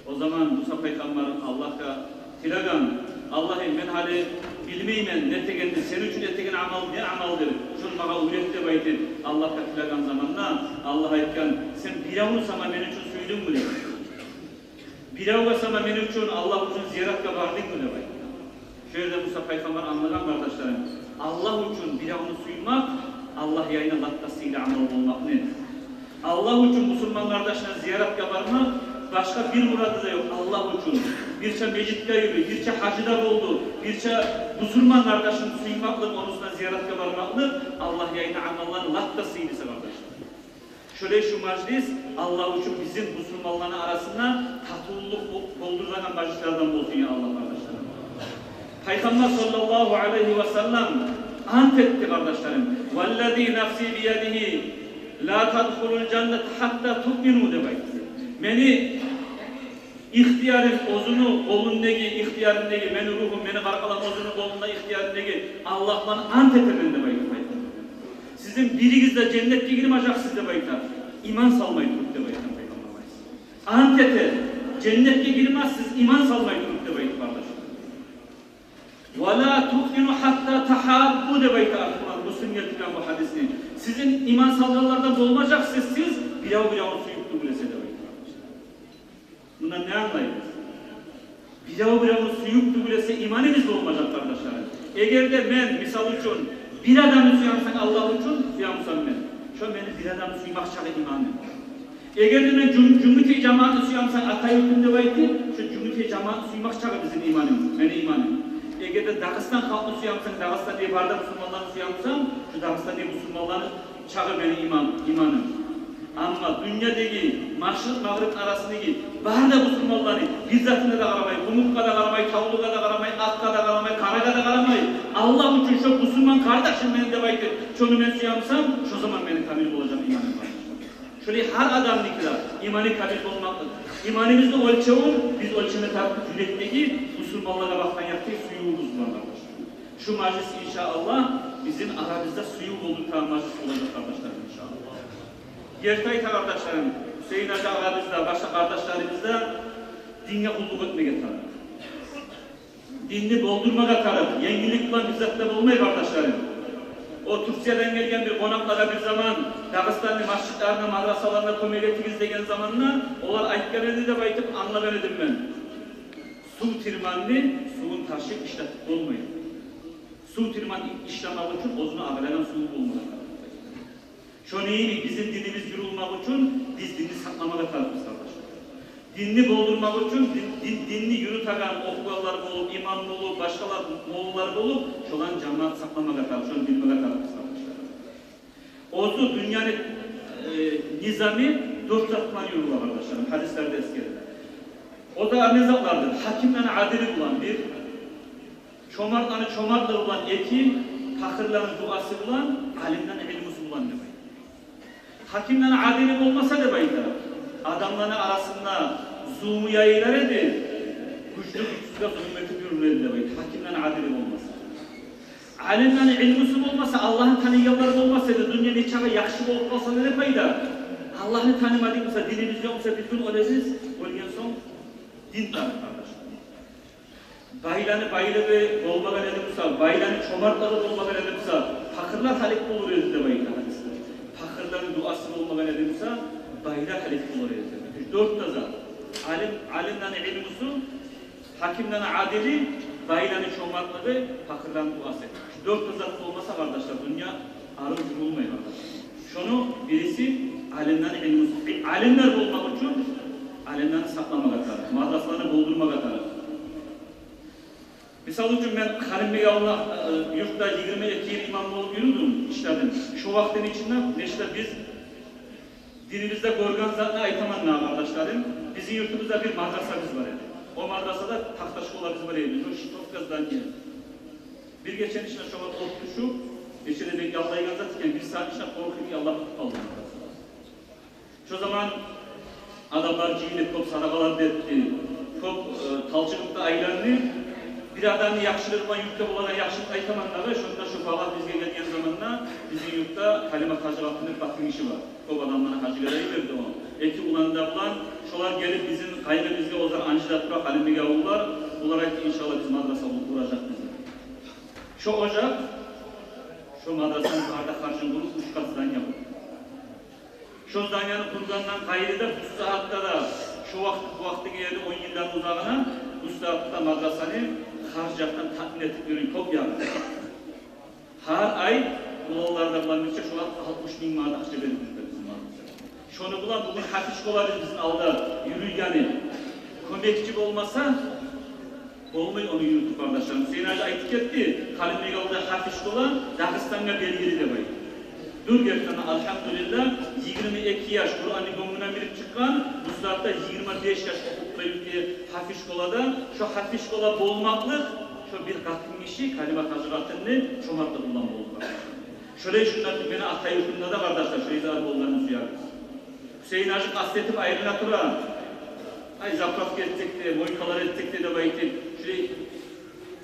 Speaker 2: O zaman Musa Peygamber'in Allah'a tilagan, Allah'ım ben hali bilmeymen, ne tegendi, senin için ettiğin amal ne amaldır? Şunu bana üretti baydı. Allah'a tilagan zamanla Allah'a etken, sen biravunu sana benim için suydun mu diye. Biravga sana benim için Allah için ziyaretle vardın mı diye. Şöyle Musa Peygamber anlayan kardeşlerim, Allah için biravunu suymak, Allah yayına lattasıyla amal olmak ne? Allah için Müslüman kardeşine ziyaretle varmak, başka bir muradı da yok Allah için. Birçe mecitte yürü, birçe hacıda oldu, birçe Müslüman kardeşin suymaklık, onusuna ziyaretle varmaklık, Allah yayına amallarını lattasıyla kardeşler. Şöyle şu meclis, Allah için bizim Müslümanların arasında tatululuk doldurulan meclislerden olsun ya Allah kardeşlerim. Peygamber sallallahu aleyhi ve sellem ant etti kardeşlerim. وَالَّذ۪ي نَفْسِي بِيَدِهِ لَا تَدْخُلُ الْجَنَّةِ حَتَّى تُؤْمِنُوا demek. Beni ihtiyarın ozunu kolundaki ihtiyarındaki beni ruhum beni karkalan ozunu kolunda ihtiyarındaki Allah'tan ant etemen demek. Sizin birinizde cennette girmeyecek siz demek. İman salmayı durup demek. Ant ete cennette girmez siz iman salmayı durup demek kardeşim. وَلَا تُؤْمِنُوا حَتَّى تَحَابُّوا demek. Müslüm getirilen bu hadisini. Sizin iman sallarlardan olmayacak siz bilav suyup dublese demek. Bundan ne anlayınız? Bilav suyup dublese imanımız olmayacak kardeşlerim. Eğer de ben misal için bir adamı suyamsan Allah için suyamsam ben. Şu beni bir adamı suymak çağı imanım. Eğer de ben cümleti cemaatı suyamsan Atay hükümde vakti, şu cümleti cemaatı suymak çağı bizim imanım, benim imanım. Eğer de Dağıstan halkını suyamsan, Dağıstan diye barda Müslümanlarını suyamsan, şu Dağıstan diye Müslümanların çağı benim imanım. Ama dünyadaki maşrık mağrib arasındaki barda Müslümanları bizzatına da aramayı, Kumuk'a da aramayı, Tavluğa da aramayı, Akka da aramayı, Karaga da aramayı, Allah için şu Müslüman kardeşim benim de vakti, şunu ben suyamsam, şu zaman benim kamil olacağım imanım var. Şöyle her adamlıkla imanı kabil olmaktadır. İmanımızda ölçeğin, biz ölçeme tarafı cüretteki Müslümanlara baktan yaptığı suyumuz var arkadaşlar. Şu meclis inşallah bizim aramızda suyu oldukları meclis olacak kardeşlerim inşallah. Yertay kardeşlerim, Hüseyin Hoca aramızda, başka kardeşlerimizde dinle kulluk etmeye getirir. Dinini doldurmaya taraf, yenilik olan bizzatta olmayı kardeşlerim. O Türkiye'den gelen bir konaklara bir zaman Dağıstanlı masjidlerine, madrasalarına kömekletiniz degen zamanla onlar aytkenedi de baytıp anlagan edim ben. Su tirmanlı, suyun taşı işletip olmayın. Su tirmanlı işlemek için ozunu ağlayan suyun olmalı. Şunu iyi bizim dinimiz bir olmak için biz dini saklamaya tarafız kardeşler. Dinini doldurmak için dinini yürüten okuyanlar olup, imam olup, başkalar moğullar olup şolan cemaat saklamaya tarafız, şunu bilmeye tarafız kardeşler. Ozu dünyanın nizami dört zatman yolu var arkadaşlarım, hadislerde eskiden. O da ne zatlardır? Hakimden adili bulan bir, çomartları bulan eki, fakirlerin duası bulan, alimden ilmusu bulan demek. Hakimden adili olmasa demek adamların arasında zulmü yayılar edin, güçlü güçsüzle zulmeti görürler demek. Hakimden adili olmasa. Alimden ilmusu olmasa, Allah'ın tanıyanları olmasaydı, dünyanın içine yakışı olup olsa ne fayda? Allah'ı tanımadığımızda, dinimiz yoksa bir gün olacağız, olgen son din tanır kardeşler. Baylanı olmadan edimsa, baylanı çomartları olmadan edimsa, fakirler halik olur demek. Fakirlerin duası olmadan edimsa, baylar halik olur demek. Dört tazar. Alimden ilmusu, hakimden adili, baylanı çomartları, fakirlerin duası. Dört tazar olmasa kardeşler, dünya arı bulunmuyor kardeşler. Şunu birisi alimden ilmusu. Alimler olmak için alimden saklamak atar, madrasalarını doldurmak atar. Misal için ben Halim Bey Allah yurtta 22 yıl imam olup yürüdüm, işledim. Şu vaktin içinde işte biz dinimizde gorgan zatına aytamanla kardeşlerim, bizim yurtumuzda bir madrasamız var idi. O madrasada tahta şkolarımız var idi. O Şitofgaz'dan geldi. Bir geçen içine şu vakit oldu şu, içine bir Allah'ı gazatırken bir saat içine korkuyor ki Allah tutup aldı. Şu zaman adamlar cihilip top sadakalar dertti, top talçılıkta aylandı. Bir adamı yakıştırma yurtta bulanan yakışık aytamanları, şunda şu bağlar bizge gelgen zamanla bizim yurtta kalimat hacı vaktinin bakım işi var. Top adamlara hacı görevi verdi o. Eki ulanda bulan, şolar gelip bizim kaybımızda o zaman anjidatla Halim Begavullar, olarak inşallah biz madrasa kuracak bizi. Şu ocak, şu madrasanın arda karşın bulup 3 katıdan yapıldı. Şu zanyanın kurgandan gayrıda bu saatte da şu vakti geldi 10 yıldan uzağına bu saatte madrasanı harcaktan tatmin ettik ürün top yaptı. Her ay bulanlarda bulanmışça şu an 60.000 manat akçe verilmiştir bizim madrasa. Şunu bulan bugün hafif şkoları bizim alda yürü yani. Kömekçi olmasa olmayı onu yürüttük kardeşlerim. Hüseyin Hacı aytık etti. Halim Begavul'da hafif şkola Dağıstan'a belgeli demeyi. Dur gerçekten elhamdülillah 22 yaş Kur'an'ı gönlüne verip çıkan bu saatte 25 yaş okutma ülke hafif şkolada şu hafif şkola bolmaklık şu bir katın işi kalimat hazıratını çomakla kullanma oldu. Şöyle şunlar ki beni Atay yurtunda da kardeşler şu izahı bollarını duyarız. Hüseyin Hacı kastetip ayrına duran ay zapraf ettik de boykalar ettik de baytık şöyle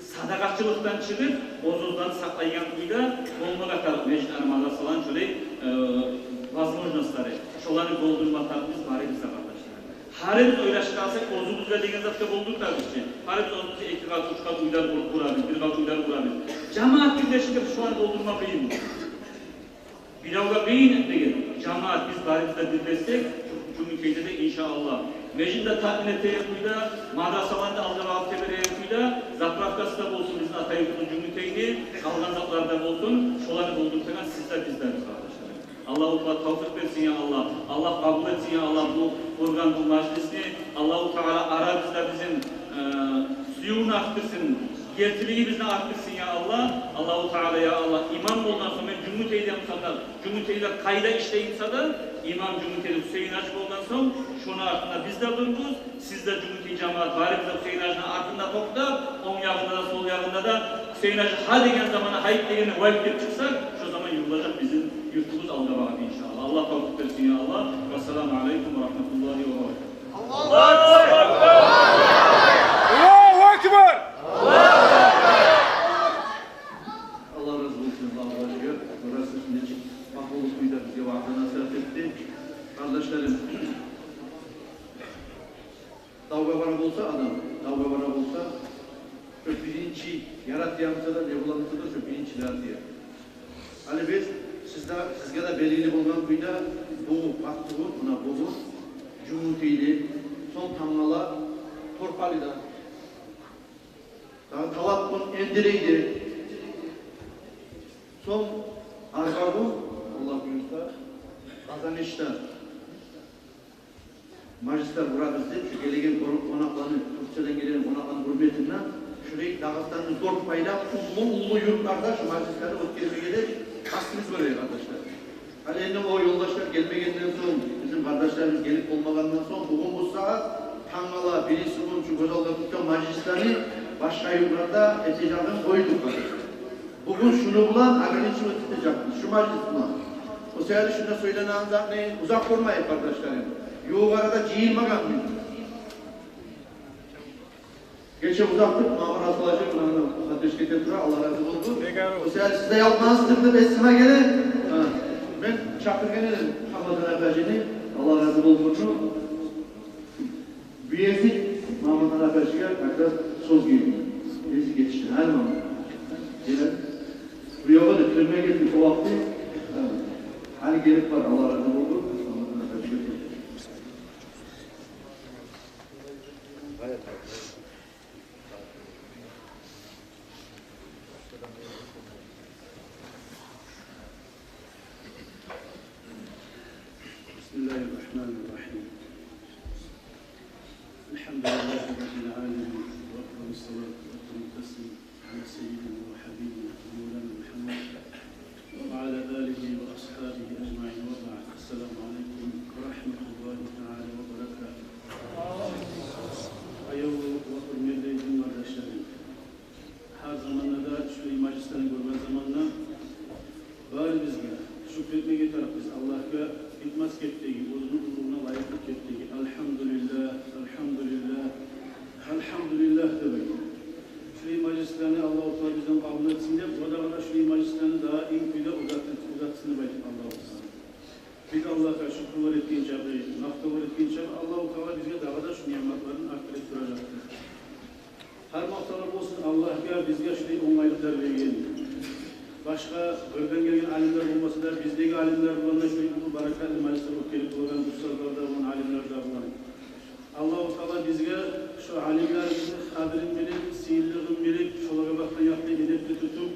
Speaker 2: sadakatçılıktan çıkıp bozuldan saklayan kuyda olmaga kalıp meclisine madrasalan şöyle vazmojnasları şoları doldurmaklarımız bari bize kardeşler. Harimiz öyle çıkarsak bozuluzda degen zaten bulduk kardeşler. Harimiz onumuzu 2 kat 3 kat uylar kurabilir, 1 kat uylar kurabilir. Cemaat birleşikte şu an doldurma kıyım. Bilavga beyin etmeye cemaat biz bari bize birleşsek Cumhuriyet'te de inşallah. Meclisde tatmin ettiği kuyda, madrasalarında aldığı vakteleri kuyda, zaprafkası da olsun bizim Atayurt'un Cumhuriyet'ini, kalgan zaplarda olsun, şoları doldurtulan sizler bizleriz kardeşlerim. Allah-u Teala tavfik versin ya Allah, Allah kabul etsin ya Allah bu organ, bu meclisini, Allah-u Teala ara bizler bizim suyunu arttırsın, gertiliği bizden arttırsın ya Allah, Allah-u Teala ya Allah, imam oldan sonra Cumhuriyet'e insanlar, Cumhuriyet'e kayda işleyinse de, İmam Cumhuriyet'e Hüseyin Hacı oldan sonra şunu ardında biz de dururuz, siz de Cumhuriyet cemaat bari bize Hüseyin Hacı'nın ardında topta, on yağında da sol yağında da Hüseyin Hacı ha degen zamana hayıp degeni vahip çıksak, şu zaman yurulacak bizim yurtumuz alda bakın inşallah. Allah tavuk versin ya Allah. Vesselamu aleyküm ve rahmetullahi ve berekatuhu.
Speaker 6: Allahu Ekber.
Speaker 3: Allah razı olsun. Allah razı olsun. Burası şimdi Mahmut Bey'de bize vaazı nasihat etti. Kardeşlerim, davga bana bulsa adam, davga bana bulsa şu bilinci yaratıyamsa da ne bulanırsa da şu bilinçler diye. Hani biz sizge de belirli bulgan kuyda bu baktığı, buna buğu, cumhuriyeli, son tanrılar, torpalida, daha kalatkın endireydi, son argabu, Allah buyursa, kazanışta, majlisler buradızdı, şu gelegen konaklarını, Türkçeden gelen konaklarının hürmetinden, şurayı Dağıstan'ın zor payla, ulu yurtlarda şu majlisleri ötkelime gelip, kastımız var ya kardeşler. Hani eline o yoldaşlar gelmegenden sonra, bizim kardeşlerimiz gelip olmagandan sonra, bugün bu saat, Tangala, Bilisum'un şu Gözal'da majlislerini başka yurtlarda eteceğini koyduk kardeşler. Bugün şunu bulan, agilin şunu tutacaktır, şu majlis bulan. O sefer şuna söylenen ne? Uzak olmayın kardeşlerim. Yoğu arada cihilmagan mı? Geçe uzaktık, Mahmur Asılacı, Ateş Ketetura, Allah razı olsun. O sefer size yapmanızdır da beslime gelin. Ben Çakırgen edim, Hamazan Efenci'ni, Allah razı olsun. Büyüyesik, Mahmur Efenci'ye kadar söz giydim. Birisi geçti, her zaman. Yine, bu yola da kırmaya getirdik o vakti. Hani gelip var, Allah razı olsun. Hamazan Efenci'ye getirdik.
Speaker 7: Bismillahirrahmanirrahim. Elhamdülillahi Rabbil alemin. Ve afdalu salatu ve afdalu teslim ala seyyidina ve habibina Mevlana Muhammed ve ala alihi ve ashabihi ecmaîn ve ba'd. Esselamu aleyküm ve rahmetullahi teala ve berekatuhu. Hayırlı ve hürmetli din kardeşlerim. Her zamanlarda şu majlislerini görme zamanla bari bizge şükretmeye taraf biz Allah'a bitmez kettiği, uzunluğuna layıklık kettiği, elhamdülillah, elhamdülillah, elhamdülillah demek. Şu majlislerini Allah-u Teala bizden kabul etsin diye, o da şu majlislerini daha iyi bir uzatsın belki Allah-u Teala. Biz Allah'a şükürler ettiğin çabı, naftalar ettiğin çabı, Allah-u Teala bize daha da şu nimetlerini arttırıcıdır. Her naftalar olsun Allah'a bizge şu onaylıklar vergen. Başka bölden gelen alimler olması da bizdeki alimler bulanlar şu bu barakatlı majlisler okuyup olan ustazlarda olan alimler de bulan. Allah-u Teala bizge şu alimler bizi kadrin bilip, sihirliğin bilip, şolara baktan yaptığı edepli tutup,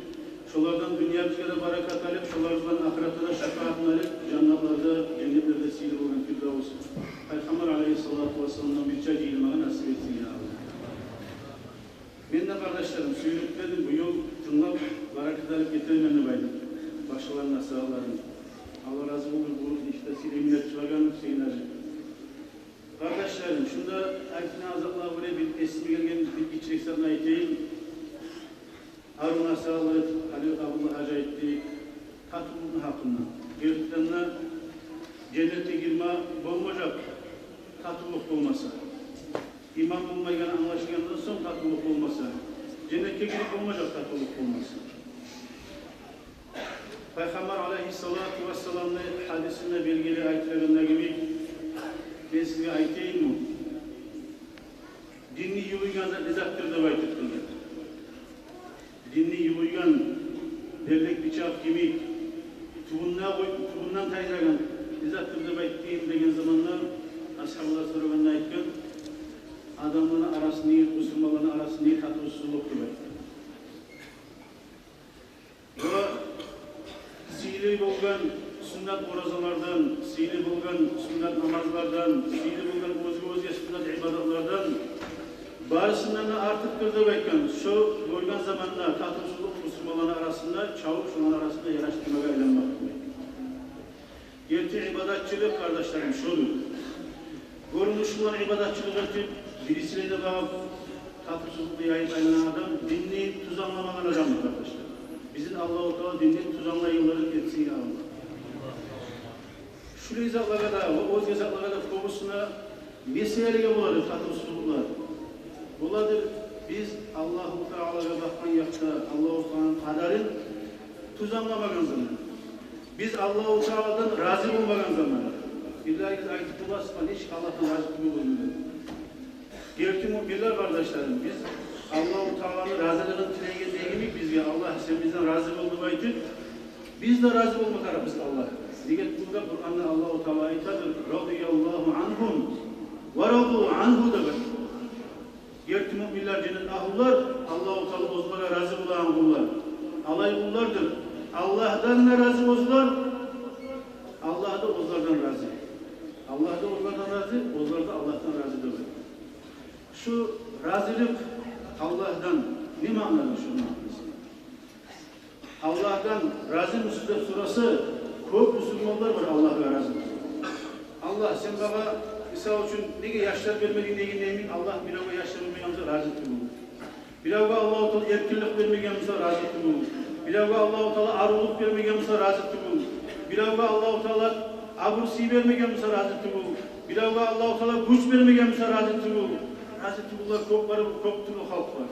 Speaker 7: şolardan dünya bizge de barakat alıp, şolardan ahirette de şefaatini alıp, cennetlarda, cennetlerde sihirli olan Firdevs. Peygamber aleyhissalatu vesselam'dan bir çay ilmağına nasip etsin ya Allah. Ben de kardeşlerim, suyunukledim bu yol tınlap barakat alıp getirmeni baydım. Başkalarına sağlarım. Allah razı olur bu işte silimler çıragan Hüseyin'leri. Kardeşlerim, şunda Erkin Azat'la buraya bir esmi gelgen bir içeriklerine ayeteyim. Harun'a sağlık, Halil Abdullah Hacı etti. Tatlı'nın hakkında. Gerçekten cennete girme bomboşak. Tatlılık olmasa. İmam olmayan anlaşılandan son tatlılık olmasa. Cennete girip olmayacak tatlılık olmasa. Peygamber aleyhissalatu vesselam'ın hadisinde bilgili ayetlerinde gibi ben size ayeteyim mi? Dinni yuvuygan izattır da ayettir. Dinni yuvuygan derlek bıçak gibi tubundan tayragan izattır da ayettiğim degen zamanlar ashablar sorulan ayetken adamların arasını, Müslümanların arasını tatlırsızlık gibi. Bu sihirli bulgan sünnet orazalardan, sihirli bulgan sünnet namazlardan, sihirli bulgan özgü sünnet ibadetlerden barısından artık kırdırırken şu bulgan zamanla tatlırsızlık Müslümanların arasında, çavuş onun arasında yaraştırmaya eğlenmek. Gerçi ibadetçilik kardeşlerim şudur. Görünüş olan ibadetçilik etip birisiyle de bağlı tatlırsızlıkla yayıp aylanan adam dinini tuzanlamadan adamdır kardeşler. Bizim Allah-u Teala dinini tuzanla yılları etsin ya Allah. Şu izahlara da, o izahlara da fokusuna meseleye buladı tatlısuluklar. Buladır biz Allah-u Teala'ya bakman yakta Allah-u Teala'nın kadarın tuzanlamagan zaman. Biz Allah-u Teala'dan razı olmagan zaman. İllahi ayet bulasman hiç Allah'tan razı olmuyor. Gerçi müminler kardeşlerim biz Allah-u Teala'nın razılığını tileygendiğimiz biz ya Allah sen bizden razı olmaydı. Biz de razı olma tarafımız Allah. Diğer burada Kur'an'da Allah-u Teala ayetadır. Radiyallahu anhum ve radu anhu da var. Gerçi müminler cennet ahullar Allah-u Teala onlara razı olan kullar. Alay kullardır. Allah'tan da razı olsunlar. Allah da onlardan razı. Allah da onlardan razı, onlar da Allah'tan razıdır. Şu razılık Allah'tan ne manada şu manası? Allah'tan razı mısınız surası çok Müslümanlar var Allah'a razı. Allah sen bana misal için ne yaşlar vermediğin neyin Allah bir ava yaşlar vermeyemse razı kılır. Bir ava Allah-u Teala erkinlik vermeyemse razı kılır. Bir ava Allah-u Teala aruluk vermeyemse razı kılır. Bir ava Allah-u Teala abursi vermeyemse razı kılır. Bir ava Allah-u Teala güç vermeyemse razı kılır. Razı kılırlar çok var, çok türlü halk var.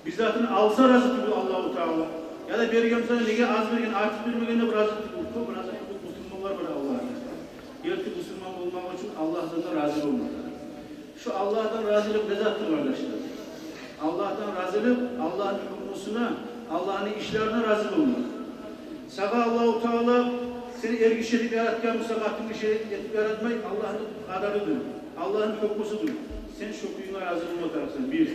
Speaker 7: Bizzatını alsa razı kılır Allah-u Teala. Ya da vermeyemse neye az vergen, artık vermeyemse razı kılır. Çok razı kılır Müslümanlar var Allah'a. Gerçi Müslüman olmak için Allah'tan da razı olmak. Şu Allah'tan razılık ne zattır kardeşler? Allah'tan razılık, Allah'ın hükmüsüne, Allah'ın işlerine razı olmak. Sana Allah-u Teala seni ergişelip yaratken, musakatın işelip yaratmayı Allah'ın kadarıdır. Allah'ın hükmüsüdür. Sen şükrüne razı olmak tarafsın. Bir.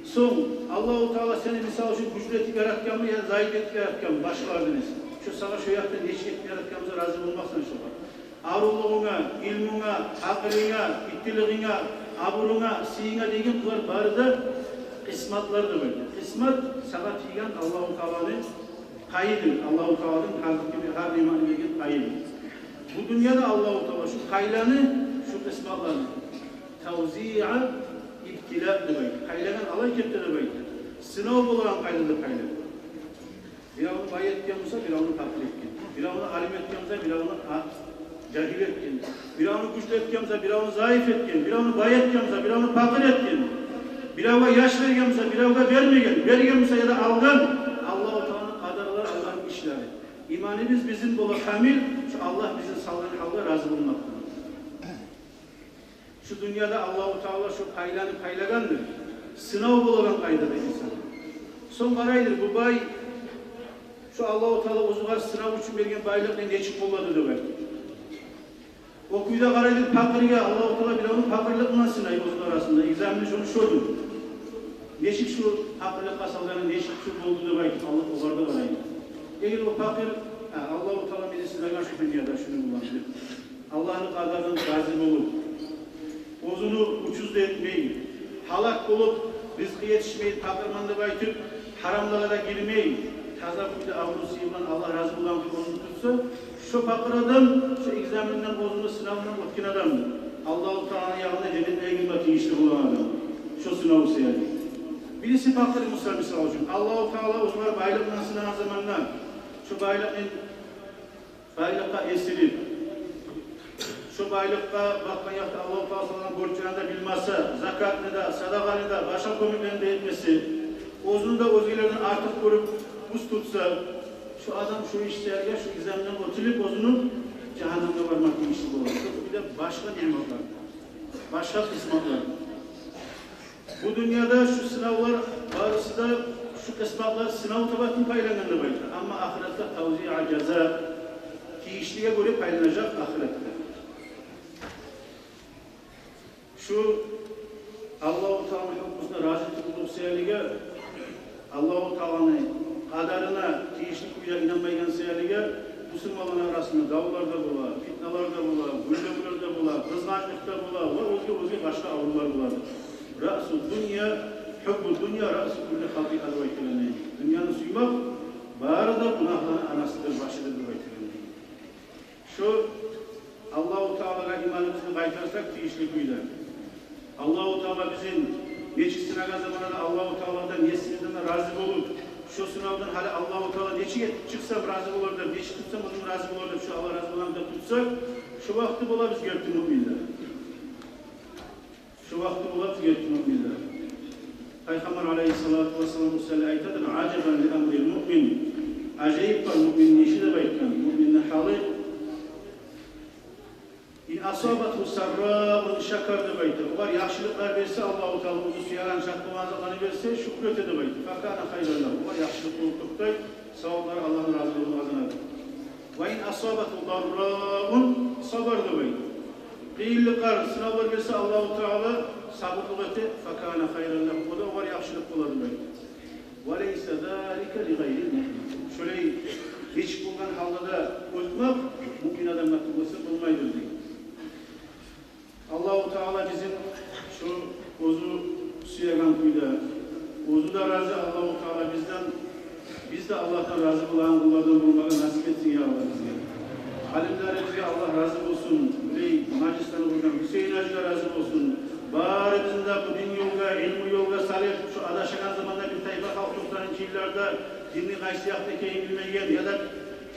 Speaker 7: Son, Allah-u Teala seni misal için güçlü etip yaratken mi ya da zayıf etip yaratken mi? Başkalardınız. Şu sana şu yaptığın neşik etip yaratkenimize razı olmaksan şu var. Aruluğuna, ilmuna, aklına, ittiliğine, aburuna, siyine degen bunlar bari de kısmatlar da böyle. Kısmat sana tiyen Allah-u Teala'nın kayıdır. Allah-u Teala'nın her imanı degen kayıdır. Bu dünyada Allah-u Teala şu kaylanı, şu kısmatlarını tavzi'a ibtila da böyle. Kaylanan alay kepte de böyle. Sınav olan kayladır kayladır. Bir onu bayet etkense bir onu takdir etken. Bir onu alim etkense bir onu cahil etken, bir onu güçlü etkense, bir onu zayıf etken, bir onu bay etkense, bir onu fakir etken, bir ona yaş vergense, bir ona vergense ya da algan, Allah-u Teala'nın kadarları, Allah'ın işleri. İmanımız bizim bula kamil, şu Allah bizim sallallahu aleyhi razı bulmaktadır. Şu dünyada Allah-u Teala şu paylanı paylagandır. Sınav bulagan kaydadır insan. Son karaydır bu bay, şu Allah-u Teala ozuğar sınav için vergen baylıkla neçik bolladı da belki. Okuyuda karaydık fakirge Allah-u Teala bir onun fakirlikle sınayı onun arasında. İgzamini şunu şudur. Neşik şu fakirlik kasallarının neşik şu olduğu da belki Allah o kadar varaydı. Eğer o fakir Allah-u Teala bizi sınayla şu dünyada şunu bulaştı. Allah'ın kadarının razı olup, ozunu uçuz da etmeyin, halak olup, rızkı yetişmeyin, takırmanda baytıp, haramlara girmeyin, taza kuyda avrusu yılan Allah razı olan bir onu tutsa, şu fakir adam, şu egzaminden bozulma sınavından otkin adamdır. Allah-u Teala'nın yanında cennetine girmek işli bulan adam. Şu sınavı seyirdi. Birisi fakir Musa misal için. Allah-u Teala uzunlar baylıkla sınanan zamanlar, şu baylıkla esirip, şu baylıkta bakman yakta Allah-u Teala'nın borçlarını da bilmesi, zakatını da, sadakanı da, başka komiklerini de etmesi, ozunu da özgelerden artık korup buz tutsa, şu adam şu işlerge, şu izlemden oturup ozunu cehennemde varmak işi bu olur. Bir de başka nimetler, başka kısmetler. Bu dünyada şu sınavlar varısı da şu kısmetler sınav tabatın paylananı bayılır. Ama ahirette tavzi'a ceza ki işliğe göre paylanacak ahirette. Şu Allah-u Teala'nın hükmüsüne razı tutulup seyrige Allah-u Teala'nın kadarına, tiyişli kuyuya inanmaygan seyrige Müslümanlar arasında davullar da bula, fitnalar da bula, güldemler da bula, kızgançlık da bula, özge başka avrular buladır. Ra'su dünya, hükmü dünya, ra'su kulli halki advaytılani. Dünyanı suymak, bari da günahların anasıdır, başıdır advaytılani. Şu Allah-u Teala'ya imanımızı kaytarsak tiyişli kuyuda. Allah-u Teala bizim neçik sınagan zamanında Allah-u Teala'dan neslinden razı olur. Şu sınavdan hala Allah-u Teala neçik çıksam razı olur da, neçik tutsam onun razı olur da, şu Allah razı olan da tutsak,
Speaker 5: Şu vakti bula biz gördük müminler. Şu vakti bula biz gördük müminler. Peygamber aleyhissalatu vesselam bu sene aytadır. Aceben li emril mümin. Acayip var müminin işi de baytkan. Müminin halı. İn asabatu sarra'un şakar da baytı. O var yaxşılıklar verse Allah-u Teala uzu suyaran şaklımazlıklarını verse şükret de baytı. Fakana hayırlar. O var yaxşılık oldukta savunlar Allah'ın razılığını azınadır. Ve in asabatu darra'un sabır da baytı. Değillikler, sınavlar verse Allah-u Teala sabırlık eti. Fakana hayırlar. O da var yaxşılık oladı baytı. وَلَيْسَ ذَٰلِكَ لِغَيْرِ الْمُؤْمِنِ Şöyle hiç bulgan halde ötmek mümin adam matlubası bulmaydır diyor. Allah-u Teala bizim şu ozu suyagan kuyda, ozu da razı Allah-u Teala bizden, biz de Allah'tan razı bulan kullardan bulmağı nasip etsin ya Allah bize. Halimlerimize Allah razı olsun. Macistan'ı buradan Hüseyin Hacı'ya razı olsun. Bari bizim de bu din yolga, ilmi yolga salih, şu adaşanan zamanda bir tayfa halk 90'lı dinli qaysı yaxda keyin bilmegen ya da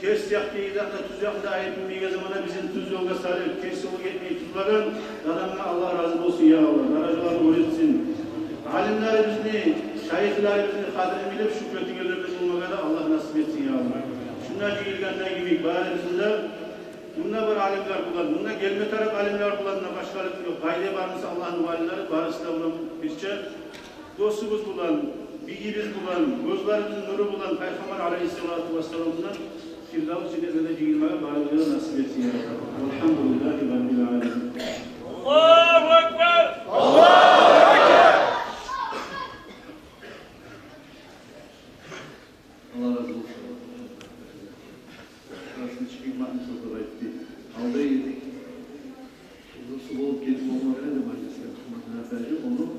Speaker 5: ters yaxda yedakda tuz yaxda ayıp bilmegen zamanda bizim tuz yolga salih, ters yolu getmeyi tuzlagan adamına Allah razı olsun ya Allah. Darajaları öğretsin. Alimlerimizni, şayihlerimizni kadrini bilip şu kötü yerlerde bulmağa da Allah nasip etsin ya Allah. Şunlar gelgenden gibi bari bizim de bununla bir alimler bulan, bununla gelme taraf alimler bulanına başkalık yok. Gayde varmışsa Allah'ın valileri, barısı da bulan birçe dostumuz bulan, bilgimiz bulan, gözlerimizin nuru bulan Peygamber aleyhissalatu vesselam'dan Firdevs cennetine girmeye barileri nasip etsin ya Rabbi. Elhamdülillahi Rabbil alemin.
Speaker 1: Allahu Ekber.
Speaker 3: Allah razı olsun. Aslında çıkayım mahmut olarak etti. Alda yedik. Uzun su olup gelip olmaları ne de maalesef. Onun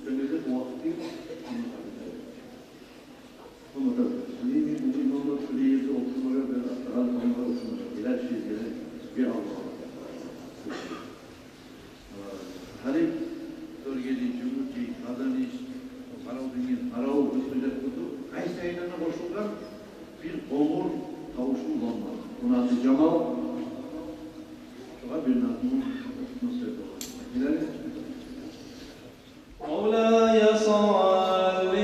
Speaker 3: önünde o vakti anlatabilir. Ama tabii. Bu imamlar süreyesi oturmaya ve razmanlara oturmaya. Her şey gelen bir Allah'a. Halim bölgeli, Cumhurki, Adaniş, Maravdingin, Maravu, Hüsnü'yle kutu. Kayseri'ne koşuldan bir olur tavuşu bulunmalı. Bunun adı Cemal. Şuna bir nazmı nasıl yapalım? İleri.
Speaker 8: مولاي صل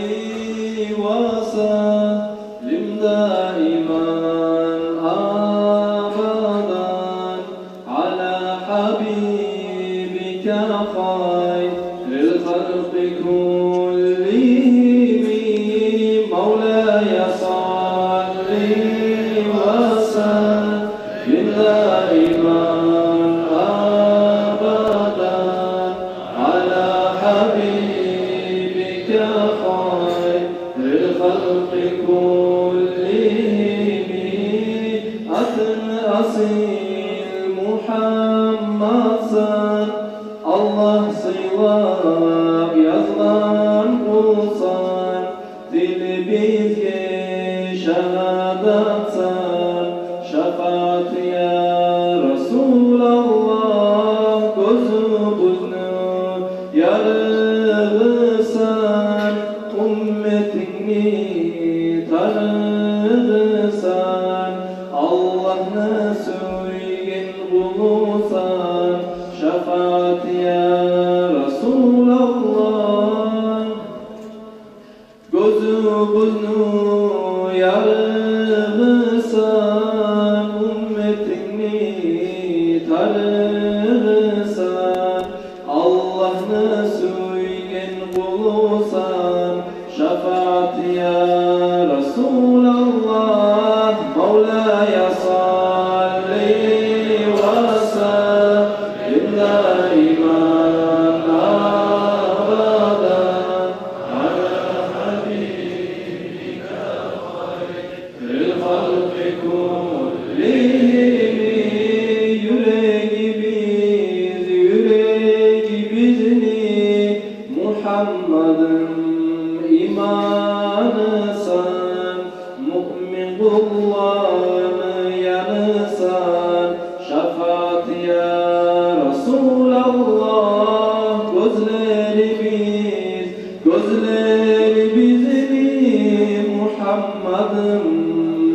Speaker 8: وسلم دائما أبدا على حبيبك خير الخلق كلهم مولاي صل وسلم دائما أبدا على حبيبك خير الخلق كلهم أصيل محمد صل الله صواب yazılan kulsan dil bizge şehadatsan şefaat ya Resulallah gözümüzünü yarısan ümmetini tanısan Allah'ını söyleyen bulusan şefaat ya Resulallah gözümüzünü yarısan ümmetini tanısan Allah'ını söyleyen bulusan şefaat ya Resulallah Mevla'ya salli ve sellim daiman abadan ala habibika hayril halqi kullihim yüreğimizni Muhammed'in imanısan mümin kullarını yanısan şefaat ya Resulallah gözlerimizni Muhammed'in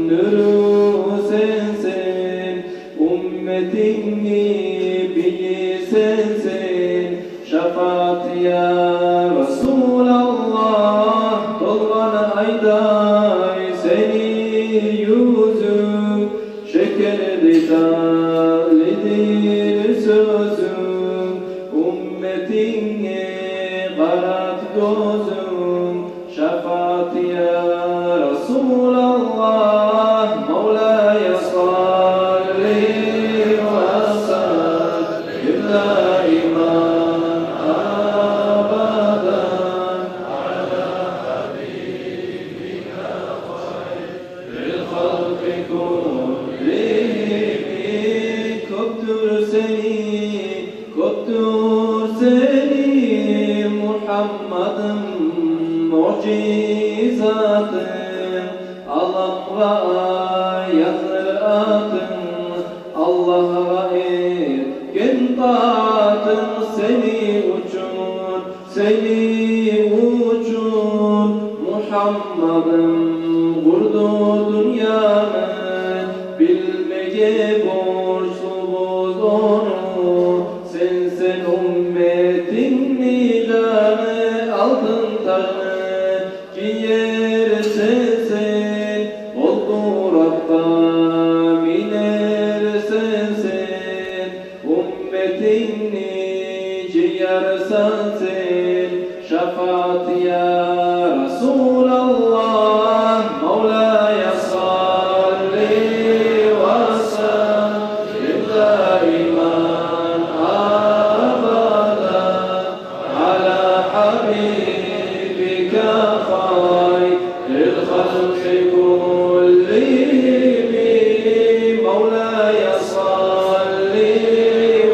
Speaker 8: nuru sensin ümmetini Resulallah dolgan ayday seni yüzün şekerdi talidir sözün ümmetine karat gözün şefaat ya Resulallah Mevla'ya salli ve sellim daiman abadan ala habibika hayril halki kullihim koptur seni Muhammed'in mucizatın Allah'a yazır atın Allah'a erken taatın seni uçun Muhammed'in kurdu dünyanı bilmeye borçluyuz onu sen ümmetin nidanı altın tacını giyer sen oldu Rabba miner sen ümmetini ciğersen sen şefaat ya Resulallah Mevla'ya salli ve sellim daiman abadan ala habibika hayril halki kullihim Mevla'ya salli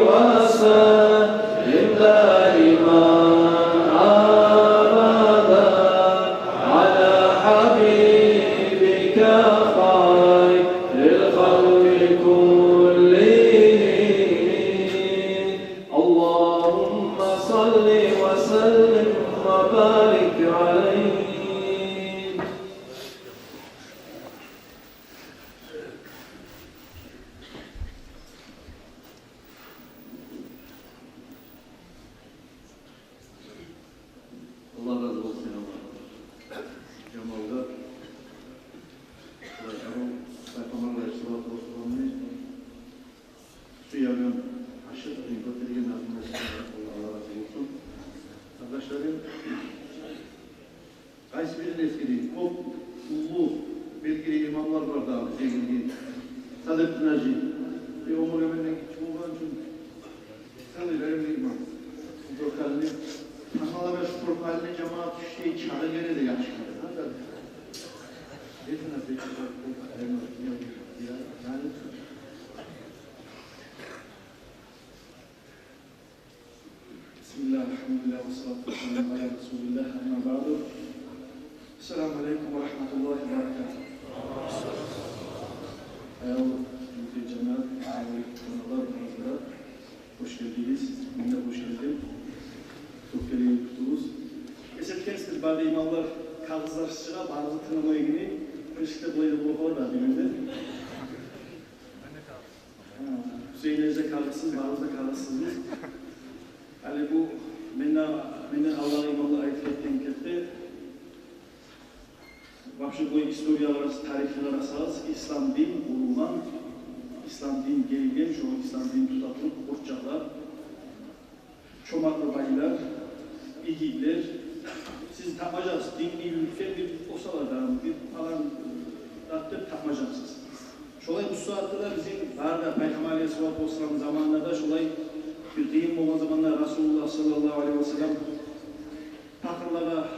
Speaker 8: ve sellim daiman abadan ala habibika hayril halki kullihim Allahümme salli ve sellim ve barik aleyhi
Speaker 3: Allah razı olsun ama. Cemal'da Sayfaman Aleyhisselatü Vesselam'ın şu yarın aşırı kıymetli nazımlaştırıyor. Allah razı olsun. Arkadaşlarım, Kayseri'nin eskili, çok ulu, bilgili imamlar vardı abi, sevgili Sadettin Hacı. Ve Umur Emin'den küçük olduğun için sanırım imam. Bu prokalini, Anadolu ve şu prokalini cemaat şey çare göre de yaşıyor.
Speaker 9: Bismillah, elhamdülillah, ve salatu ve selamu ala Resulillah, amma ba'du. Esselamu aleyküm ve rahmetullahi ve berekatuhu. Ayol, büyük cemaat, ayol, konular, hazırlar. Hoş geldiniz, ben de hoş geldim. Çok gelin kutunuz. Esetkenizdir, bazı imamlar kağızlar çığa, bazı tınamaya gibi. Kışta boyu bulur da birinde. Hüseyin'e kalırsız, bazı da kalırsızız. Yani bu menden Allah'a imanla ayet ettiğim kette vahşi boyu historiyalar, tarihler asas, İslam din bulunan, İslam din gelgen, şu İslam din tutatılıp borçaklar, çomaklı baylar, igiller, siz tapacağız, dinli ülke bir olsalardan, bir falan dattır tapmayacaksınız. Şolay bu saatte de bizim barda Peygamber Aleyhisselatü Vesselam zamanında da şolay bir kıyım olan zamanlar Resulullah sallallahu aleyhi ve sellem takırlara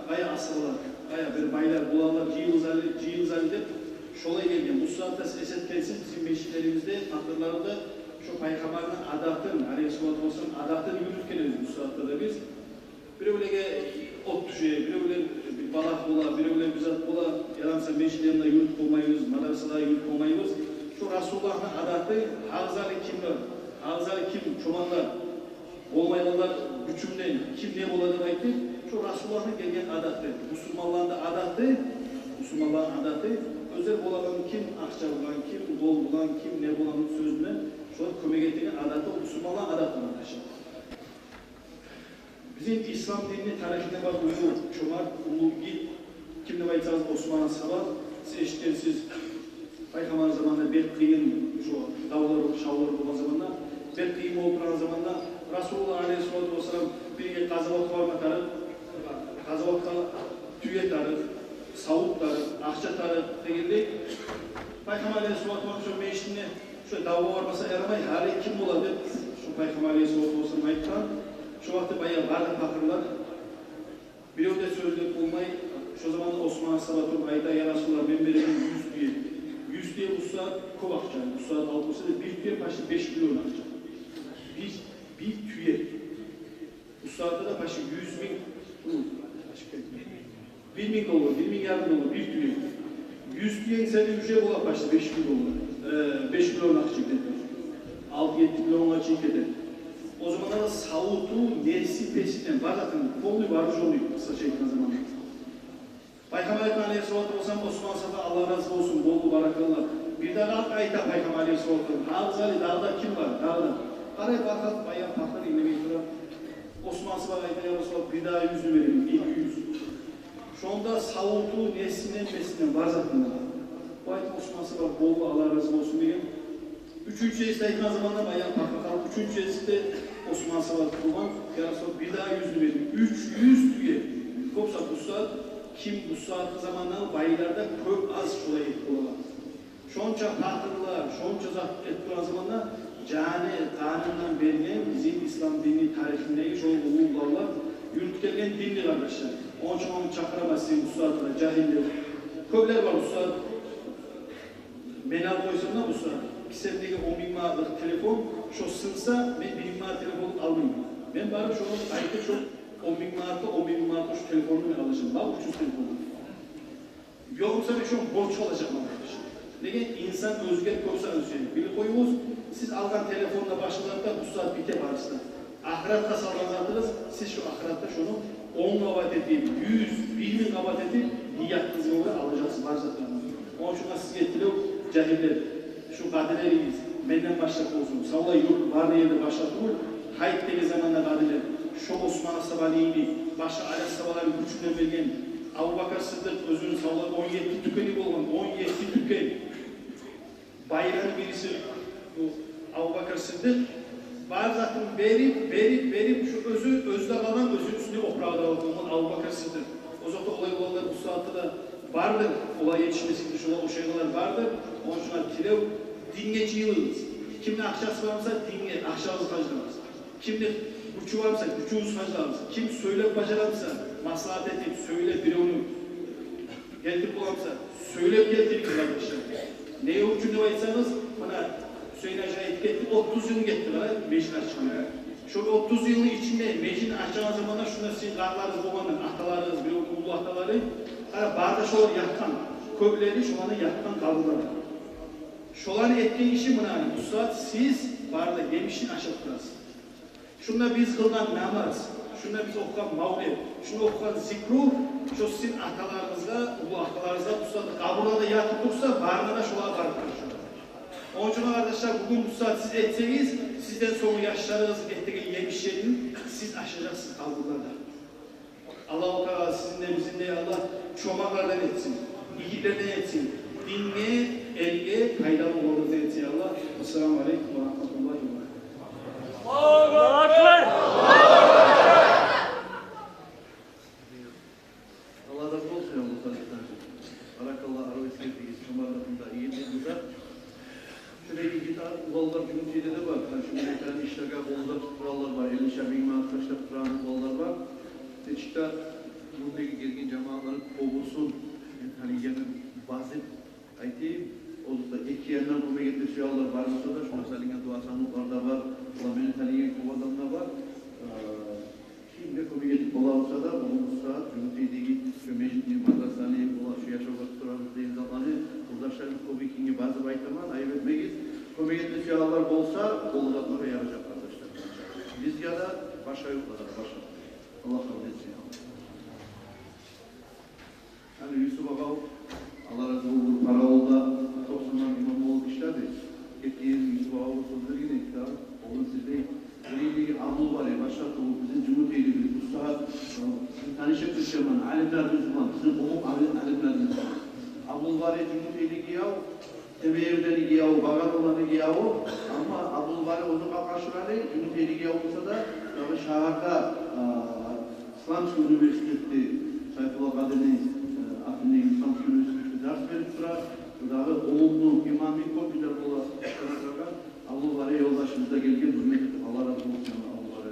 Speaker 9: kaya asırlar, kaya bir baylar bulanlar cihil dep şolay gelgen. Bu saatte esetkensin bizim meşitlerimizde, takırlarında şu Peygamber'in adatın, Aleyhisselatü Vesselam adatını yürütkeniz bu saatte de biz. Bir öyle ot düşüyor, bir öyle bir balak bola, bir öyle güzel bola, yalansa meşitlerinde yürüt olmayız, madrasada yürüt olmayız. Şu Resulullah'ın adatı, hafızalı kimler? Ağzları kim, çobanlar, olmayanlar güçümden kim ne olanı ayıttı? Şu Resulullah'ın gelgen adatı, Müslümanların adatı, özel olanın kim, akça bulan, kim, bol bulan, kim ne bulanın sözünden şu an kömek ettiğin adatı, Müslümanların adatına taşır. Bizim İslam dinini tarihine bak uyuyor. Çomar, ulu git. Kimde baytsanız Osman Sabah. Siz eşitlersiz. Peygamber zamanında bir kıyın şu dağlar, şavlar olan zamanında bir kıyım olduğu zamanında Resulullah Aleyhisselatü Vesselam bir kazavat var tarıp kazavatta tüye tarıp savut tarıp akça tarıp degildi. Peygamber Aleyhisselatü Vesselam meşhine şu dava varmasa yaramay hali kim oladı? Şu Peygamber Aleyhisselatü Vesselam ayıptan şu vakti bayağı vardı fakirler. Bir de sözlük olmayı şu zaman Osman Sabat'ın ayda ya Resulullah ben veririm 100 diye. 100 diye bu saat kov akacak. Bu saat altı olsa da bir tüye başı 5 milyon akacak. Bir tüye. Bu saatte de başı 100 bin dolar, 1 milyar dolar bir tüye. 100 tüye insanı bir şey olan başı 5 milyon dolar. 5 milyon akacak dedi. 6-7 milyon akacak dedi. O zaman da savutu, nesi, pesiden var zaten. Kolu varmış oluyor kısa çekilen zamanında. Peygamber Aleyhisselatü Vesselam Osman Safa Allah razı olsun, bol barakallah. Bir de kalk ayta Peygamber Aleyhisselatü Vesselam. Hafızali dağda kim var? Dağda. Araya bakalım bayağı patlar inlemeyi durar. Osman Safa ayta ya Resulallah bir daha 100'ünü verelim, 200. Şu anda savutu, nesine, mesine var zaten. Bu ayta Osman Safa bol Allah razı olsun diye. Üçüncü şeysi ekran zamanında bayağı bakalım. Üçüncü şeysi de Osman Safa kurban. Ya Resulallah bir daha 100'ünü verelim. 300 tüye. Kopsa bu saat. Kim bu saat zamanında bayılarda köp az şolay etki olamaz. Şonca hatırlar, şonca zat etki olan zamanda cani, kanundan verilen bizim İslam dini tarihindeki şol ulullarla yürüt gelgen dinli kardeşler. Onun için onu çakıramazsın bu saatte, cahiller. Köpler var bu saat. Menal koysam da bu saat. Bir senedeki 10 bin mağazalık telefon, şu sınsa ben 1 bin mağazalık telefonu almayayım. Ben bari şu ayda çok 10 bin manatla şu telefonumu alacağım. Daha ucuz telefonu. Yoksa ben şu an borç alacağım arkadaşlar. Neden? İnsan özgür koysa özgür. Bir koyumuz, siz alınan telefonla başladığında bu saat bite varsa. Ahiratta sağlanırdınız, siz şu ahiratta şunu 10 kavat edip, 100, 1000 kavat edip, niyattınız yolu alacaksınız var zaten. Onun için siz getiriyor, cahiller. Şu kaderleriniz, benden başlatma olsun. Sağla yok, var yerde başlatıyor. Hayt deli zamanla kaderler. Şu Osman Sabah'ın başka alet sabahların güçüne vergen Abu Bakar Sıddık özünün sağladığı 17 tükeni olan 17 tüken bayram birisi bu Abu Bakar Sıddık var zaten verip şu özde kalan özün üstüne oprağa dağıtılman Abu Bakar Sıddık. O zaman olay olanlar bu saatte de vardır. Olay yetişmesi için o şeyler vardır. Onun için tirev dinleci yılınız. Kimin akşası varsa dinle, akşamız kaçlamaz. Kimde gücü varsa gücümüz kaçlamaz. Kim söyle bacaramsa, maslahat edip söyle bir onu getirip olamsa, söyleyip getirip arkadaşlar. Neye ucunu baysanız, bana Hüseyin Hacı'na etiketti, 30 yıl getti bana, meclis açmıyor. Şu 30 yılın içinde meclis açacağınız zamanlar şuna sizin karlarınız, babanız, ahtalarınız, bir okullu ahtaları, barda şolar yaktan, kökleri şu anda yaktan kaldılar. Şoların ettiği işi buna, bu saat siz barda yemişin aşağı tutarız. Şunda biz kılınan namaz, şunda biz okuyan mavlid, şunda okuyan zikru, şu sizin ahtalarınızda, bu ahtalarınızda bu saat kaburada yatıp dursa, barda da şolar var. Onun için arkadaşlar bugün bu saat siz etseniz, sizden sonra yaşlarınız ettiği yemişlerin siz aşacaksınız kaburlarda. Allah-u Teala sizinle bizimle Allah çomaklardan etsin, iyilerden etsin, dinle, elge, faydalı oluruz etsin Allah. Esselamu Aleyküm ve Rahmetullahi ve Berekatuhu.
Speaker 1: Allahu Ekber!
Speaker 3: Allah razı olsun ya muhtarlıklar. Barakallah arvesiyeti çomarlarında iyi dediler. Şöyle iki tane uvallar Cumhuriyet'de de var. Şimdi bir tane işlerge bolda kurallar var. 50'şer bin arkadaşlar kuranın bollar var. Seçikte buradaki gelgin cemaatların kovulsun. Hani yani bazı ayetiyim. Olursa iki yerden kuvve getirişi Allah var mı da şuna salingen duasanlıklarda var. Allah beni salingen kuvadanlar var. Şimdi kuvve getirip olursa da olursa Cumhuriyet'deki şu meclis madrasani şu yaşa baktıran değil zamanı kurdaşların kuvve kingi bazı baytaman ayıp etmeyiz. Kuvve getirişi Allah olsa olacaklara yarayacak arkadaşlar. Biz ya da başka yoklar başka. Allah kabul etsin. Hani Yusuf Ağal Allah razı olsun para oldu. Toplumdan imam oldu işlerdi. Ettiğiniz Yusuf Ağal'ın sözleri yine iktidarı. Onun sizde bir amul var ya başlattı bu bizim Cumhuriyet'li bir usta danışık düşemen, alimlerimiz var, bizim umum alimlerimiz var. Abdülbari Cumhuriyeti giyav, Emeğevleri giyav, Baganoğlan'ı giyav, ama Abdülbari onun karşıları Cumhuriyeti giyav olsa da şahaka İslamsk Üniversitesi, Sayfullah Kadeni, Akın'ın İslamsk Üniversitesi ders verip durar. Buradaki olumlu, imami çok güzel olarak Abdülbari yoldaşımızda gelgen hürmet edip Allah razı olsun Abdülbari.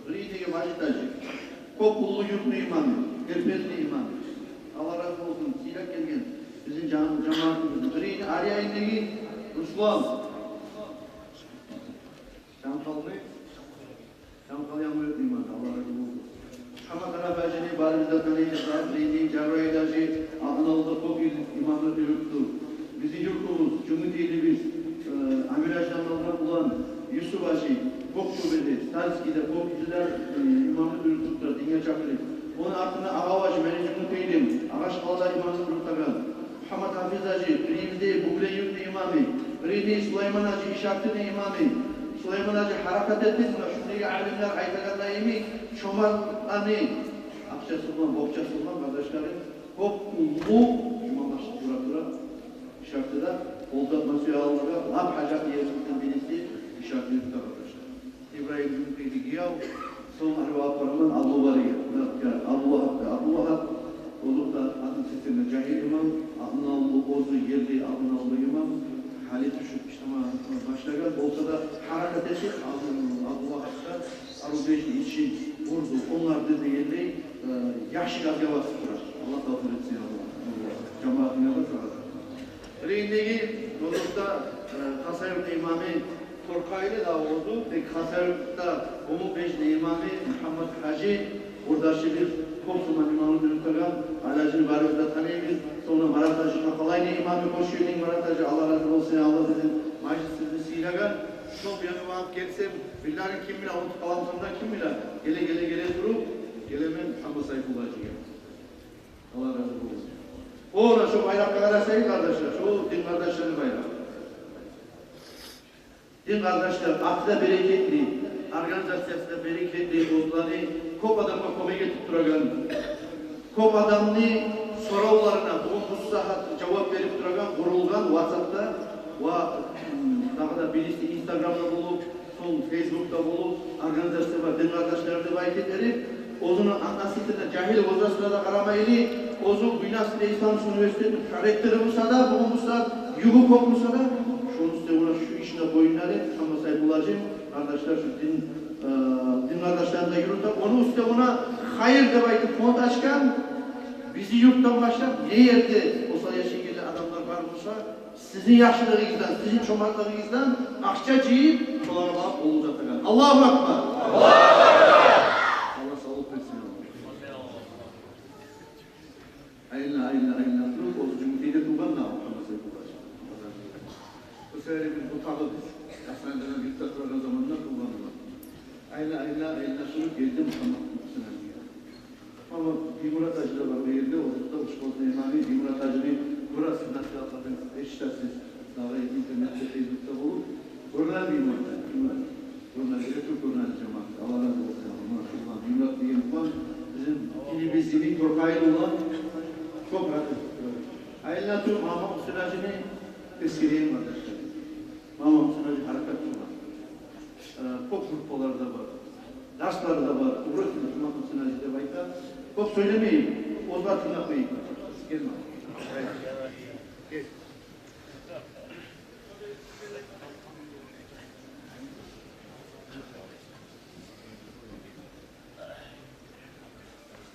Speaker 3: Riyeteki baştacı, Kopullu yurtlu imamı, Ermezli imamı. Allah razı olsun, silah gelgen. Bizim cemaatimiz. Birini Ariyay'ındaki Ruslan. Şamkal yanmıyor iman. Allah razı olsun. Muhammed Arabacı'nı barimizde tanıyacaklar. Birini Cerrahidacı Adanalı'da çok imamı yurttu. Bizim yurtumuz, Cumhuriyetimiz, Amiraj'dan olan Yusuf Hacı, Kokçubeli, Stanski'de Kokçular imamı yurttuklar. Dinge Çakırı. Onun ardından Ağavaş, Menicimli Peylim, Ağaç Kalada imamı yurttakan. Muhammed Hafiz Hacı, birimizde Bugle Yurtlu imamı, birini Süleyman Hacı, İşaretli imamı, Süleyman Hacı harakat etmesine, şundaki alimler Aytakan'la Çomar'ani, Akça Sultan, Bokça Sultan kardeşlerim, hop bu Cumabaşı Dura İşaretli'de, Oldat Masuya Allah'a, Lab Hacak Yersinden birisi İşaretli'de kardeşler. İbrahim Cumhuriyeti Giyav, son arvahlarının Abdülbari'ye, Abdülvahab, olup da adı sesine Cahil İmam, Adnalı Ozu geldi, Adnalı İmam, Halit Üşük işleme başlayan, olsa da harakat edip Abdülvahab'da Arubeyli için vurdu. Onlar dedi geldi, yaşı gazgava sıkırar. Allah tavsiye etsin Allah. Cemaatine bakar. Reyindeki olup da Kasayır'da imamı Korkaylı da oldu. Kasayır'da Umut Beşli imamı Muhammed Hacı, orada şimdi Kopsuman imamı Dürüttegan, Alacı'nı Barık'ta tanıyımız. Sonra Maratacı Kapalaylı imamı Koşuyu'nun Maratacı Allah razı olsun. Allah bizim meclisimizi silagan. Çok yanı vakit gelsem, birilerin kim bile, onu kalamsından kim bile, gele durup, gelemen ama Sayfullah'cıya. Allah razı olsun. Ona şu bayraklara sayın kardeşler, şu din kardeşlerin bayrağı. Din kardeşler, akla bereketli, organizasyasında bereketli dostları, kop adamla komeye tutturgan, kop adamını sorularına, bu saat cevap verip durgan, kurulgan WhatsApp'ta ve daha birisi Instagram'da bulup, son Facebook'ta bulup, organizasyonda din kardeşlerine bayit edip, ozunu anlasitine, cahil ozasına da karamayını, ozu Büyünası'da İslam Üniversitesi'nin karakteri olsa da, bu olsa, yuhu kopmusa da, şunu size ona şu işine boyunları, ama Sayfullah'cığım, kardeşler şu din kardeşlerine yürütüp, onu üstte ona hayır de bayit fond açkan, bizi yurttan başlar, ne yerde olsa yaşayınca adamlar var olsa, sizin yaşlılığınızdan, sizin çomarlığınızdan akça ciyip, çolara bakıp olacaklar. Allahu Akbar! Allah sağlık versin. Aynen. Dur, o Cumhuriyet'e tuğban da Muhammed Sayfullah'cığım. Bu sefer biz utağı biz. Hastaneden diktatörler zamanında kullandılar. Aynen. Şunu geldi Muhammed Sayfullah'cığım. Ama bir Murat Hacı da var. Bir yerde orada Uşkolda imami bir Murat Hacı'nın burası nasıl atladınız? Eşitatsız. Daha internette, Facebook'ta bulup. Oradan bir Murat Hacı. Oradan bir Türk Orhan Cemaat. Allah razı olsun. Maşallah. Bir Murat diye yapan bizim ilibizinin korkaylı olan çok rahat. Aynen Türk Mahmut Sıracı'nı tezkireyim arkadaşlar. Mahmut Sıracı harekatçı var. Pop grupları da var. Dersleri de var. Uğraşın Mahmut Sıracı'da bayta. Pop söylemeyin. Ozlar tırnaklayın. Gelme. Gel.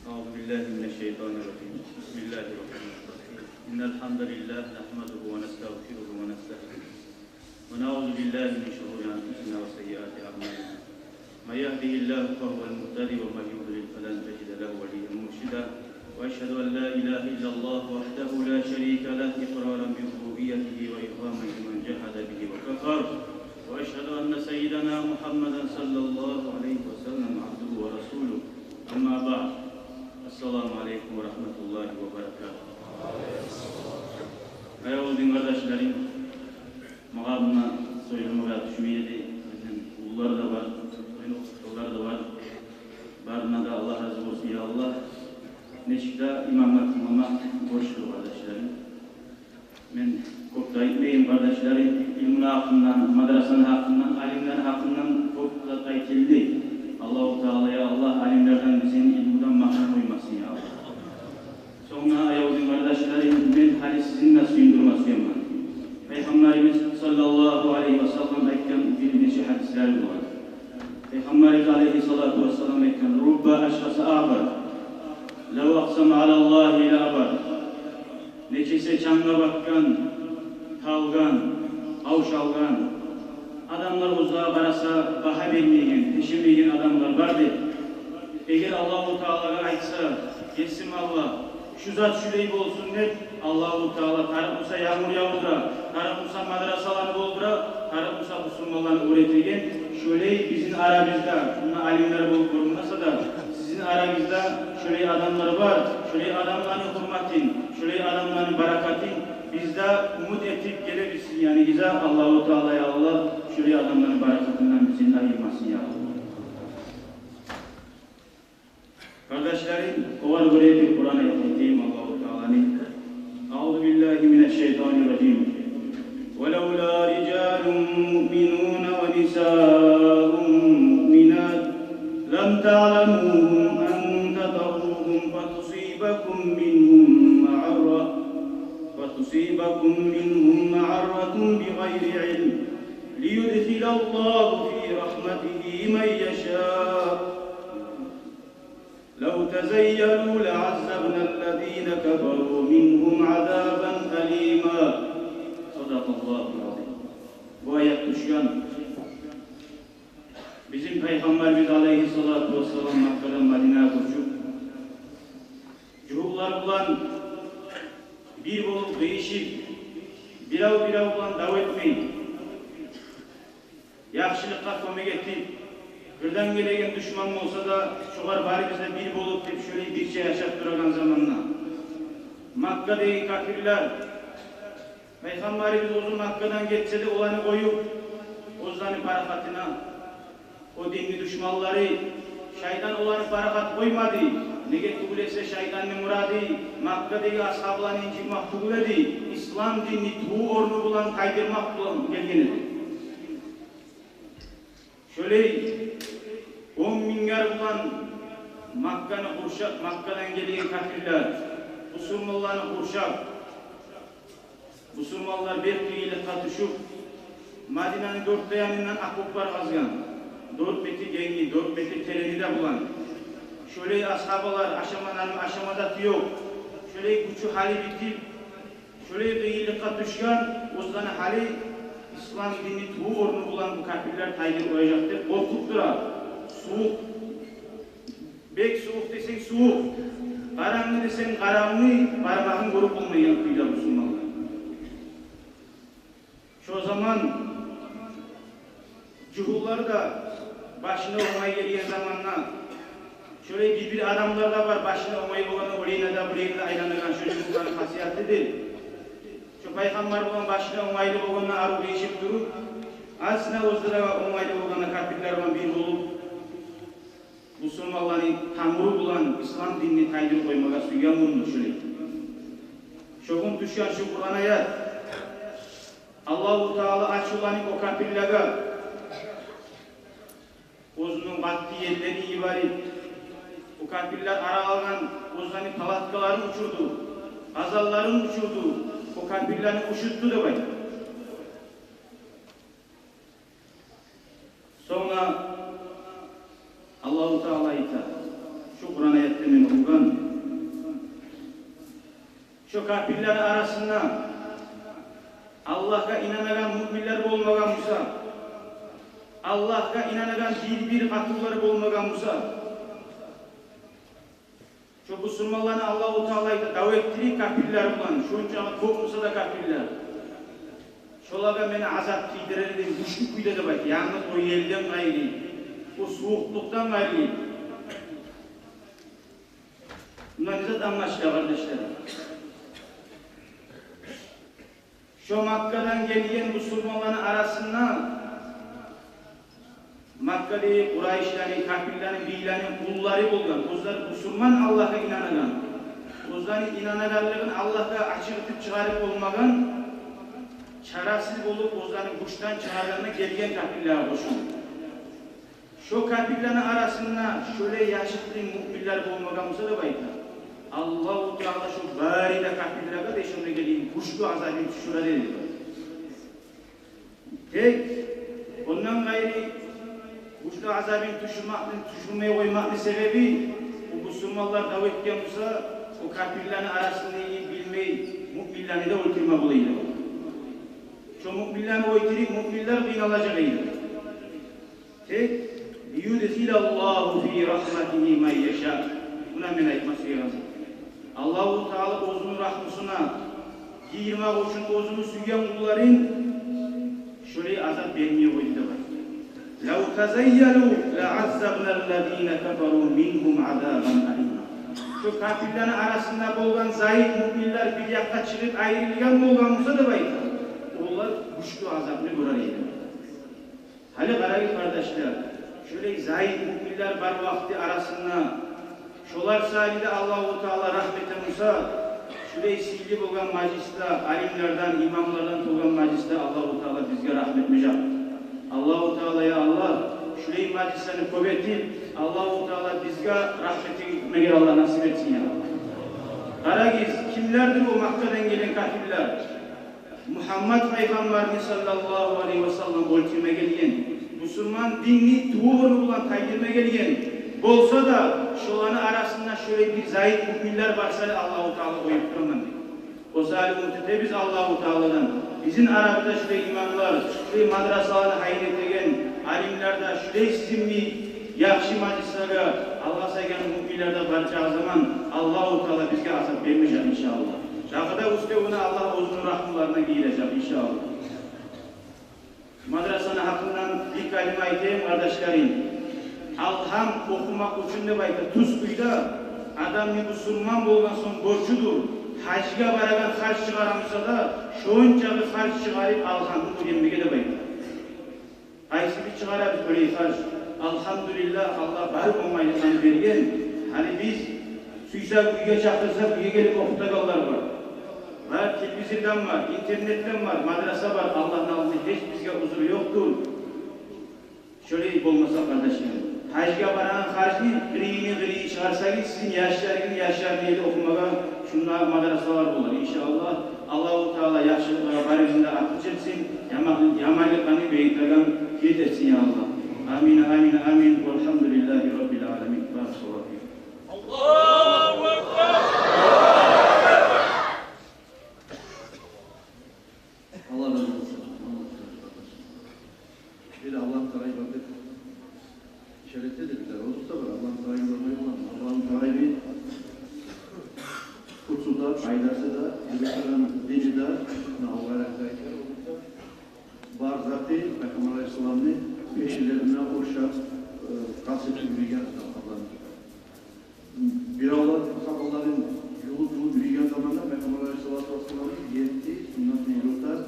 Speaker 2: أعوذ بالله من الشيطان الرجيم بسم الله الرحمن الرحيم إن الحمد لله نحمده ونستغفره ونستهديه ونعوذ بالله من شرور أنفسنا وسيئات أعمالنا من يهده الله فهو المهتدي ومن يضلل فلن تجد له وليا مرشدا وأشهد أن لا إله إلا الله وحده لا شريك له إقرارا بربوبيته وإكراما لمن جحد به وكفر وأشهد أن سيدنا محمدا صلى الله عليه وسلم عبده ورسوله أما بعد Esselamu Aleyküm ve Rahmetullahi ve Berekatuhu. Ayol din kardeşlerim, mağabına soyulmaya düşmeyedi. Uluları da var, oğulları da var. Barına da Allah razı olsun ya Allah. meşikte imamlar kılmama borçlu kardeşlerim. Ben kopta etmeyim kardeşlerim. İlmin hakkından, madrasanın hakkından, alimlerin hakkından kopta kayıtıldı. Allah-u Teala'ya Allah alimlerden bizim ilmudan mahrum uymasın ya Allah. Sonra ayağızın kardeşlerim, ben hali sizinle suyundurmasıyım ben. Peygamberimiz sallallahu aleyhi ve sellem aytgan bir neçe hadisler var. Peygamberimiz aleyhissalatu vesselam aytgan rubba aşhası abar lev aqsama alallahi la abar. Neçese çanga bakkan, talgan, avşalgan adamlar uzağa barasa baha vermeyen, peşinmeyen adamlar vardı. Eğer Allah-u Teala'ya aytsa, kesim Allah, şu zat şüleyip olsun der, Allah-u Teala tarafımsa yağmur yağdura, tarafımsa madrasalarını doldura, tarafımsa Müslümanlarını öğretirken, şöyle bizim aramızda, buna alimler bulup görünmese da, sizin aranızda şöyle adamlar var, şöyle adamların hürmetin, şöyle adamların barakatin, biz de umut ettik gelebilsin yani İza Allah-u Teala'ya Allah şöyle adamların barakatından bizi ayırmasın ya Allah. Kardeşlerim, o var buraya bir Kur'an'a yapayım Allah-u Teala'nın. Euzu billahi mineşşeytanirracim. وَلَوْلَا رِجَالٌ مُؤْمِنُونَ وَنِسَاءٌ مُؤْمِنَاتٌ لَمْ تَعْلَمُوهُمْ أَنْ تَطَرُّوهُمْ فَتُصِيبَكُمْ مِنْهُمْ مَعَرَّةٌ بِغَيْرِ عِلْمٍ لِيُدْخِلَ اللَّهُ فِي رَحْمَتِهِ مَنْ يَشَاءُ لَوْ تَزَيَّلُوا لَعَذَّبْنَا الَّذِينَ كَفَرُوا مِنْهُمْ عَذَابًا أَلِيمًا. Sadakallahul azim. Bu ayet düşen bizim Peygamberimiz aleyhissalatu vesselam Makka'dan Medine'ye koşup cuhullar bulan bir bulup değişip birav bulan davet etmeyin. Yaxşılıkka kömek etip birden gelegen düşman olsa da şular bari bize bir bulup deyip şöyle bir şey yaşap durgan zamanla Makka'daki kafirler Peygamberimiz uzun Makka'dan geçse de olanı koyup ozlanı barakatına o dinli düşmanları şeytan olanı barakat koymadı. Nege kabul etse şeytanın muradı Makka'daki ashablarını incitmek kabul edi. İslam dinini tuğu ornu bulan kaydırmak bulan gelgenidir. Şöyle 10 milyar bulan Makka'nı kurşak, Makka'dan gelen kafirler Müslümanlarını kurşak Müslümanlar bir kıyıyla katışıp Medine'nin dört dayanından akuplar kazgan 4 metre gengi, 4 metre tereni de bulan şöyle ashabalar aşamada yok şöyle gücü hali bitip şöyle kıyıyla katışkan o zaman hali İslam dini tuğu ornu bulan bu kafirler taygır koyacaktır. Korkup durar. Soğuk. Bek soğuk desen soğuk. Karanlı desen karanlı. Parmağın grup olmayan kıyıda Müslümanlar. Şu zaman cuhulları da başına olmaya gelen zamanla şöyle bir adamlar da var başına olmayı olanı oraya da buraya da aylanırken şöyle bunların hasiyetidir. Şu Peygamber olan başına olaylı olanla arı değişip durup aslında ozdura olaylı olanla kafirler olan bir olup Müslümanların tamuru bulan İslam dinini taydır koymağa suya murnu şöyle. Şoğun düşen şu Kur'an ayet Allah-u Teala açılanı o kafirlere Ozunun vakti yerleri ibaret o kafirler ara alan Ozunun palatkalarını uçurdu azallarını uçurdu o kafirlerini uçurttu da bay. Sonra Allah-u Teala itaat şu Kur'an ayetlerini okuyan şu kafirler arasında Allah'a inanagan müminler olmagan Musa Allah'a inanagan bir katılları olmagan Musa şu Müslümanlarına Allah-u Teala'yı davetli kafirler bulan şunca çok Musa da kafirler şolaga meni azap kiydirelim güçlü kuyda da bak yalnız o yerden gayrı o soğukluktan gayrı bunlar bize anlaşılıyor kardeşlerim. Şu Makka'dan gelen Müslümanların arasında Makka'daki Kureyşlerin, kafirlerin, beylerin kulları bulgan, onlar Müslüman Allah'a inanan,
Speaker 10: Ozani inanagarlığın Allah'a açıkıtıp çıkarıp olmağın çarasiz olup ozani kuştan çıkarlarına gelgen kafirlere koşun. Şu kafirlerin arasında şöyle yaşıtlı müminler olmağımıza da bayta. Allah-u Teala şu bari de kafirlere de şunu geleyim, kuşlu azabın tuşura dedi. Tek, ondan gayri kuşlu azabın tuşurmaya koymaklı sebebi, o Müslümanlar davet etmişse, o kafirlerin arasında iyi bilmeyi, müminlerini de öldürme bulaydı. Şu müminlerini öldürüp, müminler kıynalayacağıydı. Tek, liyudhilallahu fi rahmetihi men yeşâ. Buna men aytması lazım. Allah-u Teala özünün rahmısına giyirme koşun özünü süygen kulların şöyle azap vermeye koydu da var. لَوْ تَزَيَّلُوا لَعَزَّبْنَا الَّذ۪ينَ كَفَرُوا مِنْهُمْ عَذَابًا أَلِيمًا. Şu kafirlerin arasında bulunan zayıf müminler bir yakta çıkıp ayrılgan bulganımıza da baydı. Onlar güçlü azapını görürler. Hali karayı kardeşler, şöyle zayıf müminler var vakti arasında şolar sayede Allah-u Teala rahmete Musa şurayı silgi bulgan majiste, alimlerden, imamlardan bulgan majiste Allah-u Teala bizge rahmet mecab. Allah-u Teala ya Allah şurayı majisteni kuvvetip Allah-u Teala bizge rahmeti meğer Allah nasip etsin ya Allah. Karagiz kimlerdir o Makka'dan gelen kafirler? Muhammed Peygamberimiz sallallahu aleyhi ve sellem ölçüme gelgen, Müslüman dinni tuğunu bulan tayyirme gelgen, bolsa da şolanı arasında şöyle bir zayıf müminler varsa Allah-u Teala koyup durmam. O zalim mütete biz Allah-u Teala'dan, bizim Arap'ta şöyle imamlar, şöyle madrasalarına hayret eden alimlerde şöyle sizin bir yakşı majlisleri Allah'a gelen müminlerde baracağı zaman Allah-u Teala bizge azap vermeyecek inşallah. Şakıda usta ona Allah uzun rahmlarına giyilecek inşallah. Madrasanın hakkından bir kalime aytayım kardeşlerim. Alham okumak için de bayta Tuzkuy'da adam Müslüman bolgan son borçudur. Hacga baragan harç çıkaramsa da şoğuncağı harç çıkarıp alhamı öğrenmeye de bayta. Aysi bir çıkarıp böyle harç. Elhamdülillah Allah barık olmayınızdan vergen. Hani biz suysa büyüge çakırsak büyüge gelip okutacaklar var. Var, televizyondan var, internetten var, madrasa var. Allah'ın aldığı hiç bizge huzuru yoktur. Şöyle olmasa kardeşim. Hacga baran harcı gri çıkarsanız sizin yaşlarını okumaya şunlar madrasalar olur inşallah. Allah-u Teala yaşlıklara barışında akıl çetsin, yamanlıklarını beyitlerden yetersin ya Allah. Amin, amin, amin. Velhamdülillahi Rabbil alemin.
Speaker 1: Allahu Ekber.
Speaker 3: Allah razı olsun. Bir Allah'ın sarayı ibadet şerefli de güzel olursa var. Allah'ın sarayı görmeyi olan. Allah'ın sarayı kutsu da, aydası da, Hristiyan dini de, Allah'a zayıflar olursa var zatı, Peygamber Aleyhisselam'ın peşilerine uğraşan kasıtı yürüyen Allah'ın. Bir Allah sakalların yolu yürüyen zamanda Peygamber Aleyhisselam'ın yetti, sünnetini yürüter.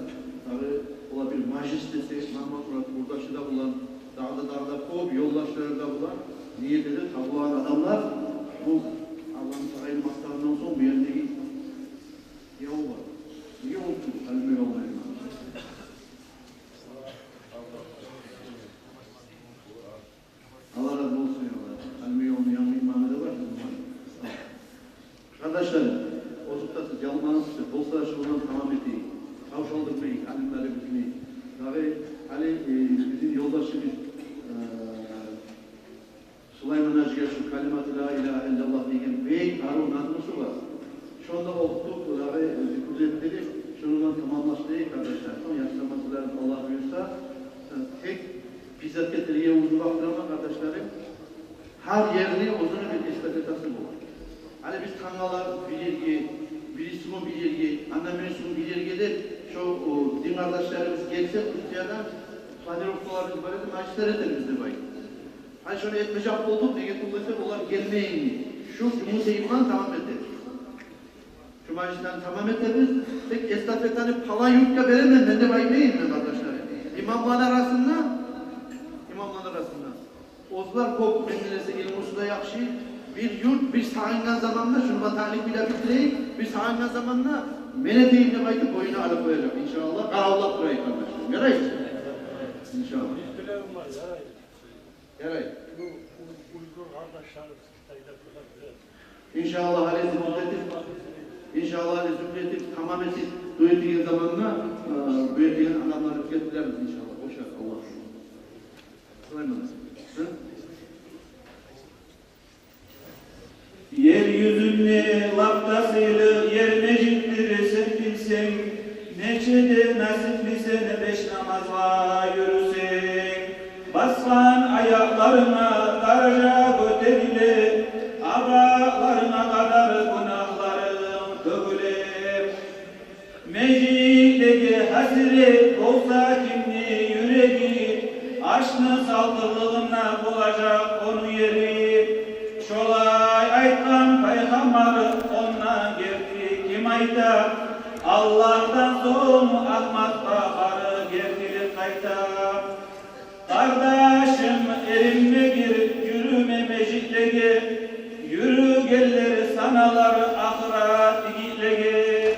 Speaker 3: Tabi ola bir majistesi, Mahmut Murat Burdaşı'da bulan, dağda kov, yoldaşlarında bulan, niyet edip tabulan adamlar bu Allah'ın sarayın maktarından son bir yerdeki yağı var. Niye oldu? Kalbime olmayın. Allah razı olsun ya Allah. Kalbime olmayan bir imamı da var. Kardeşlerim, otuktası, calmanızı, bolsa şundan tamam ettiği, tavşaldırmayı, alimleri bilmeyi. Tabi Ali bizim yoldaşımız Süleyman Hacı'ya şu kalimat-ı la ilahe illallah diyen bey Harun adlısı var. Şu anda okuduk, zikretleri şundan tamamlaştığı kardeşler. Son yaşamasılar Allah buyursa tek bizzat getiriye uzun baktırma kardeşlerim. Her yerini uzun bir estafetası bu. Hani biz kangalar bilirgi, birisinin bilirgi, annemin bilirgidir. Şu din kardeşlerimiz gelse Türkiye'den Kadir Oktalarımız böyle de maçlar edelimizdir bayım. Hani şöyle etmecap olduk diye tutulduysak onlar gelmeyin. Şu Cumhuriyet'den tamam ederiz. Şu maçtan tamam ederiz. Tek estafetani pala yurtta veremem. Ben de baymayayım ben kardeşler. İmamlar arasında Ozlar kop kendinize ilmusu da yakşı. bir yurt bir sağıngan zamanla şunu vatanlık bile bitireyim. Bir sağıngan zamanla mene deyimle kaydı boyuna alıp koyacak inşallah. Kavlak burayı kardeşlerim. Yarayın. İnşallah. Yarayın. İnşallah hali İnşallah hali zümretif tamam etip duyduğu zamanla büyüdüğün adamları tükettilerimiz inşallah. Boşver Allah. Sıraymanız.
Speaker 10: Yeryüzünde laptasıyla yer mecitleri sen bilsen, neçede nasipli sene 5 namazla yürüsen, bassan ayaklarına daraja göterile, aralarına kadar günahların döküle. Mecitdeki hasret olsa kimli yüreği, aşkın saldırılığına bulacak onu yeri. Şolay aytkan peygamber ondan gerdi kim ayta, Allah'tan son Ahmet baharı gerdi kayta. Kardeşim erimle gir yürüme mecitlige, yürü geller sanalar ahiret igitlege.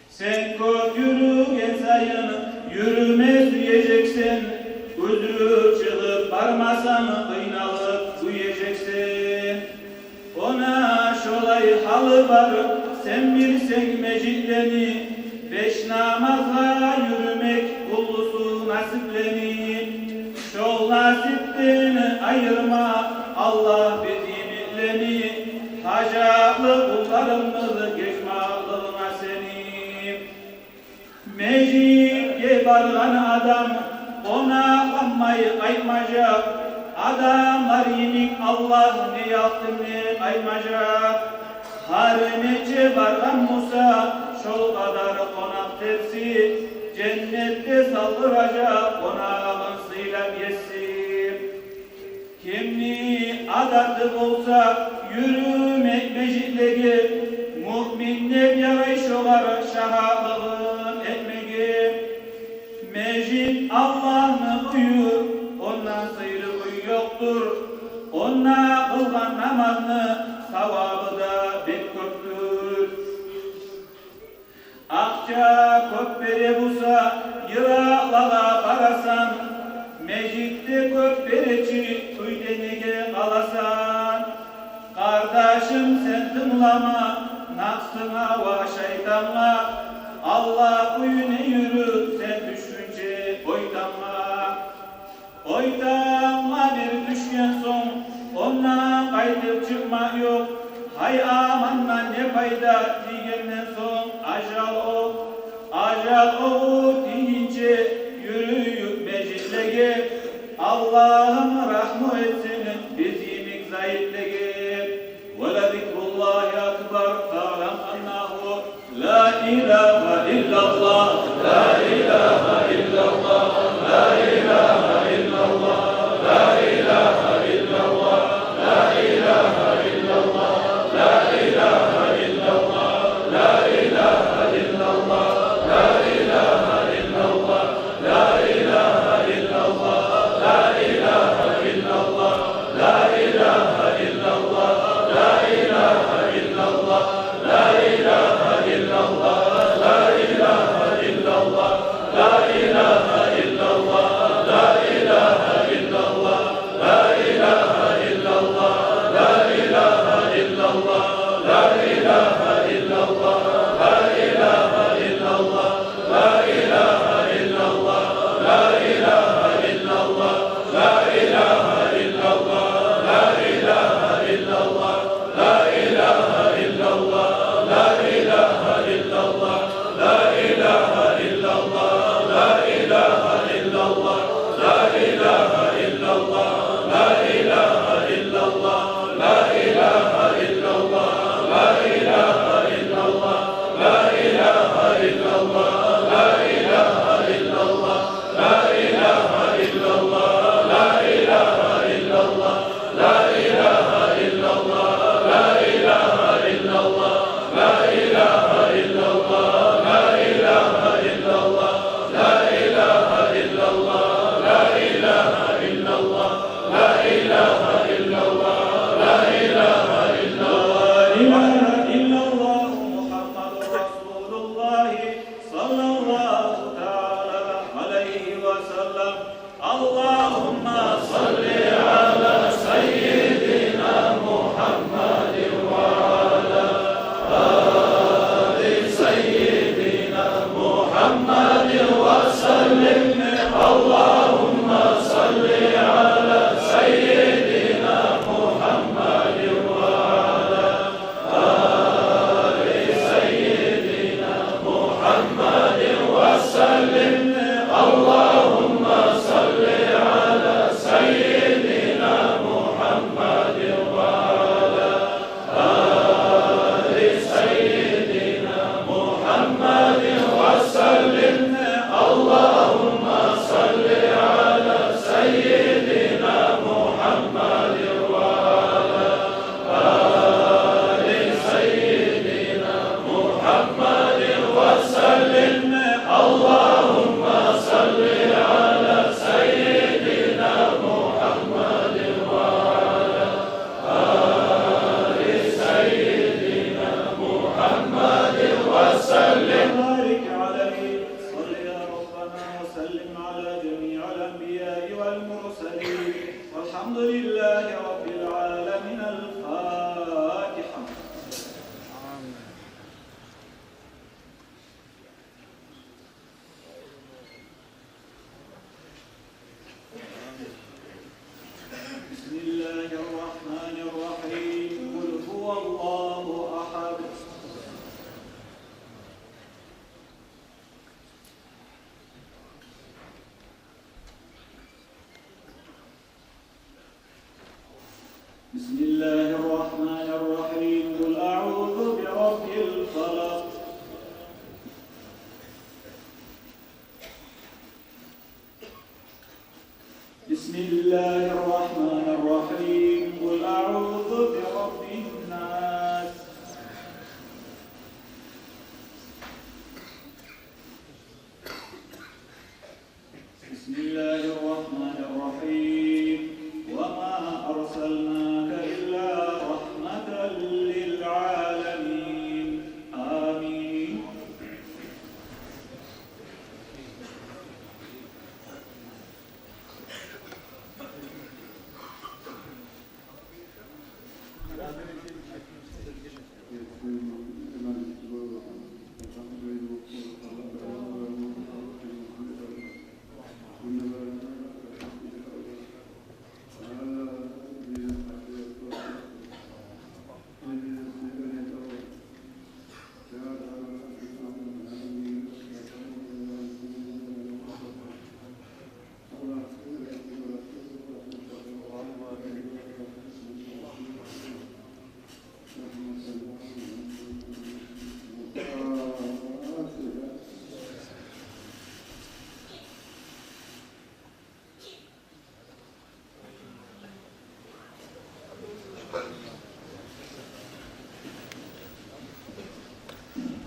Speaker 10: Sen kök yürügen sayın yürüme diyeceksin, gözü çıkıp barmasan kıynalıp duyeceksin. Ona şolay halı var, sen bilsen mecitleni, 5 namazla yürümek kullusu nasipleni. Şol nasipten ayırma Allah bizimleni, hacatlı kullarımızı geçmalığına seni. Mecit'e bargan adam, ona kanmayı kaymacak, adamlar yenik Allah ne yaptı ne kaymacak. Har nece bargan Musa, şol kadar konak tepsi, cennette saldıracak konağın sıylap yesin. Kimni adatı olsa yürümek mecitlige, mu'minler yarayış olar şahalığın etmegi. Mecid Allah'ını uyur, ondan sıyrı uy yoktur. Onunla kılgan namazını savabı da pek köktür. Akça köppere busa, yıralara barasan, Mecit'te köppereci tüydenege kalasan. Kardeşim sen tınlama, nafsına ve şeytanla, Allah uyune yürü sen düşünce oytanma. Oytanma bir düşken son, ondan kaydıp çıkma yok. Hay amanla ne fayda diyenden son ajal o. Ajal o deyince yürüyüp meclislege. Allah'ım rahmu etsin bizimik zayıflege. Ve la zikrullahi akbar sağlam annahu. La ilahe illallah, la ilahe illallah, la ilahe illallah, la ilahe illallah, la ilahe illallah, la ilahe illallah, la ilahe illallah, la ilahe illallah, la ilahe illallah, la ilahe illallah, la ilahe illallah, la ilahe illallah, la ilahe illallah.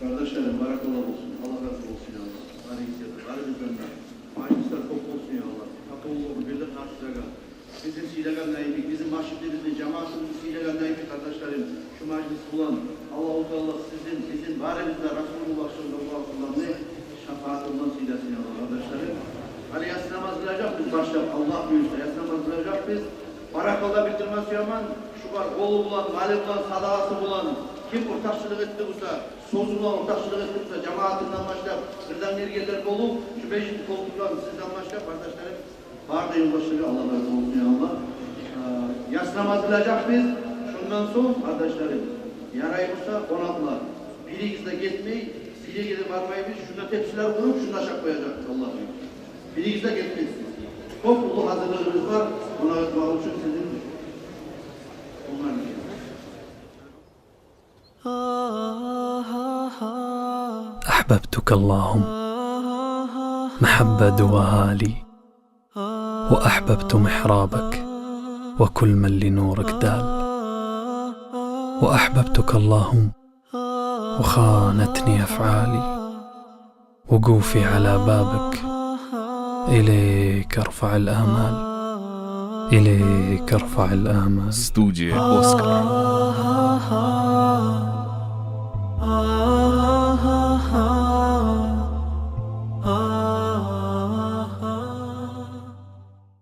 Speaker 3: Kardeşlerim barakallah olsun. Allah razı olsun ya Allah. Bari gitsin. Bari bizden de. Aynıslar çok olsun ya Allah. Kapımızı birlik karşılaga. Bizim silegan neydik, bizim maşitlerimizin, cemaatimizin silegan neydik kardeşlerim. Şu meclis bulan. Allah sizin varimizde Resulullah sallallahu aleyhi ve sellem'in şefaatinden silesin ya Allah kardeşlerim. Hani yatsı namaz kılacak biz başlayalım. Allah buyursa yatsı namaz kılacak biz. Barakallah bitirmesi yaman. Şu var kolu bulan, mali bulan, sadakası bulan. Kim ortakçılık etti bulsa, sözüne ortakçılık etti bulsa, cemaatinden başlayıp, birden mergeler bulup, şu 5. koltuklarını sizden başlayıp, kardeşlerim, var da yılbaşları Allah razı olsun ya Allah. Yas namaz kılacak biz, şundan sonra kardeşlerim, yaraymışsa konaklar, birikizde gitmeyi, birikizde varmayı biz, şunda tepsiler kurup, şunda aşağı koyacak Allah bilir. Birikizde gitmeyiz. Çok ulu hazırlığımız var, buna özgür için sizin onların.
Speaker 11: أحببتك اللهم محبة دواها لي، وأحببت محرابك وكل من لنورك دال، وأحببتك اللهم وخانتني أفعالي، وقوفي على بابك إليك أرفع الآمال، إليك أرفع الآمال.
Speaker 6: Студия «Оскар».